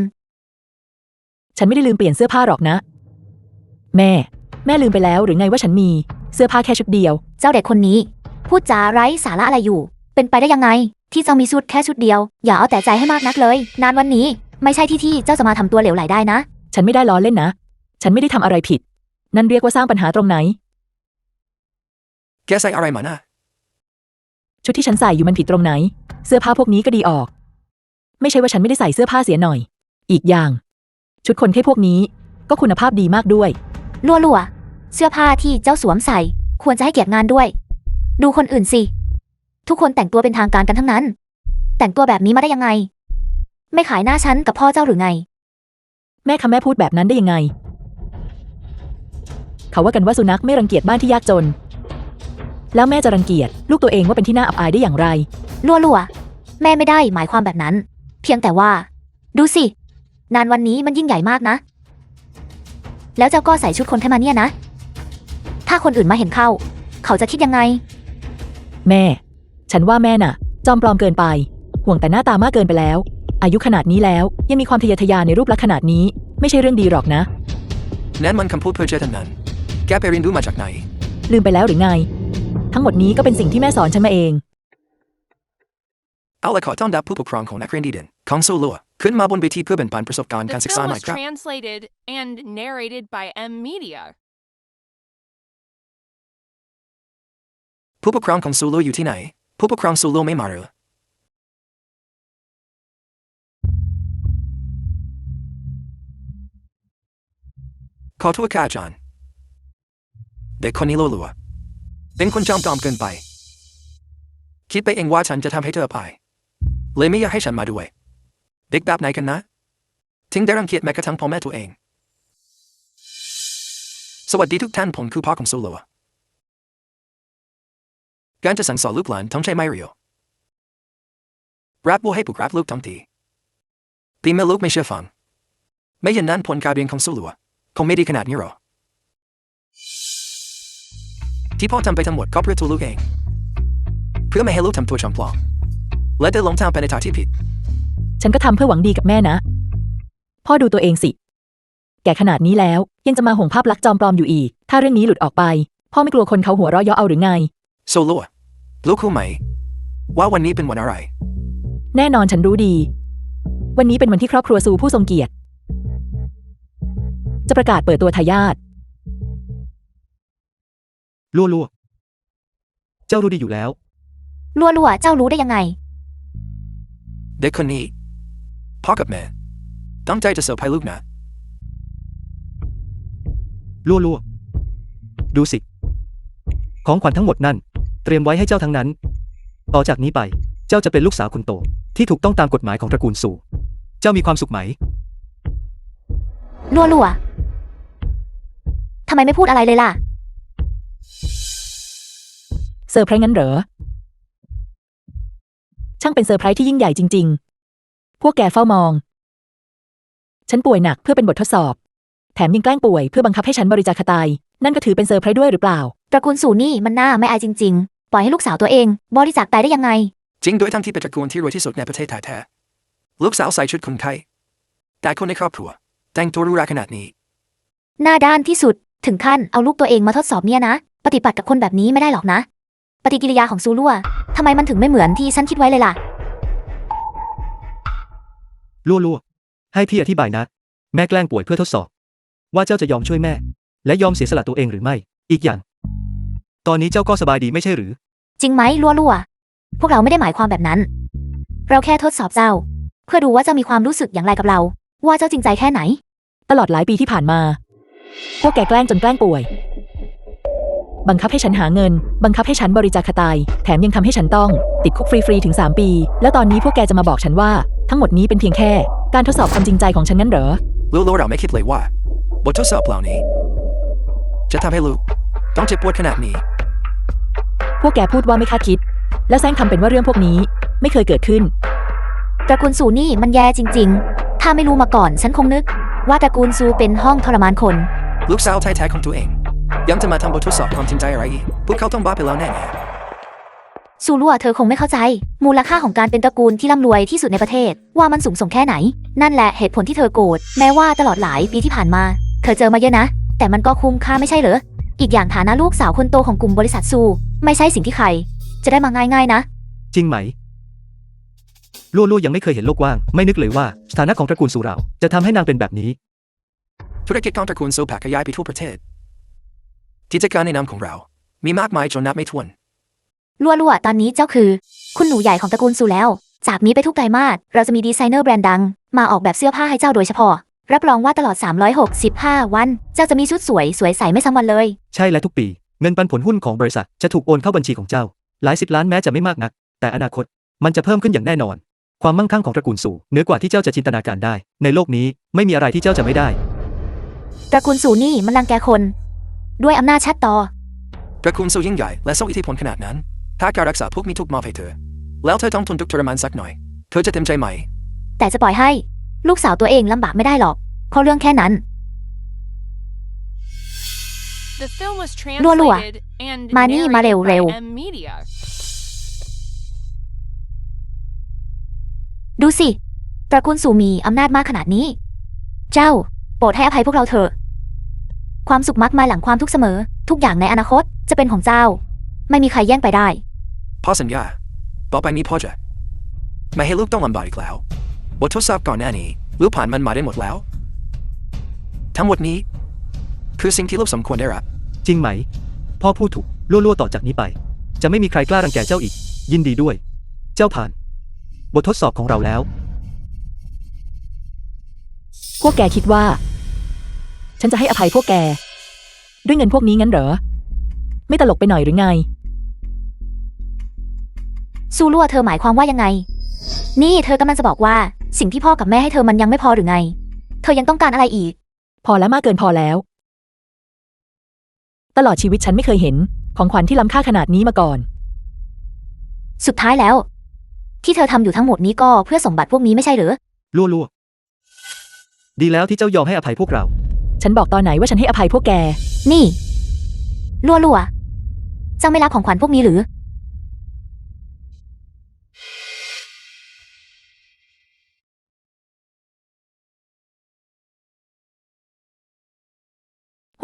Speaker 2: ฉันไม่ได้ลืมเปลี่ยนเสื้อผ้าหรอกนะแม่ลืมไปแล้วหรือไงว่าฉันมีเสื้อผ้าแค่ชุดเดียว
Speaker 4: เจ้าเด็กคนนี้พูดจาไร้สาระอะไรอยู่เป็นไปได้ยังไงที่เจ้ามีชุดแค่ชุดเดียวอย่าเอาแต่ใจให้มากนักเลยนานวันนี้ไม่ใช่ที่เจ้าจะมาทำตัวเหลวไหลได้นะ
Speaker 2: ฉันไม่ได้ล้อเล่นนะฉันไม่ได้ทำอะไรผิดนั่นเรียกว่าสร้างปัญหาตรงไหน
Speaker 1: แกใส่อะไรมานะ
Speaker 2: ชุดที่ฉันใส่อยู่มันผิดตรงไหนเสื้อผ้าพวกนี้ก็ดีออกไม่ใช่ว่าฉันไม่ได้ใส่เสื้อผ้าเสียหน่อยอีกอย่างชุดคนแค่พวกนี้ก็คุณภาพดีมากด้วย
Speaker 4: ลั่วเสื้อผ้าที่เจ้าสวมใส่ควรจะให้เกียรติงานด้วยดูคนอื่นสิทุกคนแต่งตัวเป็นทางการกันทั้งนั้นแต่งตัวแบบนี้มาได้ยังไงไม่ขายหน้าฉันกับพ่อเจ้าหรือไง
Speaker 2: แม่คะแม่พูดแบบนั้นได้ยังไงเขาว่ากันว่าสุนัขไม่รังเกียจบ้านที่ยากจนแล้วแม่จะรังเกียจลูกตัวเองว่าเป็นที่น่าอับอายได้อย่างไร
Speaker 4: ลั่วแม่ไม่ได้หมายความแบบนั้นเพียงแต่ว่าดูสิงานวันนี้มันยิ่งใหญ่มากนะแล้วเจ้าก็ใส่ชุดคนแค่มาเนี่ยนะถ้าคนอื่นมาเห็นเข้าเขาจะคิดยังไง
Speaker 2: แม่ฉันว่าแม่น่ะจอมปลอมเกินไปห่วงแต่หน้าตามากเกินไปแล้วอายุขนาดนี้แล้วยังมีความทะเยอทะยานในรูปลักษณ์ขนาดนี้ไม่ใช่เรื่องดีหรอกนะ
Speaker 1: นั่นมันคำพูดเพ้อเจ้อทั้งนั้นแกไปเรียนรู้มาจากไหน
Speaker 2: ลืมไปแล้วหรือไงทั้งหมดนี้ก็เป็นสิ่งที่แม่สอนฉันมาเอง
Speaker 1: เอาละขอต้อนรับผู้ปกครองของนักเรียนดีเด่นของโซลัวขึ้นมาบนเวทีเพื่อแบ่งปันประสบการณ์การศึกษาใหม่ครับ
Speaker 5: The film was translated and narrated by M Media
Speaker 1: ผู้ปกครองของโซลัวอยู่ที่ไหนผู้ปกครองโซลัวไม่มาเหรอขอโทษค่ะอาจารย์เด็กคนนี้ลัวเป็นคนจอมปลอมเกินไปคิดไปเองว่าฉันจะทำให้เธออภัยเลยไม่อยากให้ฉันมาด้วยเด็กแบบไหนกันนะถึงได้รังเกียจแม้กระทั่งพ่อแม่ตัวเองสวัสดีทุกท่านผมคือพ่อของโซลัวการจะสั่งสอนลูกหลานต้องใช้ไม้เรียวรับว่าให้ปลุกรับลูกทั้งทีตีแม่ลูกไม่เชื่อฟังไม่อย่างนั้นผลการเรียนของโซลัวคงไม่ดีขนาดนี้หรอที่พ่อทำไปทั้งหมดก็เพื่อตัวลูกเองเพื่อไม่ให้ลูกทำตัวจอมปลอมและได้หลงทางไปในทางที่ผิด
Speaker 2: ฉันก็ทำเพื่อหวังดีกับแม่นะพ่อดูตัวเองสิแก่ขนาดนี้แล้วยังจะมาห่วงภาพลักษณ์จอมปลอมอยู่อีกถ้าเรื่องนี้หลุดออกไปพ่อไม่กลัวคนเขาหัวเราะเยาะเอาหรือไง
Speaker 1: โซลัวลูกรู้ไหมว่าวันนี้เป็นวันอะไร
Speaker 2: แน่นอนฉันรู้ดีวันนี้เป็นวันที่ครอบครัวซูผู้ทรงเกียรติจะประกาศเปิดตัวทายาท
Speaker 3: ลั่วเจ้ารู้ดีอยู่แล้ว
Speaker 4: ลั่วเจ้ารู้ได้ยังไง
Speaker 1: เด็กคนนี้พ่อกับแม่ตั้งใจจะเซอร์ไพรส์ลูกนะ
Speaker 3: ลั่วๆดูสิของขวัญทั้งหมดนั่นเตรียมไว้ให้เจ้าทั้งนั้นต่อจากนี้ไปเจ้าจะเป็นลูกสาวคนโตที่ถูกต้องตามกฎหมายของตระกูลสู่เจ้ามีความสุขไหม
Speaker 4: รัวๆทำไมไม่พูดอะไรเลยล่ะ
Speaker 2: เซอร์ไพรส์งั้นเหรอ ช่างเป็นเซอร์ไพรส์ที่ยิ่งใหญ่จริงๆ พวกแกเฝ้ามอง ฉันป่วยหนักเพื่อเป็นบททดสอบ แถมยังแกล้งป่วยเพื่อบังคับให้ฉันบริจาคไตนั่นก็ถือเป็นเซอร์ไพรส์ด้วยหรือเปล่า
Speaker 4: ตระกูลสู่นี่มันน่าไม่อายจริงๆ ปล่อยให้ลูกสาวตัวเองบริจาคไตได้ยังไง
Speaker 1: จริงด้วยทั้งที่เป็นตระกูลที่รวยที่สุดในประเทศไทยแท้ลูกสาวใส่ชุดคลุมไข้แต่คนในครอบครัวแต่งตัวหรูหราขนาดนี้
Speaker 4: หน้าด้านที่สุดถึงขั้นเอาลูกตัวเองมาทดสอบเนี่ยนะ ปฏิบัติกับคนแบบนี้ไม่ได้หรอกนะ ปฏิกิริยาของซูลัวทำไมมันถึงไม่เหมือนที่ฉันคิดไว้เลยล่ะ
Speaker 3: ลั่วๆให้พี่อธิบายนะ แม่แกล้งป่วยเพื่อทดสอบ ว่าเจ้าจะยอมช่วยแม่ และยอมเสียสละตัวเองหรือไม่ อีกอย่าง ตอนนี้เจ้าก็สบายดีไม่ใช่หรือ
Speaker 4: จริงไหมลัวพวกเราไม่ได้หมายความแบบนั้น เราแค่ทดสอบเจ้า เพื่อดูว่าเจ้ามีความรู้สึกอย่างไรกับเรา ว่าเจ้าจริงใจแค่ไหน
Speaker 2: ตลอดหลายปีที่ผ่านมา พวกแกแกล้งจนแกล้งป่วย บังคับให้ฉันหาเงิน บังคับให้ฉันบริจาคไตแถมยังทำให้ฉันต้องติดคุกฟรีๆถึง3 ปี แล้วตอนนี้พวกแกจะมาบอกฉันว่าทั้งหมดนี้เป็นเพียงแค่การทดสอบความจริงใจของฉันงั้นเหรอ
Speaker 1: ลูกเราไม่คิดเลยว่าบททดสอบเหล่านี้จะทำให้ลูกต้องเจ็บปวดขนาดนี้
Speaker 2: พวกแกพูดว่าไม่คาดคิด แล้วแซงทำเป็นว่าเรื่องพวกนี้ไม่เคยเกิดขึ้น
Speaker 4: ตระกูลซูนี่มันแย่จริงๆ ถ้าไม่รู้มาก่อนฉันคงนึก ว่าตระกูลซูเป็นห้องทรมานคน
Speaker 1: ลูกสาวแท้ๆของตัวเองยังจะมาทำบททดสอบความจริงใจอะไรอีกพวกเขาต้องบ้าไปแล้วแน่ๆ
Speaker 4: ซูลัวเธอคงไม่เข้าใจ มูลค่าของการเป็นตระกูลที่ร่ำรวยที่สุดในประเทศ ว่ามันสูงส่งแค่ไหน นั่นแหละเหตุผลที่เธอโกรธแม้ว่าตลอดหลายปีที่ผ่านมา เธอเจอมาเยอะนะ แต่มันก็คุ้มค่าไม่ใช่เหรอ อีกอย่างฐานะลูกสาวคนโตของกลุ่มบริษัทซูไม่ใช่สิ่งที่ใคร จะได้มาง่ายๆนะ
Speaker 3: จริงไหม ลั่วๆยังไม่เคยเห็นโลกกว้าง ไม่นึกเลยว่าสถานะของตระกูลสู่เราจะทำให้นางเป็นแบบนี้
Speaker 1: ธุรกิจของตระกูลซูแพคขยายไปทั่วประเทศกิจการในนามของเรา มีมากมายจนนับไม่ถ้วน
Speaker 4: ลัวตอนนี้เจ้าคือ คุณหนูใหญ่ของตระกูลซูแล้ว จากนี้ไปทุกไตรมาสเราจะมีดีไซเนอร์แบรนด์ดัง มาออกแบบเสื้อผ้าให้เจ้าโดยเฉพาะ รับรองว่าตลอด365 วัน เจ้าจะมีชุดสวยใส่ไม่ซ้ำวันเลย
Speaker 3: ใช่และทุกปีเงินปันผลหุ้นของบริษัทจะถูกโอนเข้าบัญชีของเจ้า หลาย10 ล้านแม้จะไม่มากนัก แต่อนาคตมันจะเพิ่มขึ้นอย่างแน่นอน ความมั่งคั่งของตระกูลสู่เหนือกว่าที่เจ้าจะจินตนาการได้ ในโลกนี้ไม่มีอะไรที่เจ้าจะไม่ได้
Speaker 4: ตระกูลซูนี่มันรังแกคน ด้วยอำนาจชัดต่อ
Speaker 1: ตระกูลซูยิ่งใหญ่และทรงอิทธิพลขนาดนั้น ถ้าการรักษาพวกมีทุกมอบให้เธอ แล้วเธอต้องทนทุกข์ทรมานสักหน่อย เธอจะเต็มใจไหม
Speaker 4: แต่จะปล่อยให้ ลูกสาวตัวเองลำบากไม่ได้หรอก เพราะเรื่องแค่นั้น
Speaker 5: The film was
Speaker 4: Lua.
Speaker 5: translated and
Speaker 4: Mani, ma
Speaker 5: narrated by
Speaker 4: reu.
Speaker 5: M Media.
Speaker 4: ดูสิ ตระกูลซูมีอำนาจมากขนาดนี้ เจ้า โปรดให้อภัยพวกเราเถอะ ความสุขมักมาหลังความทุกข์เสมอ ทุกอย่างในอนาคตจะเป็นของเจ้า ไม่มีใครแย่งไปได้
Speaker 1: พ่อสัญญาต่อไปนี้พ่อจะไม่ให้ลูกต้องลำบากอีกแล้วบททดสอบก่อนหน้านี้ลูกผ่านมันมาได้หมดแล้ว ทั้งหมดนี้ คือสิ่งที่ลูกสมควรได้รับ
Speaker 3: จริงไหม พ่อพูดถูกลั่วๆต่อจากนี้ไป จะไม่มีใครกล้ารังแกเจ้าอีก ยินดีด้วย เจ้าผ่าน บททดสอบของเราแล้ว
Speaker 2: พวกแกคิดว่า ฉันจะให้อภัยพวกแก ด้วยเงินพวกนี้งั้นเหรอ ไม่ตลกไปหน่อยหรือไง
Speaker 4: ซูลัวเธอหมายความว่ายังไง นี่เธอกำลังจะบอกว่า สิ่งที่พ่อกับแม่ให้เธอมันยังไม่พอหรือไง เธอยังต้องการอะไรอีก
Speaker 2: พอแล้วมากเกินพอแล้ว ตลอดชีวิตฉันไม่เคยเห็นของขวัญที่ล้ำค่าขนาดนี้มาก่อน
Speaker 4: สุดท้ายแล้ว ที่เธอทำอยู่ทั้งหมดนี้ก็เพื่อสมบัติพวกนี้ไม่ใช่หรือ
Speaker 3: ลั่วๆดีแล้วที่เจ้ายอมให้อภัยพวกเรา
Speaker 2: ฉันบอกตอนไหนว่าฉันให้อภัยพวกแก
Speaker 4: นี่ลัวเจ้าไม่รักของขวัญพวกนี้หรือ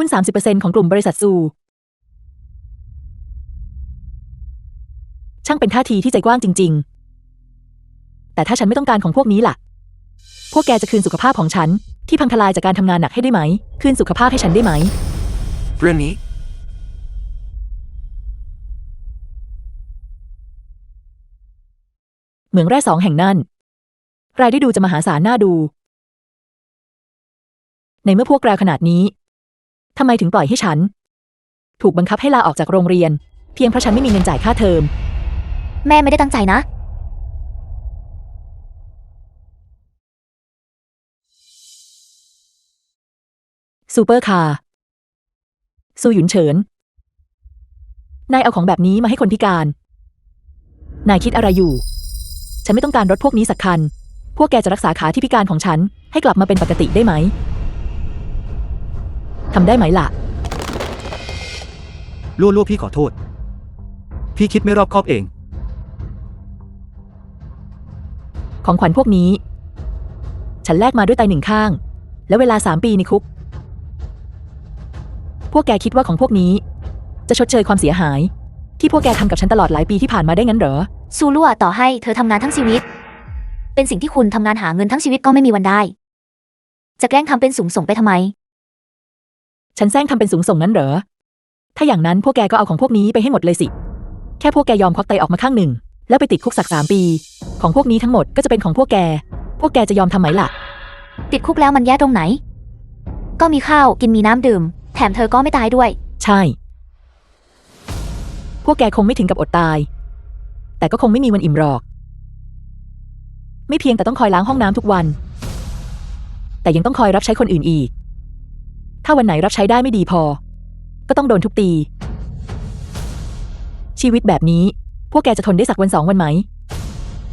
Speaker 2: หุ้น 30% ของกลุ่มบริษัทซู ช่างเป็นท่าทีที่ใจกว้างจริงๆ แต่ถ้าฉันไม่ต้องการของพวกนี้ล่ะ พวกแกจะคืนสุขภาพของฉันที่พังทลายจากการทำงานหนักให้ได้ไหม คืนสุขภาพให้ฉันได้ไหม
Speaker 1: เรื่องนี้
Speaker 2: เหมืองแร่2 แห่งนั่น รายได้ดูจะมหาศาลน่าดู ในเมื่อพวกแกขนาดนี้ ทำไมถึงปล่อยให้ฉัน ถูกบังคับให้ลาออกจากโรงเรียน เพียงเพราะฉันไม่มีเงินจ่ายค่าเทอม
Speaker 4: แม่ไม่ได้ตั้งใจนะ
Speaker 2: ซูเปอร์คาร์ซูหยุนเฉิน นายเอาของแบบนี้มาให้คนพิการ นายคิดอะไรอยู่ ฉันไม่ต้องการรถพวกนี้สักคัน พวกแกจะรักษาขาที่พิการของฉันให้กลับมาเป็นปกติได้ไหม ทำได้ไหมล่ะ
Speaker 3: ลั่วพี่ขอโทษ พี่คิดไม่รอบคอบเอง
Speaker 2: ของขวัญพวกนี้ ฉันแลกมาด้วยไตหนึ่งข้าง และเวลา3 ปีในคุก พวกแกคิดว่าของพวกนี้ จะชดเชยความเสียหาย ที่พวกแกทำกับฉันตลอดหลายปีที่ผ่านมาได้งั้นเหรอ
Speaker 4: ซูลั่วต่อให้เธอทำงานทั้งชีวิต เป็นสิ่งที่คุณทำงานหาเงินทั้งชีวิตก็ไม่มีวันได้ จะแกล้งทำเป็นสูงส่งไปทำไม
Speaker 2: ฉันแซงทำเป็นสูงส่งนั้นเหรอ ถ้าอย่างนั้นพวกแกก็เอาของพวกนี้ไปให้หมดเลยสิ แค่พวกแกยอมควักไตออกมาข้างหนึ่ง แล้วไปติดคุกสัก3 ปี ของพวกนี้ทั้งหมดก็จะเป็นของพวกแก พวกแกจะยอมทำไหมล่ะ
Speaker 4: ติดคุกแล้วมันแย่ตรงไหน ก็มีข้าวกินมีน้ำดื่ม แถมเธอก็ไม่ตายด้วย
Speaker 2: ใช่ พวกแกคงไม่ถึงกับอดตาย แต่ก็คงไม่มีวันอิ่มหรอก ไม่เพียงแต่ต้องคอยล้างห้องน้ำทุกวัน แต่ยังต้องคอยรับใช้คนอื่นอีก ถ้าวันไหนรับใช้ได้ไม่ดีพอ ก็ต้องโดนทุบตี ชีวิตแบบนี้ พวกแกจะทนได้สักวัน2 วันไหม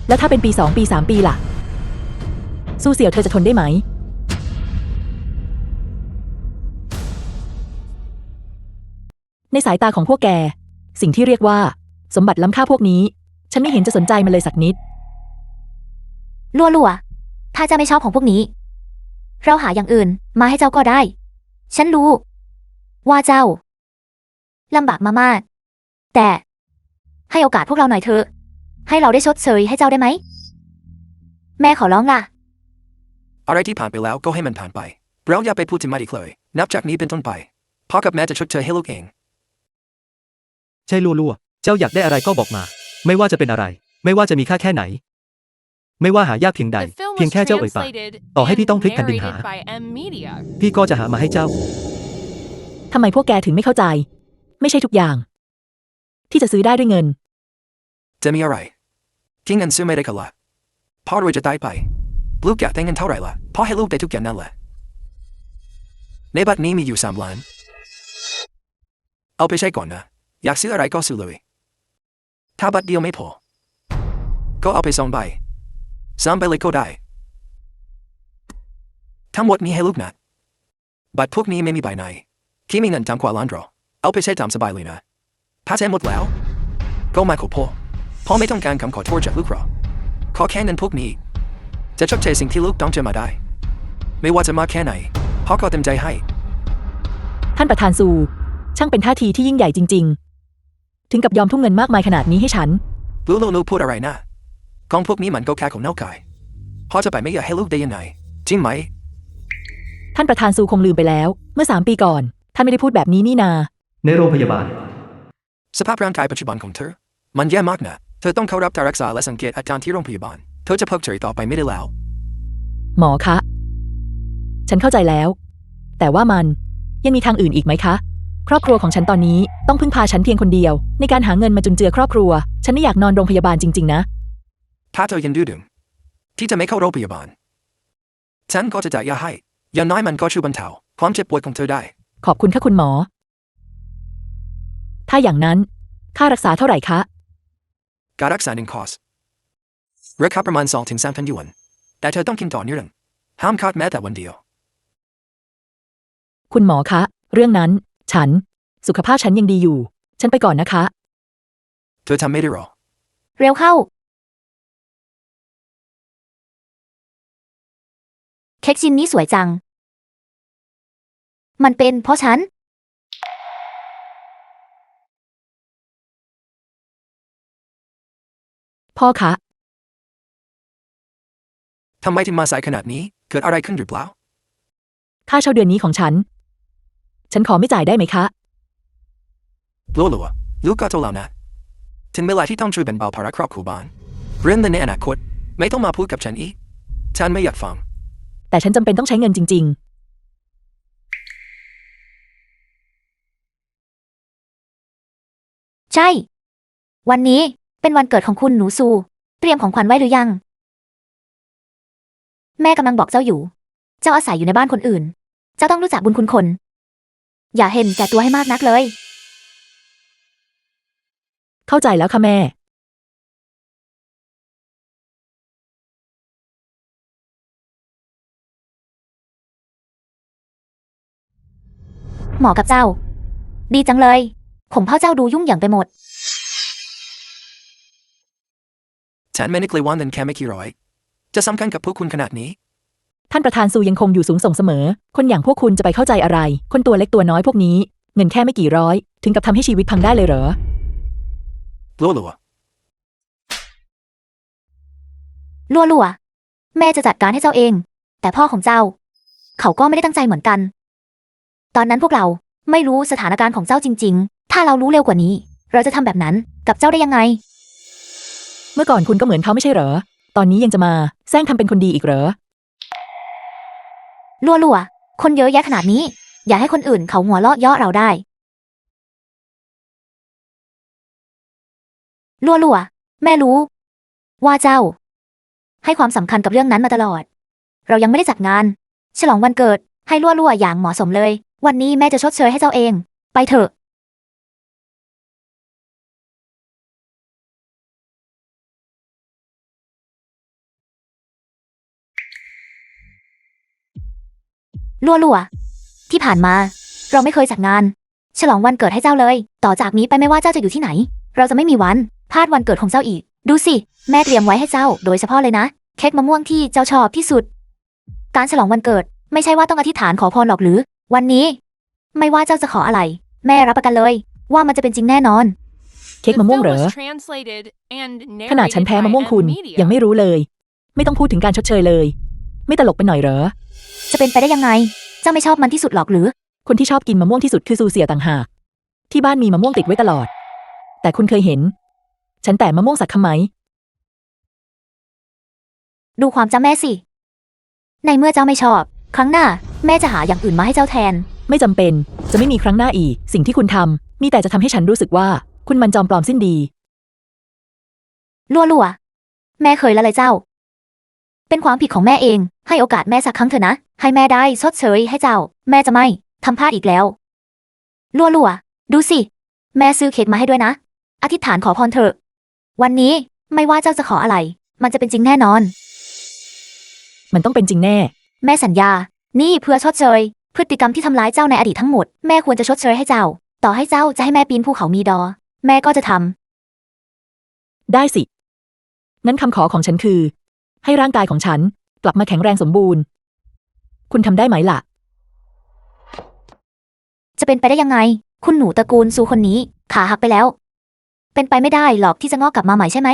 Speaker 2: แล้วถ้าเป็นปี2 ปี3 ปีล่ะ สู้เสี่ยวเธอจะทนได้ไหม ในสายตาของพวกแก สิ่งที่เรียกว่า สมบัติล้ำค่าพวกนี้ ฉันไม่เห็นจะสนใจมันเลยสักนิด
Speaker 4: ลั่วถ้าเจ้าไม่ชอบของพวกนี้ เราหาอย่างอื่นมาให้เจ้าก็ได้ ฉันรู้ ว่าเจ้าลำบากมามาก แต่ให้โอกาสพวกเราหน่อยเถอะ ให้เราได้ชดเชยให้เจ้าได้ไหม แม่ขอร้องล่ะ
Speaker 1: อะไรที่ผ่านไปแล้วก็ให้มันผ่านไปเราอย่าไปพูดถึงมันอีกเลยนับจากนี้เป็นต้นไปพ่อกับแม่จะชดเชยให้ลูกเอง
Speaker 3: ใช่ลั่วเจ้าอยากได้อะไรก็บอกมา ไม่ว่าจะเป็นอะไร ไม่ว่าจะมีค่าแค่ไหน ไม่ว่าหายากเพียงใด
Speaker 5: The film
Speaker 3: เพียง
Speaker 5: was
Speaker 3: แค่เจ้าเอ่ยปาก
Speaker 5: translated
Speaker 3: ต่อให้พี่
Speaker 5: and
Speaker 3: ต้องพลิกแผ่นดินหา
Speaker 5: narrated by M Media.
Speaker 3: พี่ก็จะหามาให้เจ้า
Speaker 2: ทำไมพวกแกถึงไม่เข้าใจ ไม่ใช่ทุกอย่าง ที่จะซื้อได้ด้วยเงิน
Speaker 1: จะมีอะไรที่เงินซื้อไม่ได้ก็ละพ่อรวยจะตายไปลูกอยากได้เงินเท่าไหร่ละพ่อให้ลูกได้ทุกอย่างนั่นแหละในบัตรนี้มีอยู่3 ล้านเอาไปใช้ก่อนนะอยากซื้ออะไรก็ซื้อเลยถ้าบัตรเดียวไม่พอก็เอาไป2 ใบ3 ใบเลยก็ได้ทั้งหมดนี้ให้ลูกนะบัตรพวกนี้ไม่มีใบไหนที่มีเงินต่ำกว่าล้านหรอกเอาไปใช้ตามสบายเลยนะถ้าใช้หมดแล้วก็มาขอพ่อไม่ต้องการคำขอโทษจากลูกหรอกขอแค่เงินพวกนี้จะชดเชยสิ่งที่ลูกต้องเจอมาได้ไม่ว่าจะมากแค่ไหนพ่อก็เต็มใจให้
Speaker 2: ท่านประธานซู ช่างเป็นท่าทีที่ยิ่งใหญ่จริง ๆ ถึงกับยอมทุ่มเงินมากมายขนาดนี้ให้ฉัน
Speaker 1: ลูกพูดอะไรนะกองพวกนี้มันก็แค่ของนอกกายพ่อจะไปไม่อยากให้ลูกได้ยังไงจริงไหม
Speaker 2: ท่านประธานซูคงลืมไปแล้ว เมื่อ3 ปีก่อน ท่านไม่ได้พูดแบบนี้นี่นา
Speaker 3: ในโรงพยาบาล
Speaker 1: สภาพร่างกายปัจจุบันของเธอมันแย่มากนะเธอต้องเข้ารับการรักษาและสังเกตอาการที่โรงพยาบาลเธอจะเพิกเฉยต่อไปไม่ได้แล้ว
Speaker 2: หมอคะ ฉันเข้าใจแล้ว แต่ว่ามันยังมีทางอื่นอีกไหมคะ ครอบครัวของฉันตอนนี้ต้องพึ่งพาฉันเพียงคนเดียว ในการหาเงินมาจุนเจือครอบครัว ฉันไม่อยากนอนโรงพยาบาลจริงๆนะ
Speaker 1: ถ้าเธอยังดื้อดึงที่จะไม่เข้าโรงพยาบาลฉันก็จะจ่ายยาให้อย่างน้อยมันก็ช่วยบรรเทาความเจ็บปวดของเธอได้
Speaker 2: ขอบคุณค่ะคุณหมอ ถ้าอย่างนั้นค่ารักษาเท่าไหร่คะ
Speaker 1: การรักษา1 คอร์สราคาประมาณ2-3,000 หยวนแต่เธอต้องกินต่อเนื่องห้ามขาดแม้แต่วันเดียว
Speaker 2: คุณหมอคะ เรื่องนั้น สุขภาพฉันยังดีอยู่ ฉันไปก่อนนะคะ
Speaker 1: เธอทำไม่ได้หรอ
Speaker 4: เร็วเข้า เค้กชิ้นนี้สวยจัง มันเป็นเพราะฉัน
Speaker 2: พ่อคะ
Speaker 1: ทำไมถึงมาสายขนาดนี้เกิดอะไรขึ้นหรือเปล่า
Speaker 2: ค่าเช่าเดือนนี้ของฉันขอไม่จ่ายได้ไหมคะ
Speaker 1: ลูกก็โตแล้วนะถึงเวลาที่ต้องช่วยแบ่งเบาภาระครอบครัวบ้านเรื่องในอนาคตไม่ต้องมาพูดกับฉันอีกฉันไม่อยากฟัง
Speaker 2: แต่ฉันจำเป็นต้องใช้เงินจริง
Speaker 4: ใช่ วันนี้เป็นวันเกิดของคุณหนูซู เตรียมของขวัญไว้หรือยัง แม่กำลังบอกเจ้าอยู่ เจ้าอาศัยอยู่ในบ้านคนอื่น เจ้าต้องรู้จักบุญคุณคน อย่าเห็นแก่ตัวให้มากนักเลย
Speaker 2: เข้าใจแล้วค่ะแม่
Speaker 4: เหมาะกับเจ้า ดีจังเลย ผมพ่อเจ้าดูยุ่งเหยิงไปหมด
Speaker 1: ฉันไม่นึกเลยว่านั้นแค่ไม่กี่ร้อยจะสำคัญกับพวกคุณขนาดนี้
Speaker 2: ท่านประธานซูยังคงอยู่สูงส่งเสมอ คนอย่างพวกคุณจะไปเข้าใจอะไร คนตัวเล็กตัวน้อยพวกนี้ เงินแค่ไม่กี่ร้อย ถึงกับทำให้ชีวิตพังได้เลยเหรอ
Speaker 1: ลัวลัว
Speaker 4: ลัวๆ แม่จะจัดการให้เจ้าเอง แต่พ่อของเจ้า เขาก็ไม่ได้ตั้งใจเหมือนกัน ตอนนั้นพวกเราไม่รู้สถานการณ์ของเจ้าจริงๆ ถ้าเรารู้เร็วกว่านี้ เราจะทำแบบนั้นกับเจ้าได้ยังไง
Speaker 2: เมื่อก่อนคุณก็เหมือนเขาไม่ใช่เหรอ ตอนนี้ยังจะมาแซงทำเป็นคนดีอีกเหรอ
Speaker 4: ลัวๆ คนเยอะแยะขนาดนี้ อย่าให้คนอื่นเขาหัวเราะเยาะเราได้ลัวๆ แม่รู้ ว่าเจ้า ให้ความสำคัญกับเรื่องนั้นมาตลอด เรายังไม่ได้จัดงาน ฉลองวันเกิดให้ลัวๆอย่างเหมาะสมเลย วันนี้แม่จะชดเชยให้เจ้าเอง ไปเถอะลัวๆ ที่ผ่านมา เราไม่เคยจัดงาน ฉลองวันเกิดให้เจ้าเลย ต่อจากนี้ไปไม่ว่าเจ้าจะอยู่ที่ไหน เราจะไม่มีวันพลาดวันเกิดของเจ้าอีก ดูสิ แม่เตรียมไว้ให้เจ้า โดยเฉพาะเลยนะ เค้กมะม่วงที่เจ้าชอบที่สุด การฉลองวันเกิดไม่ใช่ว่าต้องอธิษฐานขอพรหรอกหรือ วันนี้ ไม่ว่าเจ้าจะขออะไร แม่รับประกันเลย ว่ามันจะเป็นจริงแน่นอน
Speaker 2: เค้ก
Speaker 5: The
Speaker 2: มะม่วง
Speaker 5: film
Speaker 2: เหรอ
Speaker 5: was translated and
Speaker 2: ขนาดฉัน
Speaker 5: narrated
Speaker 2: แพ้มะ
Speaker 5: by
Speaker 2: ม่วงคุณ
Speaker 5: M Media.
Speaker 2: ยังไม่รู้เลย ไม่ต้องพูดถึงการชดเชยเลย ไม่ตลกไปหน่อยเหรอ
Speaker 4: จะเป็นไปได้ยังไง เจ้าไม่ชอบมันที่สุดหรอกหรือ
Speaker 2: คนที่ชอบกินมะม่วงที่สุดคือซูเสียต่างหาก ที่บ้านมีมะม่วงติดไว้ตลอด แต่คุณเคยเห็น ฉันแต่มะม่วงสักคำไหม
Speaker 4: ดูความจำแม่สิ ในเมื่อเจ้าไม่ชอบ ครั้งหน้า แม่จะหาอย่างอื่นมาให้เจ้าแทน
Speaker 2: ไม่จำเป็น จะไม่มีครั้งหน้าอีก สิ่งที่คุณทำมีแต่จะทำให้ฉันรู้สึกว่า คุณมันจอมปลอมสิ้นดี
Speaker 4: ลัวๆ แม่เคยละเลยเจ้า เป็นความผิดของแม่เอง ให้โอกาสแม่สักครั้งเถอะนะ ให้แม่ได้ชดเชยให้เจ้า แม่จะไม่ทำพลาดอีกแล้วลัวๆ ดูสิ แม่ซื้อเค้กมาให้ด้วยนะ อธิษฐานขอพรเถอะ วันนี้ไม่ว่าเจ้าจะขออะไร มันจะเป็นจริงแน่นอน
Speaker 2: มันต้องเป็นจริงแน่
Speaker 4: แม่สัญญา นี่เพื่อชดเชย พฤติกรรมที่ทำร้ายเจ้าในอดีตทั้งหมด แม่ควรจะชดเชยให้เจ้า ต่อให้เจ้าจะให้แม่ปีนภูเขามีดอ แม่ก็จะทำ
Speaker 2: ได้สิ งั้นคำขอของฉันคือ ให้ร่างกายของฉันกลับมาแข็งแรงสมบูรณ์ คุณทำได้ไหมล่ะ
Speaker 4: จะเป็นไปได้ยังไง คุณหนูตระกูลซูคนนี้ ขาหักไปแล้ว เป็นไปไม่ได้หรอกที่จะงอกกลับมาใหม่ใช่ไหม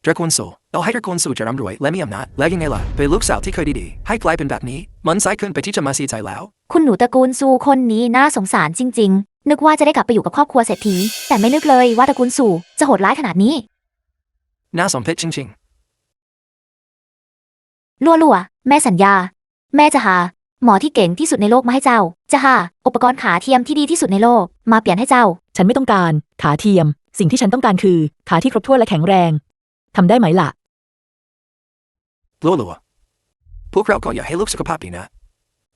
Speaker 1: ตระกูลซูเอาให้ตระกูลซูจะร่ำรวยและมีอำนาจและยังไงล่ะเป็นลูกสาวที่เคยดีๆให้กลายเป็นแบบนี้มันสายเกินไปที่จะมาเสียใจแล้ว
Speaker 4: คุณหนูตระกูลซูคนนี้น่าสงสารจริงๆ นึกว่าจะได้กลับไปอยู่กับครอบครัวเศรษฐี แต่ไม่นึกเลยว่าตระกูลซูจะโหดร้ายขนาดนี้
Speaker 1: น่าสมเพชจริง
Speaker 4: ลัวๆ แม่สัญญา แม่จะหา หมอที่เก่งที่สุดในโลกมาให้เจ้า จะหาอุปกรณ์ขาเทียมที่ดีที่สุดในโลกมาเปลี่ยนให้เจ้า
Speaker 2: ฉันไม่ต้องการขาเทียม สิ่งที่ฉันต้องการคือขาที่ครบถ้วนและแข็งแรง ทำได้ไหมล่ะ
Speaker 1: ๆลัวพวกเราก็อยากให้ลูกสุขภาพดีนะ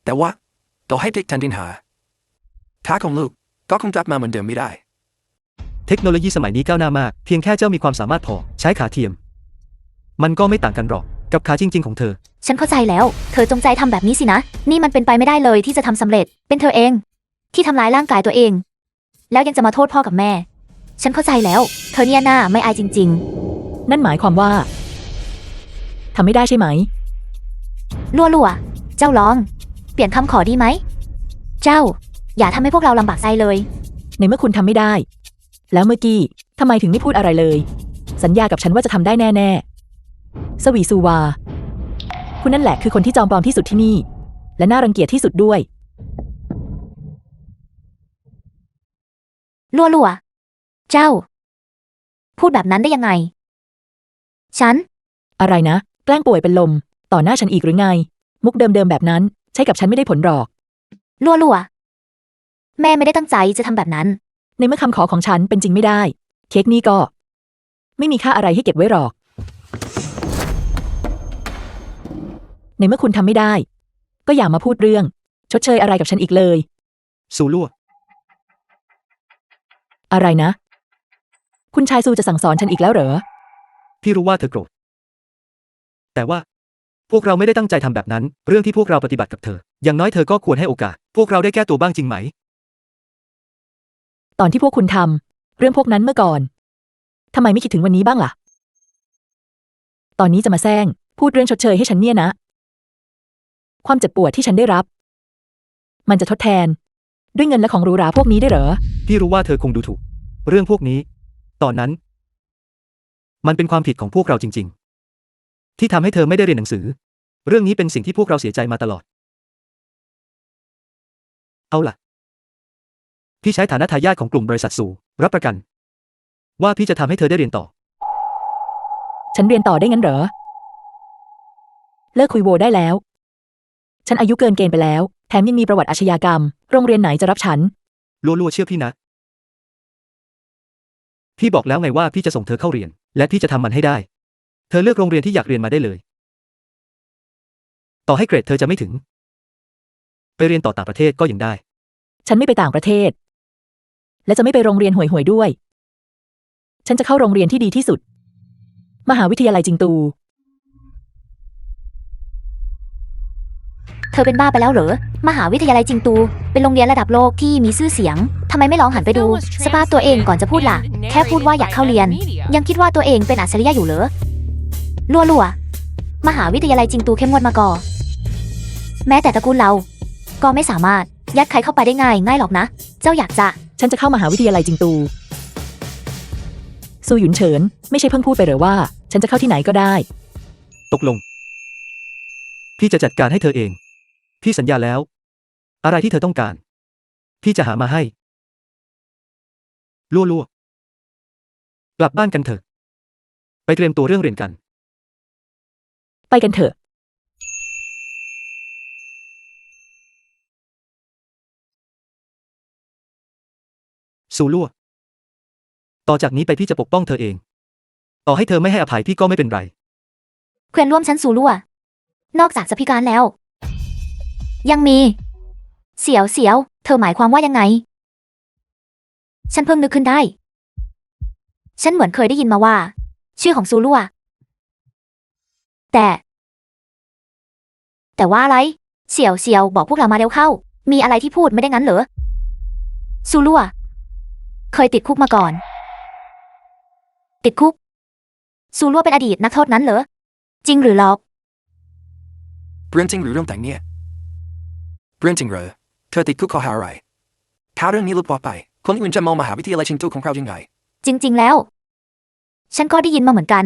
Speaker 1: แต่ว่าต่อให้พลิกแผ่นดินหาขาของลูกก็คงกลับมาเหมือนเดิมไม่ได้
Speaker 3: เทคโนโลยีสมัยนี้ก้าวหน้ามาก เพียงแค่เจ้ามีความสามารถพอใช้ขาเทียม มันก็ไม่ต่างกันหรอกกับขาจริงๆของเธอ
Speaker 4: ฉันเข้าใจแล้ว เธอจงใจทำแบบนี้สินะ นี่มันเป็นไปไม่ได้เลยที่จะทำสำเร็จ เป็นเธอเอง ที่ทำร้ายร่างกายตัวเอง แล้วยังจะมาโทษพ่อกับแม่ ฉันเข้าใจแล้ว เธอเนี่ยน่าไม่อายจริง
Speaker 2: นั่นหมายความว่าทำไม่ได้ใช่ไหม
Speaker 4: ๆลัวๆ เจ้าลอง เปลี่ยนคำขอดีไหม เจ้า อย่าทำให้พวกเราลำบากใจเลย
Speaker 2: ในเมื่อคุณทำไม่ได้ แล้วเมื่อกี้ทำไมถึงไม่พูดอะไรเลย สัญญากับฉันว่าจะทำได้แน่ๆ สวีซูวา คุณนั่นแหละคือคนที่จอมปลอมที่สุดที่นี่ และน่ารังเกียจที่สุดด้วย
Speaker 4: ลัวๆ เจ้า พูดแบบนั้นได้ยังไง ฉัน
Speaker 2: อะไรนะ แกล้งป่วยเป็นลม ต่อหน้าฉันอีกหรือไง มุกเดิมๆแบบนั้น ใช้กับฉันไม่ได้ผลหรอก
Speaker 4: ลัวๆ แม่ไม่ได้ตั้งใจจะทำแบบนั้น
Speaker 2: ในเมื่อคำขอของฉันเป็นจริงไม่ได้ เค้กนี่ก็ ไม่มีค่าอะไรให้เก็บไว้หรอก ในเมื่อคุณทำไม่ได้ ก็อย่ามาพูดเรื่อง ชดเชยอะไรกับฉันอีกเลย
Speaker 3: ซูลั่ว
Speaker 2: อะไรนะ คุณชายซูจะสั่งสอนฉันอีกแล้วเหรอ
Speaker 3: พี่รู้ว่าเธอโกรธแต่ว่าพวกเราไม่ได้ตั้งใจทำแบบนั้นเรื่องที่พวกเราปฏิบัติกับเธออย่างน้อยเธอก็ควรให้โอกาสพวกเราได้แก้ตัวบ้างจริงไหม
Speaker 2: ตอนที่พวกคุณทำเรื่องพวกนั้นเมื่อก่อนทำไมไม่คิดถึงวันนี้บ้างล่ะ ตอนนี้จะมาแซงพูดเรื่องชดเชยให้ฉันเนี่ยนะ ความเจ็บปวดที่ฉันได้รับ มันจะทดแทน ด้วยเงินและของหรูหราพวกนี้ได้เหรอ
Speaker 3: พี่รู้ว่าเธอคงดูถูกเรื่องพวกนี้ ตอนนั้น มันเป็นความผิดของพวกเราจริงๆที่ทำให้เธอไม่ได้เรียนหนังสือเรื่องนี้เป็นสิ่งที่พวกเราเสียใจมาตลอดเอาล่ะพี่ใช้ฐานะทายาทของกลุ่มบริษัทสู่รับประกันว่าพี่จะทำให้เธอได้เรียนต่อ
Speaker 2: ฉันเรียนต่อได้งั้นเหรอ เลิกคุยโวได้แล้ว ฉันอายุเกินเกณฑ์ไปแล้วแถมยังมีประวัติอาชญากรรมโรงเรียนไหนจะรับฉัน
Speaker 3: ลัวๆเชื่อพี่นะพี่บอกแล้วไงว่าพี่จะส่งเธอเข้าเรียนและพี่จะทำมันให้ได้เธอเลือกโรงเรียนที่อยากเรียนมาได้เลยต่อให้เกรดเธอจะไม่ถึงไปเรียนต่อต่างประเทศก็ยังได้
Speaker 2: ฉันไม่ไปต่างประเทศ และจะไม่ไปโรงเรียนห่วยๆด้วย ฉันจะเข้าโรงเรียนที่ดีที่สุด มหาวิทยาลัยจิงตู
Speaker 4: เธอเป็นบ้าไปแล้วเหรอ มหาวิทยาลัยจิงตู เป็นโรงเรียนระดับโลกที่มีชื่อเสียง ทำไมไม่ลองหันไปดูสภาพตัวเองก่อนจะพูดล่ะ แค่พูดว่าอยากเข้าเรียน ยังคิดว่าตัวเองเป็นอัจฉริยะอยู่เหรอลัวๆมหาวิทยาลัยจิงตูเข้มงวดมาก่อแม้แต่ตระกูลเรา ก็ไม่สามารถยัดใครเข้าไปได้ง่ายหรอกนะ เจ้าอยากจะ
Speaker 2: ฉันจะเข้ามหาวิทยาลัยจิงตู ซูหยุนเฉิน ไม่ใช่เพิ่งพูดไปเหรอว่า ฉันจะเข้าที่ไหนก็ได้
Speaker 3: ตกลงพี่จะจัดการให้เธอเองพี่สัญญาแล้วอะไรที่เธอต้องการพี่จะหามาให้ลัวๆกลับบ้านกันเถอะไปเตรียมตัวเรื่องเรียนกัน
Speaker 2: ไปกันเถอะ
Speaker 3: ซูลั่วต่อจากนี้ไปพี่จะปกป้องเธอเองต่อให้เธอไม่ให้อภัยพี่ก็ไม่เป็นไร
Speaker 4: เพื่อนร่วมชั้นซูรั่วนอกจากจะพิการแล้ว ยังมี เสียว เธอหมายความว่ายังไง ฉันเพิ่งนึกขึ้นได้ ฉันเหมือนเคยได้ยินมาว่า ชื่อของซูรั่วแต่ว่าอะไร เสียวบอกพวกเรามาเร็วเข้า มีอะไรที่พูดไม่ได้งั้นเหรอซูรั่วเคยติดคุกมาก่อน ติดคุกซูรั่วเป็นอดีตนักโทษนั้นเหรอจริงหรือหลอก
Speaker 1: เรื่องจริงหรือเรื่องแต่งเนี่ยเรื่องจริงเหรอเธอติดคุกข้อหาอะไรถ้าเรื่องนี้หลุดออกไปคนอื่นจะมองมหาวิทยาลัยจิงตูของเรายังไง
Speaker 4: จริงๆแล้ว ฉันก็ได้ยินมาเหมือนกัน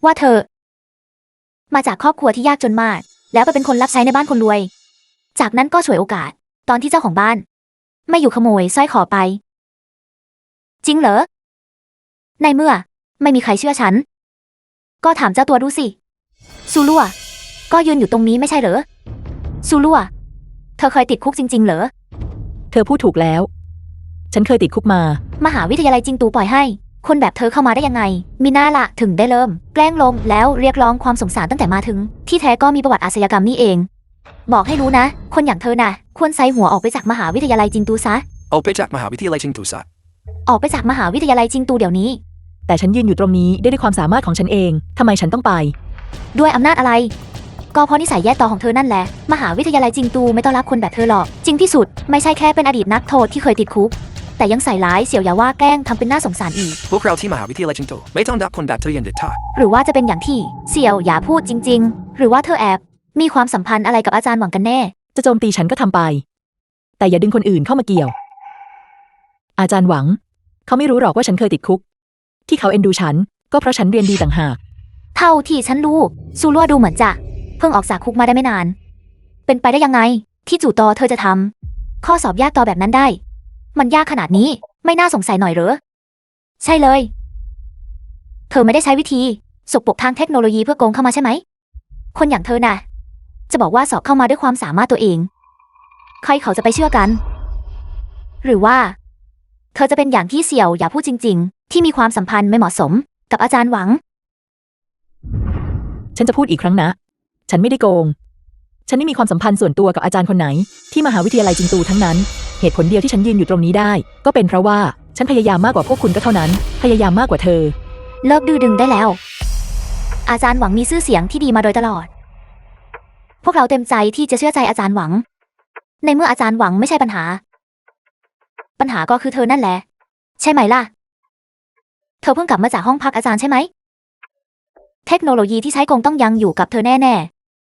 Speaker 4: ว่าเธอ มาจากครอบครัวที่ยากจนมาก แล้วไปเป็นคนรับใช้ในบ้านคนรวย จากนั้นก็ฉวยโอกาส ตอนที่เจ้าของบ้าน ไม่อยู่ขโมยสร้อยคอไป จริงเหรอในเมื่อไม่มีใครเชื่อฉัน ก็ถามเจ้าตัวดูสิซูลั่วก็ยืนอยู่ตรงนี้ไม่ใช่เหรอซูลั่วเธอเคยติดคุกจริงๆเหรอ
Speaker 2: เธอพูดถูกแล้ว ฉันเคยติดคุกมา
Speaker 4: มหาวิทยาลัยจิงตูปล่อยให้ คนแบบเธอเข้ามาได้ยังไง มีหน้าละถึงได้เริ่ม แกล้งลมแล้วเรียกร้องความสงสารตั้งแต่มาถึง ที่แท้ก็มีประวัติอาชญากรรมนี่เอง บอกให้รู้นะ คนอย่างเธอน่ะ ควรใส่หัวออกไปจากมหาวิทยาลัยจิงตูซะ
Speaker 1: เอาไปจากมหาวิทยาลัยจิงตูซะ
Speaker 4: ออกไปจากมหาวิทยาลัยจิงตูเดี๋ยวนี้
Speaker 2: แต่ฉันยืนอยู่ตรงนี้ได้ด้วยความสามารถของฉันเองทำไมฉันต้องไป
Speaker 4: ด้วยอำนาจอะไร ก็เพราะนิสัยแย่ต่อของเธอนั่นแหละ มหาวิทยาลัยจิงตูไม่ต้อนรับคนแบบเธอหรอก จริงที่สุดไม่ใช่แค่เป็นอดีตนักโทษที่เคยติดคุก แต่ยังใส่ร้ายเสี่ยวอย่าว่าแกล้งทำเป็นน่าสงสารอีก
Speaker 1: พวกเราที่มหาวิทยาลัยจิงตูไม่ต้องรับคนแบบเธออย่างเด็ดขาด
Speaker 4: หรือว่าจะเป็นอย่างที่เสี่ยวอย่าพูดจริง ๆ หรือว่าเธอแอบมีความสัมพันธ์อะไรกับอาจารย์หวังกันแน่
Speaker 2: จะโจมตีฉันก็ทำไป แต่อย่าดึงคนอื่นเข้ามาเกี่ยว อาจารย์หวัง เขาไม่รู้หรอกว่าฉันเคยติดคุก ที่เขาเอ็นดูฉันก็เพราะฉันเรียนดีต่างหาก
Speaker 4: เท่าที่ฉันรู้ซูลั่วดูเหมือนจะเพิ่งออกจากคุกมาได้ไม่นาน เป็นไปได้ยังไงที่จู่ตอเธอจะทำข้อสอบยากต่อแบบนั้นได้ มันยากขนาดนี้ไม่น่าสงสัยหน่อยเหรอใช่เลย เธอไม่ได้ใช้วิธีสกปรกทางเทคโนโลยีเพื่อโกงเข้ามาใช่ไหมคนอย่างเธอน่ะจะบอกว่าสอบเข้ามาด้วยความสามารถตัวเองใครเขาจะไปเชื่อกัน หรือว่า เธอจะเป็นอย่างที่เสี่ยวอย่าพูดจริงๆที่มีความสัมพันธ์ไม่เหมาะสมกับอาจารย์หวัง
Speaker 2: ฉันจะพูดอีกครั้งนะ ฉันไม่ได้โกง ฉันไม่มีความสัมพันธ์ส่วนตัวกับอาจารย์คนไหน ที่มหาวิทยาลัยจิงตูทั้งนั้น เหตุผลเดียวที่ฉันยืนอยู่ตรงนี้ได้ ก็เป็นเพราะว่าฉันพยายามมากกว่าพวกคุณก็เท่านั้น พยายามมากกว่าเธอ
Speaker 4: เลิกดื้อดึงได้แล้ว อาจารย์หวังมีชื่อเสียงที่ดีมาโดยตลอด พวกเราเต็มใจที่จะเชื่อใจอาจารย์หวัง ในเมื่ออาจารย์หวังไม่ใช่ปัญหา ปัญหาก็คือเธอนั่นแหละ ใช่ไหมล่ะ เธอเพิ่งกลับมาจากห้องพักอาจารย์ใช่ไหม เทคโนโลยีที่ใช้คงต้องยังอยู่กับเธอแน่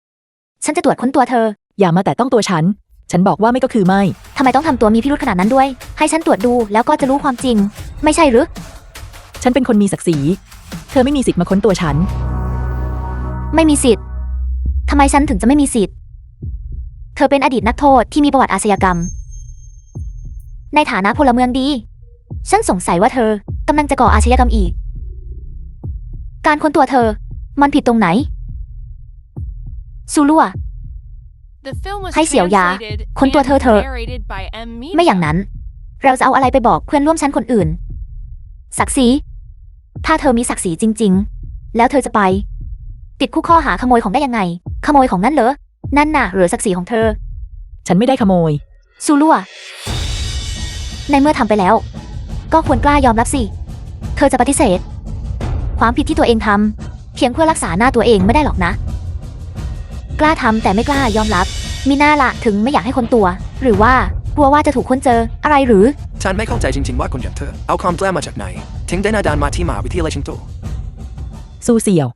Speaker 4: ๆ ฉันจะตรวจค้นตัวเธอ
Speaker 2: อย่ามาแตะต้องตัวฉัน ฉันบอกว่าไม่ก็คือไม่
Speaker 4: ทำไมต้องทำตัวมีพิรุธขนาดนั้นด้วย ให้ฉันตรวจดูแล้วก็จะรู้ความจริง ไม่ใช่หรือ
Speaker 2: ฉันเป็นคนมีศักดิ์ศรี เธอไม่มีสิทธิ์มาค้นตัวฉัน
Speaker 4: ไม่มีสิทธิ์ ทำไมฉันถึงจะไม่มีสิทธิ์ เธอเป็นอดีตนักโทษที่มีประวัติอาชญากรรม ในฐานะพลเมืองดี ฉันสงสัยว่าเธอกำลังจะก่ออาชญากรรมอีก การค้นตัวเธอ มันผิดตรงไหน ซูลัว
Speaker 5: The film was
Speaker 4: ให้เสี่ยวยา
Speaker 5: translated
Speaker 4: ค้นตัว
Speaker 5: and
Speaker 4: เธอเถอะ
Speaker 5: narrated by M. Mina.
Speaker 4: ไม่อย่างนั้น เราจะเอาอะไรไปบอกเพื่อนร่วมชั้นคนอื่น ศักดิ์ศรี ถ้าเธอมีศักดิ์ศรีจริง ๆ แล้วเธอจะไป ติดคุกข้อหาขโมยของได้ยังไง ขโมยของนั่นเหรอ นั่นน่ะหรือศักดิ์ศรีของเธอ
Speaker 2: ฉันไม่ได้ขโมย
Speaker 4: ซูลัว ในเมื่อทำไปแล้ว ก็ควรกล้ายอมรับสิ เธอจะปฏิเสธ ความผิดที่ตัวเองทำเพียงเพื่อรักษาหน้าตัวเองไม่ได้หรอกนะ กล้าทำแต่ไม่กล้ายอมรับ มีหน้าละถึงไม่อยากให้คนตัว หรือว่ากลัวว่าจะถูกค้นเจออะไรหรือ
Speaker 1: ฉันไม่เข้าใจจริงๆว่าคนอย่างเธอเอาความแปลมาจากไหนถึงได้หนาดานมาที่มหาวิทยาลัยชิงโต
Speaker 2: ซูเสี่ยว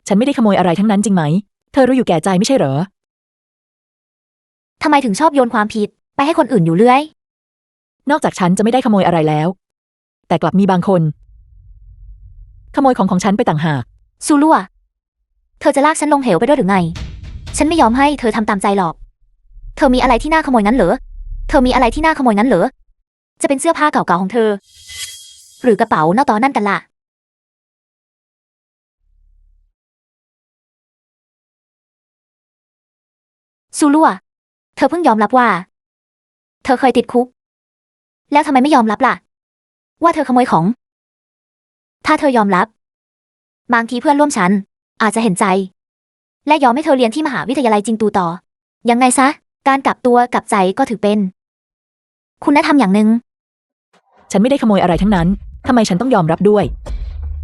Speaker 2: ฉันไม่ได้ขโมยอะไรทั้งนั้นจริงไหม เธอรู้อยู่แก่ใจไม่ใช่เหรอ
Speaker 4: ทำไมถึงชอบโยนความผิดไปให้คนอื่นอยู่เรื่อย
Speaker 2: นอกจากฉันจะไม่ได้ขโมยอะไรแล้ว แต่กลับมีบางคน ขโมยของฉันไปต่างหาก
Speaker 4: ซูลัว เธอจะลากฉันลงเหวไปด้วยหรือไง ฉันไม่ยอมให้เธอทำตามใจหรอก เธอมีอะไรที่น่าขโมยงั้นเหรอ เธอมีอะไรที่น่าขโมยงั้นเหรอ จะเป็นเสื้อผ้าเก่าๆของเธอ หรือกระเป๋าหน้าตอนนั่นกันล่ะ ซูลัว เธอเพิ่งยอมรับว่า เธอเคยติดคุก แล้วทำไมไม่ยอมรับล่ะ ว่าเธอขโมยของ ถ้าเธอยอมรับบางทีเพื่อนร่วมชั้นอาจจะเห็นใจ และยอมให้เธอเรียนที่มหาวิทยาลัยจิงตูต่อ ยังไงซะ การกลับตัวกลับใจก็ถือเป็น คุณธรรมอย่างหนึ่ง
Speaker 2: ฉันไม่ได้ขโมยอะไรทั้งนั้น ทำไมฉันต้องยอมรับด้วย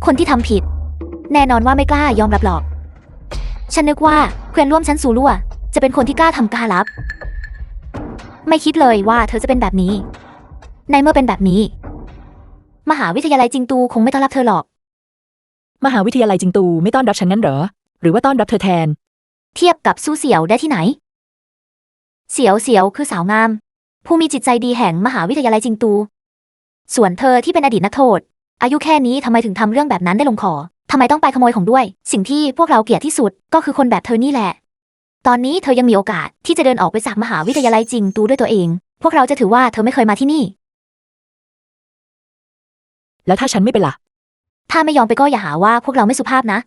Speaker 4: คนที่ทำผิด แน่นอนว่าไม่กล้ายอมรับหรอก ฉันนึกว่าเพื่อนร่วมชั้นซูลัวจะเป็นคนที่กล้าทำกล้ารับ ไม่คิดเลยว่าเธอจะเป็นแบบนี้ ในเมื่อเป็นแบบนี้ มหาวิทยาลัยจิงตูคงไม่ต้อนรับเธอหรอก
Speaker 2: มหาวิทยาลัยจิงตูไม่ต้อนรับฉันงั้นเหรอ หรือว่าต้อนรับเธอแทน
Speaker 4: เทียบกับสู้เสี่ยวได้ที่ไหน เสี่ยวคือสาวงาม ผู้มีจิตใจดีแห่งมหาวิทยาลัยจิงตู ส่วนเธอที่เป็นอดีตนักโทษ อายุแค่นี้ทำไมถึงทำเรื่องแบบนั้นได้ลงคอทำไมต้องไปขโมยของด้วย สิ่งที่พวกเราเกลียดที่สุดก็คือคนแบบเธอนี่แหละ ตอนนี้เธอยังมีโอกาสที่จะเดินออกไปจากมหาวิทยาลัยจิงตูด้วยตัวเอง พวกเราจะถือว่าเธอไม่เคยมาที่นี่
Speaker 2: แล้วถ้าฉันไม่ไปล่ะ
Speaker 4: ถ้าไม่ยอมไปก็อย่าหาว่าพวกเราไม่สุภาพนะ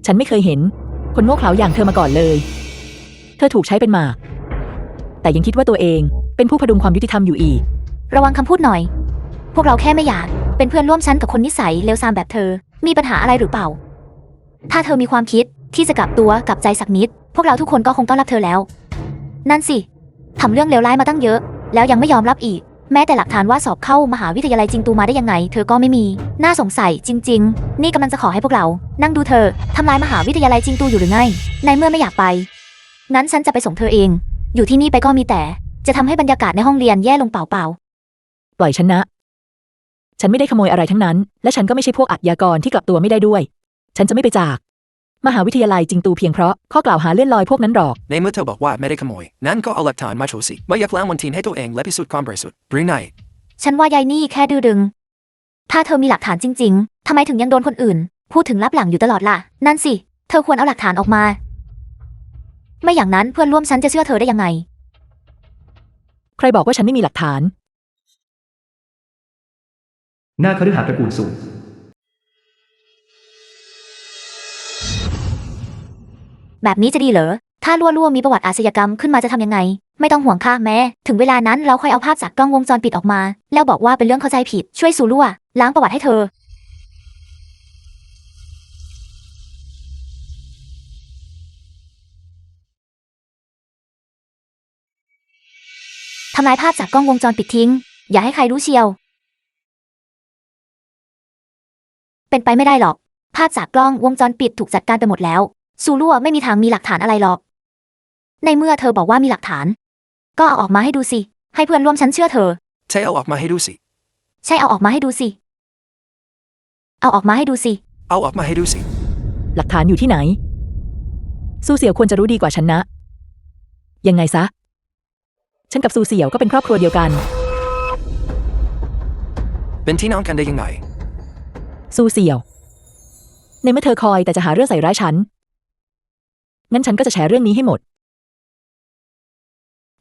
Speaker 2: ฉันไม่เคยเห็น คนโง่เขลาอย่างเธอมาก่อนเลย เธอถูกใช้เป็นหมาก แต่ยังคิดว่าตัวเองเป็นผู้พดุงความยุติธรรมอยู่อีก
Speaker 4: ระวังคำพูดหน่อย พวกเราแค่ไม่อยากเป็นเพื่อนร่วมชั้นกับคนนิสัยเลวทรามแบบเธอ มีปัญหาอะไรหรือเปล่า ถ้าเธอมีความคิดที่จะกลับตัวกลับใจสักนิด พวกเราทุกคนก็คงต้อนรับเธอแล้ว นั่นสิทำเรื่องเลวร้ายมาตั้งเยอะ แล้วยังไม่ยอมรับอีก แม้แต่หลักฐานว่าสอบเข้ามหาวิทยาลัยจิงตูมาได้ยังไง เธอก็ไม่มี น่าสงสัยจริง ๆ นี่กำลังจะขอให้พวกเรา นั่งดูเธอทำลายมหาวิทยาลัยจิงตูอยู่หรือไง ในเมื่อไม่อยากไป งั้นฉันจะไปส่งเธอเอง อยู่ที่นี่ไปก็มีแต่ จะทำให้บรรยากาศในห้องเรียนแย่ลงเปล่า
Speaker 2: ปล่อยฉันนะ ฉันไม่ได้ขโมยอะไรทั้งนั้น และฉันก็ไม่ใช่พวกอาชญากรที่กลับตัวไม่ได้ด้วย ฉันจะไม่ไปจากมหาวิทยาลัยจิงตูเพียงเพราะข้อกล่าวหาเลื่อนลอยพวกนั้นหรอก
Speaker 1: ในเมื่อเธอบอกว่าไม่ได้ขโมยนั้นก็เอาหลักฐานมาโชว์สิว่าอยากล้างวันทีนให้ตัวเองและพิสูจน์ความบริสุทธิ์หรือไง
Speaker 4: ๆ ฉันว่ายายนี่แค่ดื้อดึง ถ้าเธอมีหลักฐานจริง ๆทำไมถึงยังโดนคนอื่น พูดถึงลับหลังอยู่ตลอดล่ะ นั่นสิ เธอควรเอาหลักฐานออกมา ไม่อย่างนั้นเพื่อนร่วมชั้นจะเชื่อเธอได้ยังไง
Speaker 2: ใครบอกว่าฉันไม่มีหลักฐาน
Speaker 3: หน้าคฤหาสน์ตระกูลสูง
Speaker 4: แบบนี้จะดีเหรอ ถ้าลั่วมีประวัติอาชญากรรมขึ้นมาจะทำยังไง ไม่ต้องห่วงค่ะแม่ถึงเวลานั้นเราค่อยเอาภาพจากกล้องวงจรปิดออกมา แล้วบอกว่าเป็นเรื่องเข้าใจผิดช่วยซูลั่วล้างประวัติให้เธอทำลายภาพจากกล้องวงจรปิดทิ้งอย่าให้ใครรู้เชียวเป็นไปไม่ได้หรอกภาพจากกล้องวงจรปิดถูกจัดการไปหมดแล้วซูลั่วไม่มีทางมีหลักฐานอะไรหรอกในเมื่อเธอบอกว่ามีหลักฐานก็เอาออกมาให้ดูสิให้เพื่อนร่วมชั้นเชื่อเธอ
Speaker 1: เทเอาออกมาให้ดูสิ
Speaker 4: ใช่เอาออกมาให้ดูสิเอาออกมาให้ดูสิ
Speaker 1: เอาออกมาให้ดูสิ
Speaker 2: หลักฐานอยู่ที่ไหน ซูเสี่ยวควรจะรู้ดีกว่าฉันนะ ยังไงซะ ฉันกับซูเสี่ยวก็เป็นครอบครัวเดียวกัน
Speaker 1: เป็นที่น้องกันได้ยังไง
Speaker 2: ซูเสี่ยว ในเมื่อเธอคอยแต่จะหาเรื่องใส่ร้ายฉัน งั้นฉันก็จะแฉเรื่องนี้ให้หมด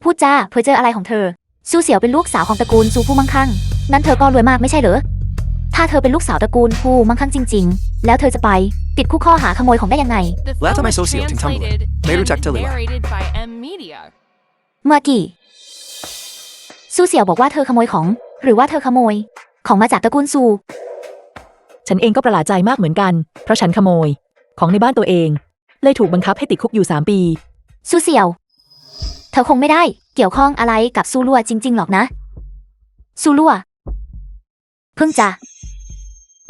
Speaker 4: พูดจ้าเพ้อเจออะไรของเธอซูเสี่ยวเป็นลูกสาวของตระกูลซูผู้มั่งคั่งนั้นเธอก็รวยมากไม่ใช่เหรอถ้าเธอเป็นลูกสาวตระกูลผู้มั่งคั่งจริงๆแล้วเธอจะไปติดคุกข้อหาขโมยของได้ยังไง
Speaker 5: The
Speaker 1: Lahat
Speaker 5: film
Speaker 1: may
Speaker 5: was
Speaker 1: social ting Tumblr.
Speaker 5: translated
Speaker 1: May
Speaker 5: and
Speaker 1: reject Talila.
Speaker 5: narrated by M Media.
Speaker 4: เมื่อกี้ซูเสี่ยวบอกว่าเธอขโมยของ หรือว่าเธอขโมย ของมาจากตระกูลซู
Speaker 2: ฉันเองก็ประหลาดใจมากเหมือนกัน เพราะฉันขโมย ของในบ้านตัวเอง เลยถูกบังคับให้ติดคุกอยู่3 ปี
Speaker 4: ซูเสี่ยวเธอคงไม่ได้เกี่ยวข้องอะไรกับซูลัวจริงๆหรอกนะซูลัวเพิ่งจะ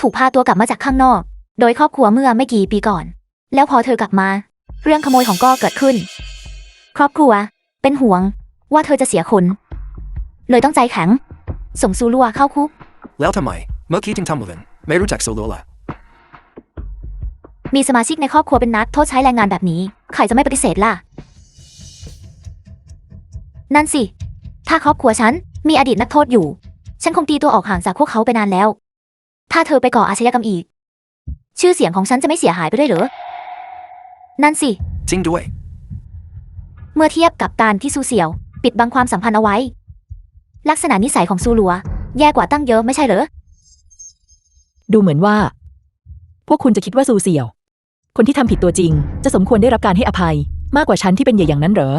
Speaker 4: ถูกพาตัวกลับมาจากข้างนอก โดยครอบครัวเมื่อไม่กี่ปีก่อน แล้วพอเธอกลับมา เรื่องขโมยของก็เกิดขึ้น ครอบครัวเป็นห่วงว่าเธอจะเสียคนเลยต้องใจแข็งส่งซูลัวเข้าคุก
Speaker 1: แล้วทำไมเมื่อกี้ถึงทำมันไม่รู้จักโซโลล่ะ
Speaker 4: มีสมาชิกในครอบครัวเป็นนักโทษใช้แรงงานแบบนี้ใครจะไม่ปฏิเสธล่ะนั่นสิถ้าครอบครัวฉันมีอดีตนักโทษอยู่ฉันคงตีตัวออกห่างจากพวกเขาไปนานแล้วถ้าเธอไปก่ออาชญากรรมอีกชื่อเสียงของฉันจะไม่เสียหายไปด้วยเหรอนั่นสิ
Speaker 1: จริงด้วย
Speaker 4: เมื่อเทียบกับการที่ซูเสี่ยวปิดบังความสัมพันธ์เอาไว้ลักษณะนิสัยของซูลัวแย่กว่าตั้งเยอะไม่ใช่เหรอ
Speaker 2: ดูเหมือนว่า พวกคุณจะคิดว่าซูเสี่ยว คนที่ทำผิดตัวจริง จะสมควรได้รับการให้อภัย มากกว่าฉันที่เป็นเหยื่ออย่างนั้นเหรอ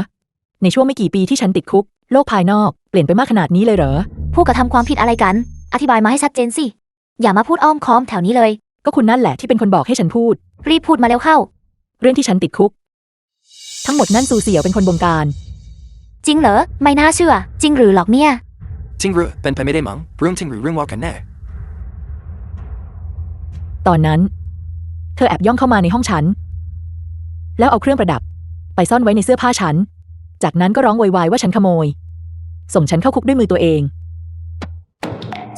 Speaker 2: ในช่วงไม่กี่ปีที่ฉันติดคุก โลกภายนอกเปลี่ยนไปมากขนาดนี้เลยเหรอ
Speaker 4: ผู้กระทำความผิดอะไรกัน อธิบายมาให้ชัดเจนสิอย่ามาพูดอ้อมค้อมแถวนี้เลย
Speaker 2: ก็คุณนั่นแหละที่เป็นคนบอกให้ฉันพูด
Speaker 4: รีบพูดมาเร็วเข้า
Speaker 2: เรื่องที่ฉันติดคุก ทั้งหมดนั่นซูเสี่ยวเป็นคนบงการ
Speaker 4: จริงเหรอไม่น่าเชื่อ จริงหรือหรอกเนี่ย
Speaker 1: จริงหรือเป็นไปไม่ได้มั้งเรื่องจริงหรือเรื่องว่ากันแน่
Speaker 2: ตอนนั้น เธอแอบย่องเข้ามาในห้องฉัน แล้วเอาเครื่องประดับ ไปซ่อนไว้ในเสื้อผ้าฉัน จากนั้นก็ร้องโวยวายว่าฉันขโมย ส่งฉันเข้าคุกด้วยมือตัวเอง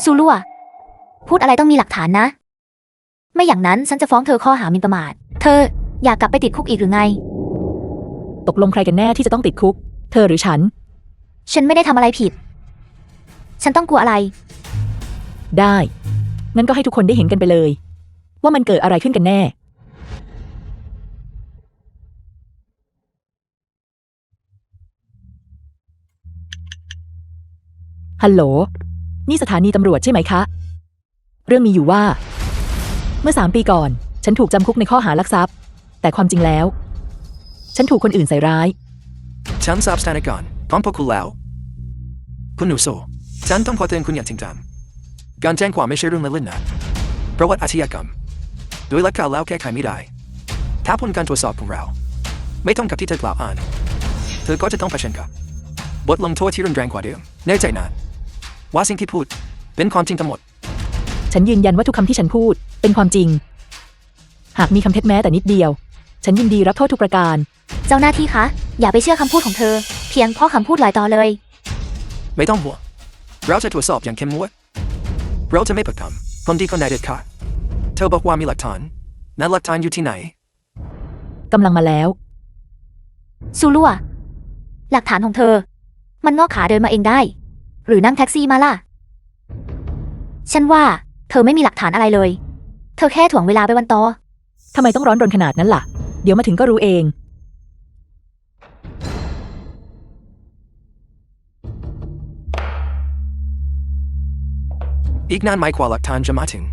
Speaker 4: ซูลัวพูดอะไรต้องมีหลักฐานนะ ไม่อย่างนั้นฉันจะฟ้องเธอข้อหาหมิ่นประมาทเธออยากกลับไปติดคุกอีกหรือไง
Speaker 2: ตกลงใครกันแน่ที่จะต้องติดคุก เธอหรือฉัน
Speaker 4: ฉันไม่ได้ทำอะไรผิด ฉันต้องกลัวอะไร
Speaker 2: ได้ งั้นก็ให้ทุกคนได้เห็นกันไปเลย ว่ามันเกิดอะไรขึ้นกันแน่ ฮัลโหล นี่สถานีตำรวจใช่ไหมคะ เรื่องมีอยู่ว่า เมื่อ3 ปีก่อน ฉันถูกจำคุกในข้อหาลักทรัพย์ แต่ความจริงแล้ว ฉันถูกคนอื่นใส่ร้าย
Speaker 1: ฉันทราบสถานการณ์ของพวกคุณแล้วคุณหนูโซฉันต้องขอเตือนคุณอย่างจริงจังการแจ้งความไม่ใช่เรื่องเล่นๆนะประวัติอาชญากรรมโดยหลักการแล้วแก้ไขไม่ได้ถ้าผลการตรวจสอบของเราไม่ตรงกับที่เธอกล่าวอ้างเธอก็จะต้องเผชิญกับบทลงโทษที่รุนแรงกว่าเดิมแน่ใจนะว่าสิ่งที่พูดเป็นความจริงทั้งหมด
Speaker 2: ฉันยืนยันว่าทุกคำที่ฉันพูดเป็นความจริง หากมีคำเท็จแม้แต่นิดเดียว ฉันยินดีรับโทษทุกประการ
Speaker 4: เจ้าหน้าที่คะอย่าไปเชื่อคำพูดของเธอ เพียงเพราะคำพูดลอยต่อเลย
Speaker 1: ไม่ต้องห่วงเราจะตรวจสอบอย่างเข้มงวดเราจะไม่ปกป้องคนที่คนใดเด็ดขาดเธอบอกว่ามีหลักฐานนั้นหลักฐานอยู่ที่ไหน
Speaker 2: กำลังมาแล้ว
Speaker 4: ซูลัวหลักฐานของเธอ มันงอกขาเดินมาเองได้ หรือนั่งแท็กซี่มาล่ะ ฉันว่าเธอไม่มีหลักฐานอะไรเลย เธอแค่ถ่วงเวลาไปวันต่อ
Speaker 2: ทำไมต้องร้อนรนขนาดนั้นล่ะ เดี๋ยวมาถึงก็รู้เอง
Speaker 1: อีกนานไหมกว่าหลักฐานจะมาถึง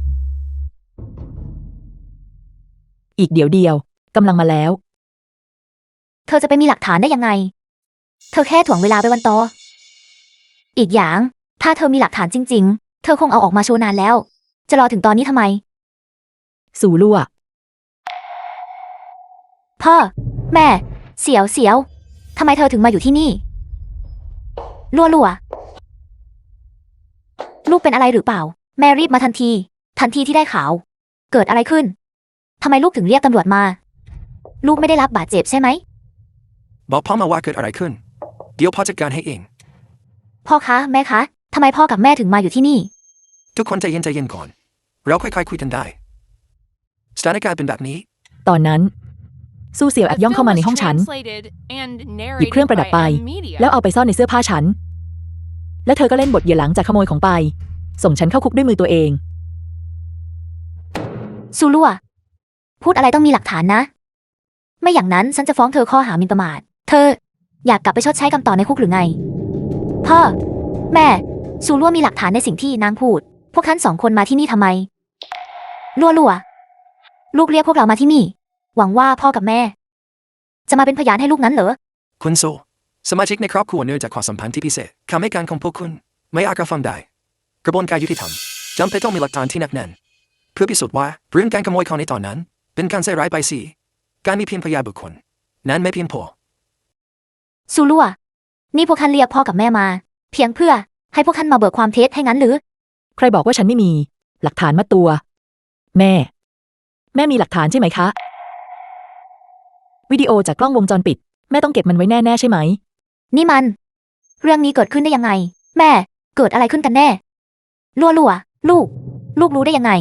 Speaker 2: อีกเดี๋ยวเดียวกำลังมาแล้ว
Speaker 4: เธอจะไปมีหลักฐานได้ยังไง เธอแค่ถ่วงเวลาไปวันต่ออีกอย่างถ้าเธอมีหลักฐานจริงๆเธอคงเอาออกมาโชว์นานแล้ว จะรอถึงตอนนี้ทำไม
Speaker 2: สู่ลั่ว
Speaker 4: พ่อ แม่ เสียวทำไมเธอถึงมาอยู่ที่นี่ลั่วลูกเป็นอะไรหรือเปล่า แม่รีบมาทันทีที่ได้ข่าว เกิดอะไรขึ้นทำไมลูกถึงเรียกตำรวจมา ลูกไม่ได้รับบาดเจ็บใช่ไหม
Speaker 1: บอกพ่อมาว่าเกิดอะไรขึ้น เดี๋ยวพ่อจัดการให้เอง
Speaker 4: พ่อคะแม่คะทำไมพ่อกับแม่ถึงมาอยู่ที่นี่
Speaker 1: ทุกคนใจเย็นก่อน เราค่อยๆคุยกันได้สถานการณ์เป็นแบบนี้
Speaker 2: ตอนนั้นซูเสี่ยวแอบ
Speaker 5: The
Speaker 2: ย่องเข้า
Speaker 5: film
Speaker 2: มาใน
Speaker 5: was
Speaker 2: ห้องฉัน
Speaker 5: translated and
Speaker 2: หยิบเครื่อง
Speaker 5: narrated
Speaker 2: ประดับ
Speaker 5: by
Speaker 2: ไป
Speaker 5: M Media.
Speaker 2: แล้วเอาไปซ่อนในเสื้อผ้าฉัน และเธอก็เล่นบทเหยื่อหลังจากขโมยของไป ส่งฉันเข้าคุกด้วยมือตัวเอง
Speaker 4: ซูลั่วพูดอะไรต้องมีหลักฐานนะ ไม่อย่างนั้นฉันจะฟ้องเธอข้อหาหมิ่นประมาท เธอ อยากกลับไปชดใช้กรรมต่อในคุกหรือไง พ่อ แม่ซูลั่วมีหลักฐานในสิ่งที่นางพูด พวกท่านสองคนมาที่นี่ทำไมลั่วลูกเรียกพวกเรามาที่นี่ หวังว่าพ่อกับแม่ จะมาเป็นพยานให้ลูกนั้นเหรอ
Speaker 1: คุณโซสมาชิกในครอบครัวเนื่องจากความสัมพันธ์ที่พิเศษคำให้การของพวกคุณไม่อาจกระฟังได้ กระบวนการยุติธรรมจำเป็นต้องมีหลักฐานที่แนบแน่นเพื่อพิสูจน์ว่าเรื่องการขโมยของในตอนนั้น เป็นการใส่ร้ายป้ายสีการมีเพียงพยานบุคคลนั้นไม่เพียงพอ
Speaker 4: ซูลั่วนี่พวกท่านเรียกพ่อกับแม่มา เพียงเพื่อให้พวกท่านมาเบิกความเท็จให้งั้นหรือ
Speaker 2: ใครบอกว่าฉันไม่มี หลักฐานมัดตัว แม่ แม่มีหลักฐานใช่ไหมคะ วิดีโอจากกล้องวงจรปิด แม่ต้องเก็บมันไว้แน่ๆใช่ไหม
Speaker 4: นี่มัน เรื่องนี้เกิดขึ้นได้ยังไง แม่ เกิดอะไรขึ้นกันแน่ลั่วลูกรู้ได้ยังไง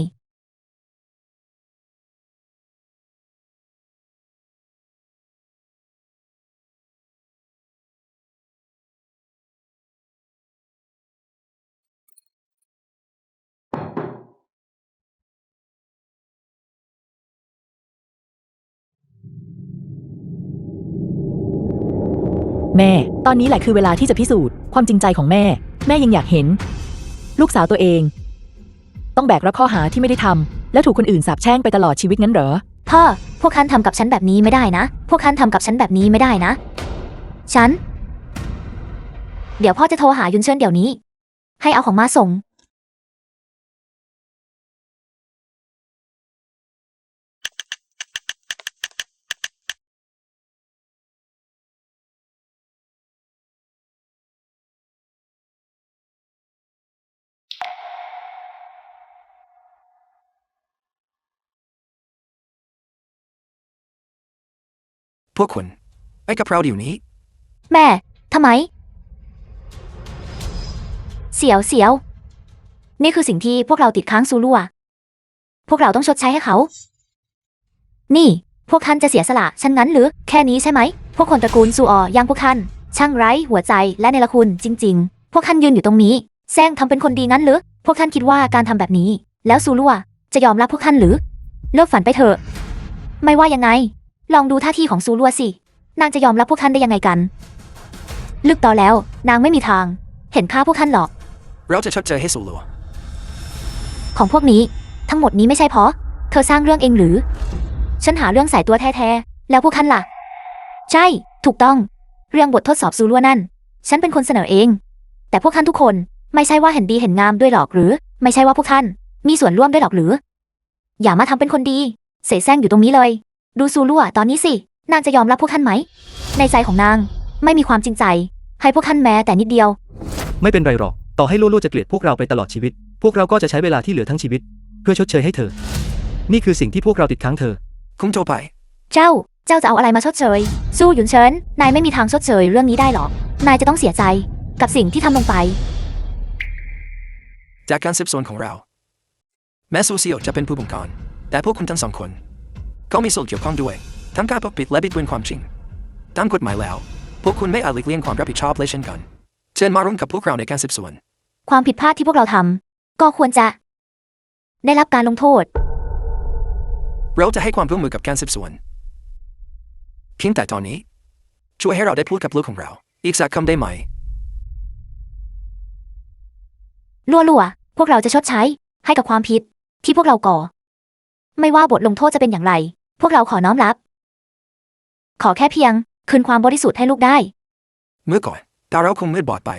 Speaker 2: แม่ ตอนนี้แหละคือเวลาที่จะพิสูจน์ความจริงใจของแม่ แม่ยังอยากเห็น ลูกสาวตัวเอง ต้องแบกรับข้อหาที่ไม่ได้ทำและถูกคนอื่นสาปแช่งไปตลอดชีวิตงั้นเหรอ
Speaker 4: พ่อ พวกท่านทำกับฉันแบบนี้ไม่ได้นะ พวกท่านทำกับฉันแบบนี้ไม่ได้นะ ฉัน เดี๋ยวพ่อจะโทรหายุนเชิญเดี๋ยวนี้ ให้เอาของมาส่ง
Speaker 1: พวกคุณไปกับเราเดี๋ยวนี้
Speaker 4: แม่ ทำไม เสียว นี่คือสิ่งที่พวกเราติดค้างซูลั่วพวกเราต้องชดใช้ให้เขา นี่ พวกท่านจะเสียสละฉันงั้นหรือ แค่นี้ใช่ไหม พวกคนตระกูลซูอออย่างพวกท่าน ช่างไร้หัวใจและเนรคุณจริง ๆ พวกท่านยืนอยู่ตรงนี้แซงทำเป็นคนดีงั้นหรือ พวกท่านคิดว่าการทำแบบนี้ แล้วซูลั่วจะยอมรับพวกท่านหรือ เลิกฝันไปเถอะ ไม่ว่ายังไง ลองดูท่าทีของซูลั่วสิ นางจะยอมรับพวกท่านได้ยังไงกัน ลึกต่อแล้ว นางไม่มีทาง เห็นค่าพวกท่านหรอก
Speaker 1: เราจะชดเชยให้สูลัว
Speaker 4: ของพวกนี้ ทั้งหมดนี้ไม่ใช่เพราะ เธอสร้างเรื่องเองหรือ ฉันหาเรื่องใส่ตัวแท้ๆ แล้วพวกท่านล่ะ ใช่ ถูกต้อง เรื่องบททดสอบซูลัวนั่น ฉันเป็นคนเสนอเอง แต่พวกท่านทุกคน ไม่ใช่ว่าเห็นดีเห็นงามด้วยหรอกหรือ ไม่ใช่ว่าพวกท่าน มีส่วนร่วมด้วยหรอกหรือ อย่ามาทำเป็นคนดี เสแสร้งอยู่ตรงนี้เลย ดูซูลัวตอนนี้สิ นางจะยอมรับพวกท่านไหม ในใจของนาง ไม่มีความจริงใจ ให้พวกท่านแม้แต่นิดเดียว
Speaker 3: ไม่เป็นไรหรอก ต่อให้ลู่จะเกลียดพวกเราไปตลอดชีวิต พวกเราก็จะใช้เวลาที่เหลือทั้งชีวิต เพื่อชดเชยให้เธอ นี่คือสิ่งที่พวกเราติดค้างเธอ
Speaker 1: คุ้มโทรไป
Speaker 4: เจ้าจะเอาอะไรมาชดเชย สู้หยุนเฉิน นายไม่มีทางชดเชยเรื่องนี้ได้หรอก นายจะต้องเสียใจ กับสิ่งที่ทำลงไป
Speaker 1: จากการสืบสวนของเรา แม้ซูเซียวจะเป็นผู้บงการ แต่พวกคุณทั้งสองคน ก็มีส่วนเกี่ยวข้องด้วย ทั้งการปกปิดและบิดเบือนความจริง ตามกฎหมายแล้ว พวกคุณไม่อาจหลีกเลี่ยงความรับผิดชอบเลยเช่นกัน เชิญมาร่วมกับพวกเราในการสืบสวน
Speaker 4: ความผิดพลาดที่พวกเราทำก็ควรจะ ได้รับการลงโทษ
Speaker 1: เราจะให้ความร่วมมือกับการสืบสวน เพียงแต่ตอนนี้ ช่วยให้เราได้พูดกับลูกของเรา อีกสักคำได้ไหม
Speaker 4: ลั่วพวกเราจะชดใช้ ให้กับความผิด ที่พวกเราก่อ ไม่ว่าบทลงโทษจะเป็นอย่างไร พวกเราขอน้อมรับ ขอแค่เพียง คืนความบริสุทธิ์ให้ลูกได้
Speaker 1: เมื่อก่อนตาเราคงมืดบอดไป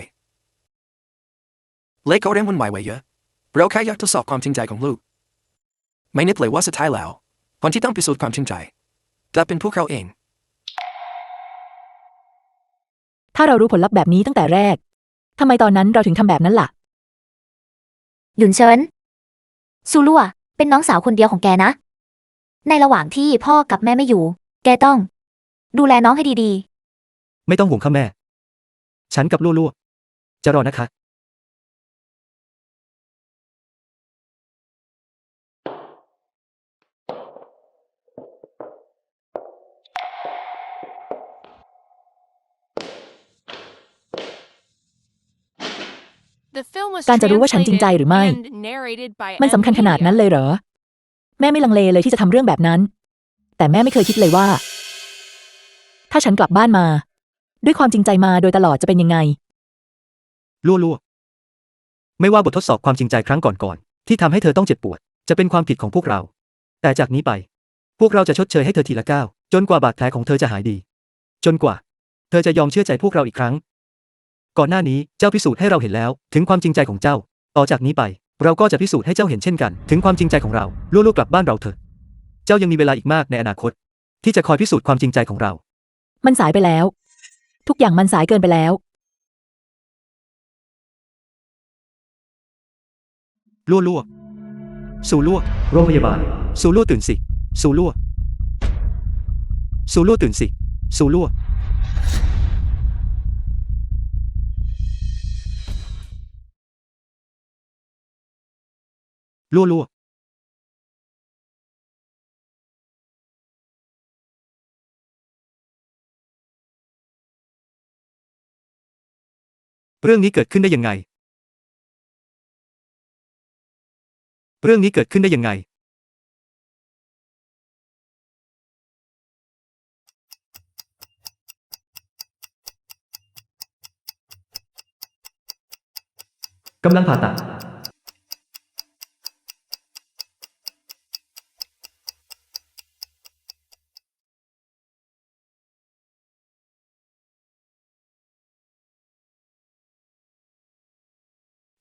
Speaker 1: เล็กก็เรื่องวุ่นวายไว้เยอะเราแค่อยากทดสอบความจริงใจของลูกไม่นึกเลยว่าสุดท้ายแล้วคนที่ต้องพิสูจน์ความจริงใจจะเป็นพวกเราเอง
Speaker 2: ถ้าเรารู้ผลลัพธ์แบบนี้ตั้งแต่แรกทำไมตอนนั้นเราถึงทำแบบนั้นล่ะ
Speaker 4: หยุนเฉินซูลั่วเป็นน้องสาวคนเดียวของแกนะ ในระหว่างที่พ่อกับแม่ไม่อยู่ แกต้อง ดูแลน้องให้ดี
Speaker 3: ไม่ต้องห่วงค่ะแม่ ฉันกับลู่จะรอนะคะ
Speaker 5: The film was
Speaker 2: การจะรู้ว่าฉันจริงใจหรือไม่
Speaker 5: translated and narrated by
Speaker 2: มันสำคัญ
Speaker 5: M.
Speaker 2: ขนาดนั้น
Speaker 5: Media.
Speaker 2: เลยเหรอ แม่ไม่ลังเลเลยที่จะทำเรื่องแบบนั้น แต่แม่ไม่เคยคิดเลยว่า ถ้าฉันกลับบ้านมา ด้วยความจริงใจมาโดยตลอดจะเป็นยังไง
Speaker 3: ลู่ไม่ว่าบททดสอบความจริงใจครั้งก่อนๆที่ทำให้เธอต้องเจ็บปวดจะเป็นความผิดของพวกเรา แต่จากนี้ไป พวกเราจะชดเชยให้เธอทีละก้าวจนกว่าบาดแผลของเธอจะหายดี จนกว่า เธอจะยอมเชื่อใจพวกเราอีกครั้ง ก่อนหน้านี้เจ้าพิสูจน์ให้เราเห็นแล้วถึงความจริงใจของเจ้า ต่อจากนี้ไป เราก็จะพิสูจน์ให้เจ้าเห็นเช่นกันถึงความจริงใจของเราลู่กลับบ้านเราเถอะ เจ้ายังมีเวลาอีกมากในอนาคต ที่จะคอยพิสูจน์ความจริงใจของเรา
Speaker 2: มันสายไปแล้ว ทุกอย่างมันสายเกินไปแล้ว
Speaker 3: ลู่ซูลู่โรงพยาบาลซูลู่ตื่นสิซูลู่ตื่นสิซูลู่เรื่องนี้เกิดขึ้นได้ยังไง เรื่องนี้เกิดขึ้นได้ยังไง กำลังผ่าตัด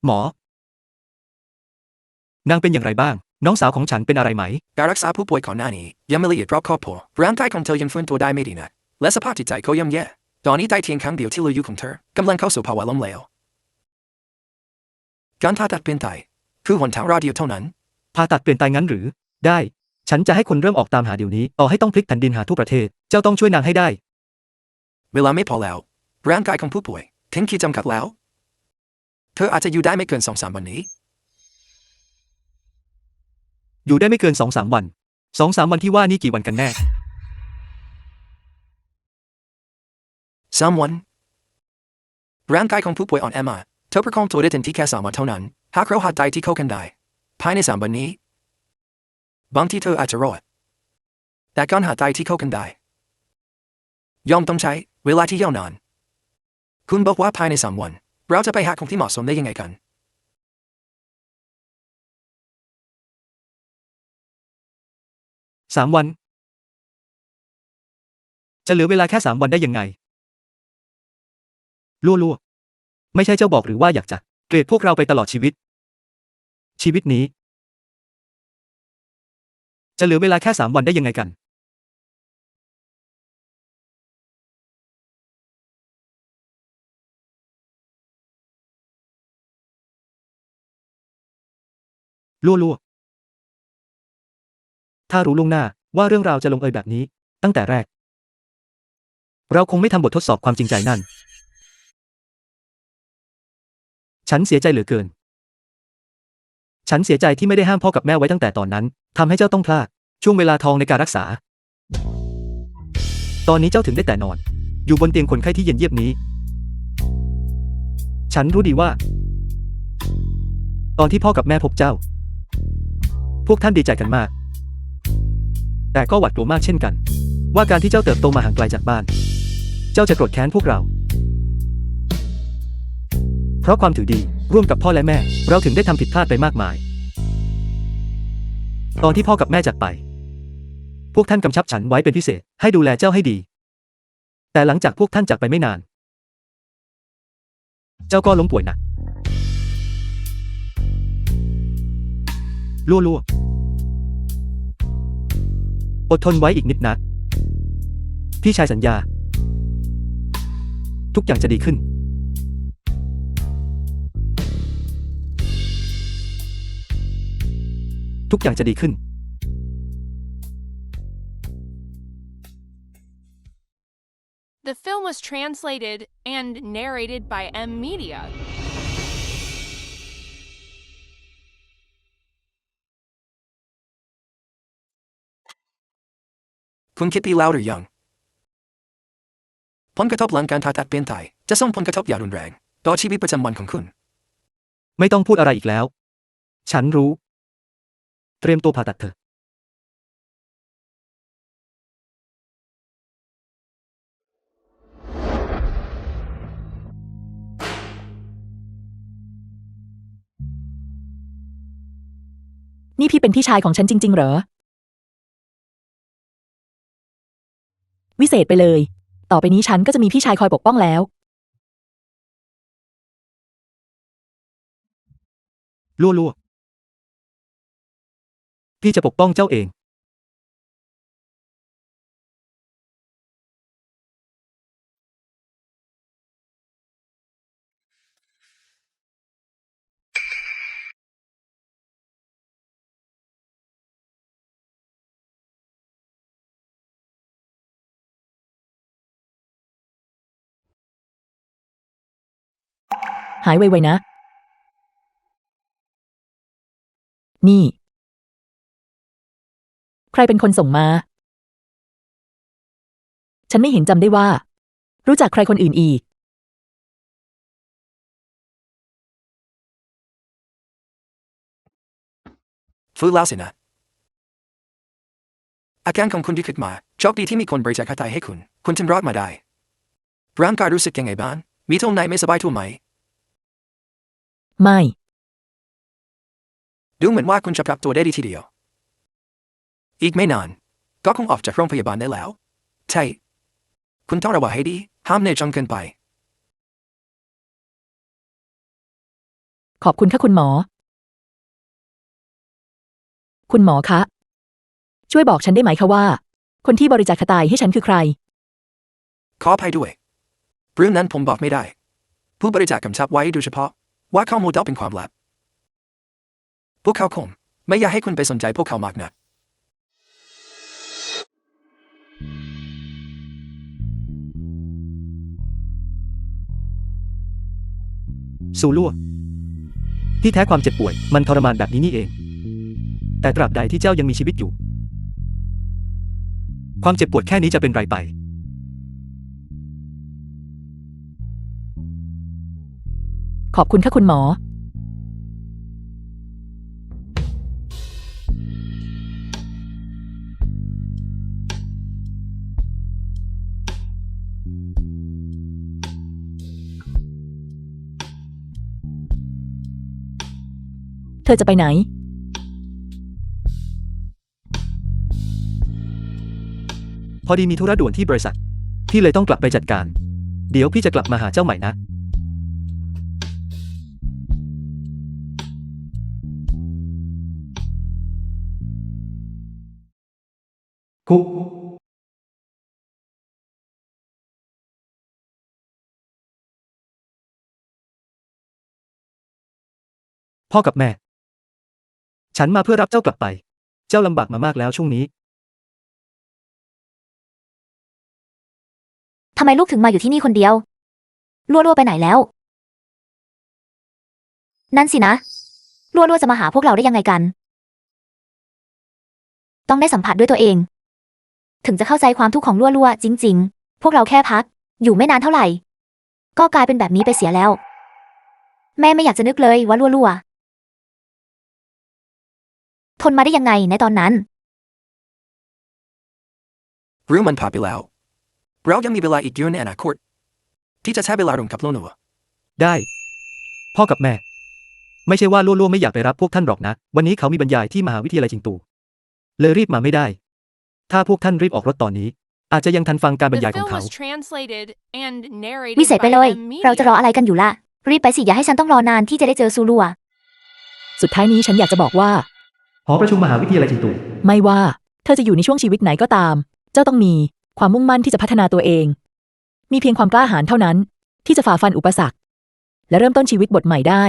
Speaker 3: หมอ นางเป็นอย่างไรบ้าง น้องสาวของฉันเป็นอะไรไหม
Speaker 1: การรักษาผู้ป่วยก่อนหน้านี้ยังไม่ละเอียดรอบคอบพอร่างกายของเธอยังฟื้นตัวได้ไม่ดีนักและสภาพจิตใจก็ย่ำแย่ตอนนี้ได้เพียงครั้งเดียวที่เหลืออยู่ของเธอกำลังเข้าสู่ภาวะล้มเหลวการผ่าตัดเปลี่ยนไตคือหนทางรอดเดียวเท่านั้น
Speaker 3: ผ่าตัดเปลี่ยนไตงั้นหรือ ได้ ฉันจะให้คนเริ่มออกตามหาเดี๋ยวนี้ ต่อให้ต้องพลิกแผ่นดินหาทั่วประเทศ เจ้าต้องช่วยนางให้ได้
Speaker 1: เวลาไม่พอแล้วร่างกายของผู้ป่วยถึงขีดจำกัดแล้วเธออาจจะอยู่ได้ไม่เกิน 2-3 วันนี้
Speaker 3: อยู่ได้ไม่เกิน 2-3 วัน 2-3 วันที่ว่านี่กี่วันกันแน่
Speaker 1: 3 วันร่างกายของผู้ป่วยอ่อนแอมากเธอประคองตัวได้เต็มที่แค่3 วันเท่านั้นหากเราหาใจที่เข้ากันได้ภายใน3 วันนี้บางทีเธออาจจะรอดแต่การหาใจที่เข้ากันได้ย่อมต้องใช้เวลาที่ยาวนานคุณบอกว่าภายใน3 วันเราจะไปหาคนที่เหมาะสมได้ยังไงกัน
Speaker 3: 3 วัน จะเหลือเวลาแค่3 วันได้ยังไง ลู่ไม่ใช่เจ้าบอกหรือว่าอยากจะเกลียดพวกเราไปตลอดชีวิต ชีวิตนี้ จะเหลือเวลาแค่3 วันได้ยังไงกัน ลู่ถ้ารู้ล่วงหน้าว่าเรื่องราวจะลงเอยแบบนี้ ตั้งแต่แรก เราคงไม่ทำบททดสอบความจริงใจนั่น ฉันเสียใจเหลือเกิน ฉันเสียใจที่ไม่ได้ห้ามพ่อกับแม่ไว้ตั้งแต่ตอนนั้น ทำให้เจ้าต้องพลาดช่วงเวลาทองในการรักษา ตอนนี้เจ้าถึงได้แต่นอน อยู่บนเตียงคนไข้ที่เย็นเยียบนี้ ฉันรู้ดีว่า ตอนที่พ่อกับแม่พบเจ้า พวกท่านดีใจกันมาก แต่ก็หวาดกลัวมากเช่นกัน ว่าการที่เจ้าเติบโตมาห่างไกลจากบ้าน เจ้าจะโกรธแค้นพวกเรา เพราะความถือดีร่วมกับพ่อและแม่ เราถึงได้ทำผิดพลาดไปมากมาย ตอนที่พ่อกับแม่จากไป พวกท่านกำชับฉันไว้เป็นพิเศษให้ดูแลเจ้าให้ดี แต่หลังจากพวกท่านจากไปไม่นาน เจ้าก็ล้มป่วยหนักลั่วอดทนไว้อีกนิดนะพี่ชายสัญญาทุกอย่างจะดีขึ้นทุกอย่างจะดีขึ้น
Speaker 5: The film was translated and narrated by M Media.
Speaker 1: คุณคิดดีแล้วหรือยังผลกระทบหลังการผ่าตัดเปลี่ยนไตจะส่งผลกระทบอย่างรุนแรงต่อชีวิตประจำวันของคุณ
Speaker 3: ไม่ต้องพูดอะไรอีกแล้วฉันรู้เตรียมตัวผ่าตัดเถอะ
Speaker 2: นี่พี่เป็นพี่ชายของฉันจริงๆเหรอวิเศษไปเลยต่อไปนี้ฉันก็จะมีพี่ชายคอยปกป้องแล้ว
Speaker 3: ลั่วพี่จะปกป้องเจ้าเอง
Speaker 2: หายไวๆนะนี่ใครเป็นคนส่งมาฉันไม่เห็นจำได้ว่ารู้จักใครคนอื่นอีก
Speaker 1: ฟื้นแล้วสินะอาการของคุณดีขึ้นมาโชคดีที่มีคนบริจาคหัวใจให้คุณถึงรอดมาได้ร่างกายรู้สึกยังไงบ้างมีตรงไหนไม่สบายทั่วไหม
Speaker 2: ไม่
Speaker 1: ดูเหมือนว่าคุณจะปรับตัวได้ดีทีเดียวอีกไม่นานก็คงออกจากโรงพยาบาลได้แล้วใช่คุณต้องระวังให้ดีห้ามเหนื่อยจนเกินไป
Speaker 2: ขอบคุณค่ะคุณหมอคุณหมอคะช่วยบอกฉันได้ไหมคะว่าคนที่บริจาคหัวใจให้ฉันคือใคร
Speaker 1: ขออภัยด้วยเรื่องนั้นผมบอกไม่ได้ผู้บริจาคกำชับไว้โดยเฉพาะว่าข้อมูลเป็นความลับพวกเขาคงไม่อยากให้คุณไปสนใจพวกเขามากนัก
Speaker 3: ซูลั่วที่แท้ความเจ็บป่วยมันทรมานแบบนี้นี่เองแต่ตราบใดที่เจ้ายังมีชีวิตอยู่ความเจ็บปวดแค่นี้จะเป็นไรไป
Speaker 2: ขอบคุณค่ะคุณหมอเธอจะไปไหน
Speaker 3: พอดีมีธุระด่วนที่บริษัทพี่เลยต้องกลับไปจัดการเดี๋ยวพี่จะกลับมาหาเจ้าใหม่นะคุกพ่อกับแม่ฉันมาเพื่อรับเจ้ากลับไปเจ้าลำบากมามากแล้วช่วงนี้
Speaker 4: ทำไมลูกถึงมาอยู่ที่นี่คนเดียวลั่วไปไหนแล้วนั่นสินะลั่วจะมาหาพวกเราได้ยังไงกันต้องได้สัมผัสด้วยตัวเองถึงจะเข้าใจความทุกข์ของลั่วจริงๆพวกเราแค่พักอยู่ไม่นานเท่าไหร่ก็กลายเป็นแบบนี้ไปเสียแล้วแม่ไม่อยากจะนึกเลยว่าลั่วทนมาได้ยังไงในตอนนั้น
Speaker 1: เรื่องมันผ่านไปแล้วเรายังมีเวลาอีกเยอะในอนาคตที่จะใช้เวลาร่วมกับลั่ว
Speaker 3: ได้พ่อกับแม่ไม่ใช่ว่าลั่วไม่อยากไปรับพวกท่านหรอกนะวันนี้เขามีบรรยายที่มหาวิทยาลัยจิงตูเลยรีบมาไม่ได้ถ้าพวกท่านรีบออกรถตอนนี้อาจจะยังทันฟังการบรร
Speaker 5: The
Speaker 3: ยายของ
Speaker 5: film
Speaker 3: เขา
Speaker 5: was translated and
Speaker 4: วิ
Speaker 5: narrated
Speaker 4: เศษไปเลย
Speaker 5: by M
Speaker 4: เราจะ
Speaker 5: Media.
Speaker 4: รออะไรกันอยู่ล่ะ รีบไปสิอย่าให้ฉันต้องรอนานที่จะได้เจอซูลัว
Speaker 2: สุดท้ายนี้ฉันอยากจะบอกว่า
Speaker 3: หอประชุมมหาวิทยาลัยจินตู
Speaker 2: ไม่ว่าเธอจะอยู่ในช่วงชีวิตไหนก็ตาม เจ้าต้องมีความมุ่งมั่นที่จะพัฒนาตัวเอง มีเพียงความกล้าหาญเท่านั้น ที่จะฝ่าฟันอุปสรรค และเริ่มต้นชีวิตบทใหม่ได้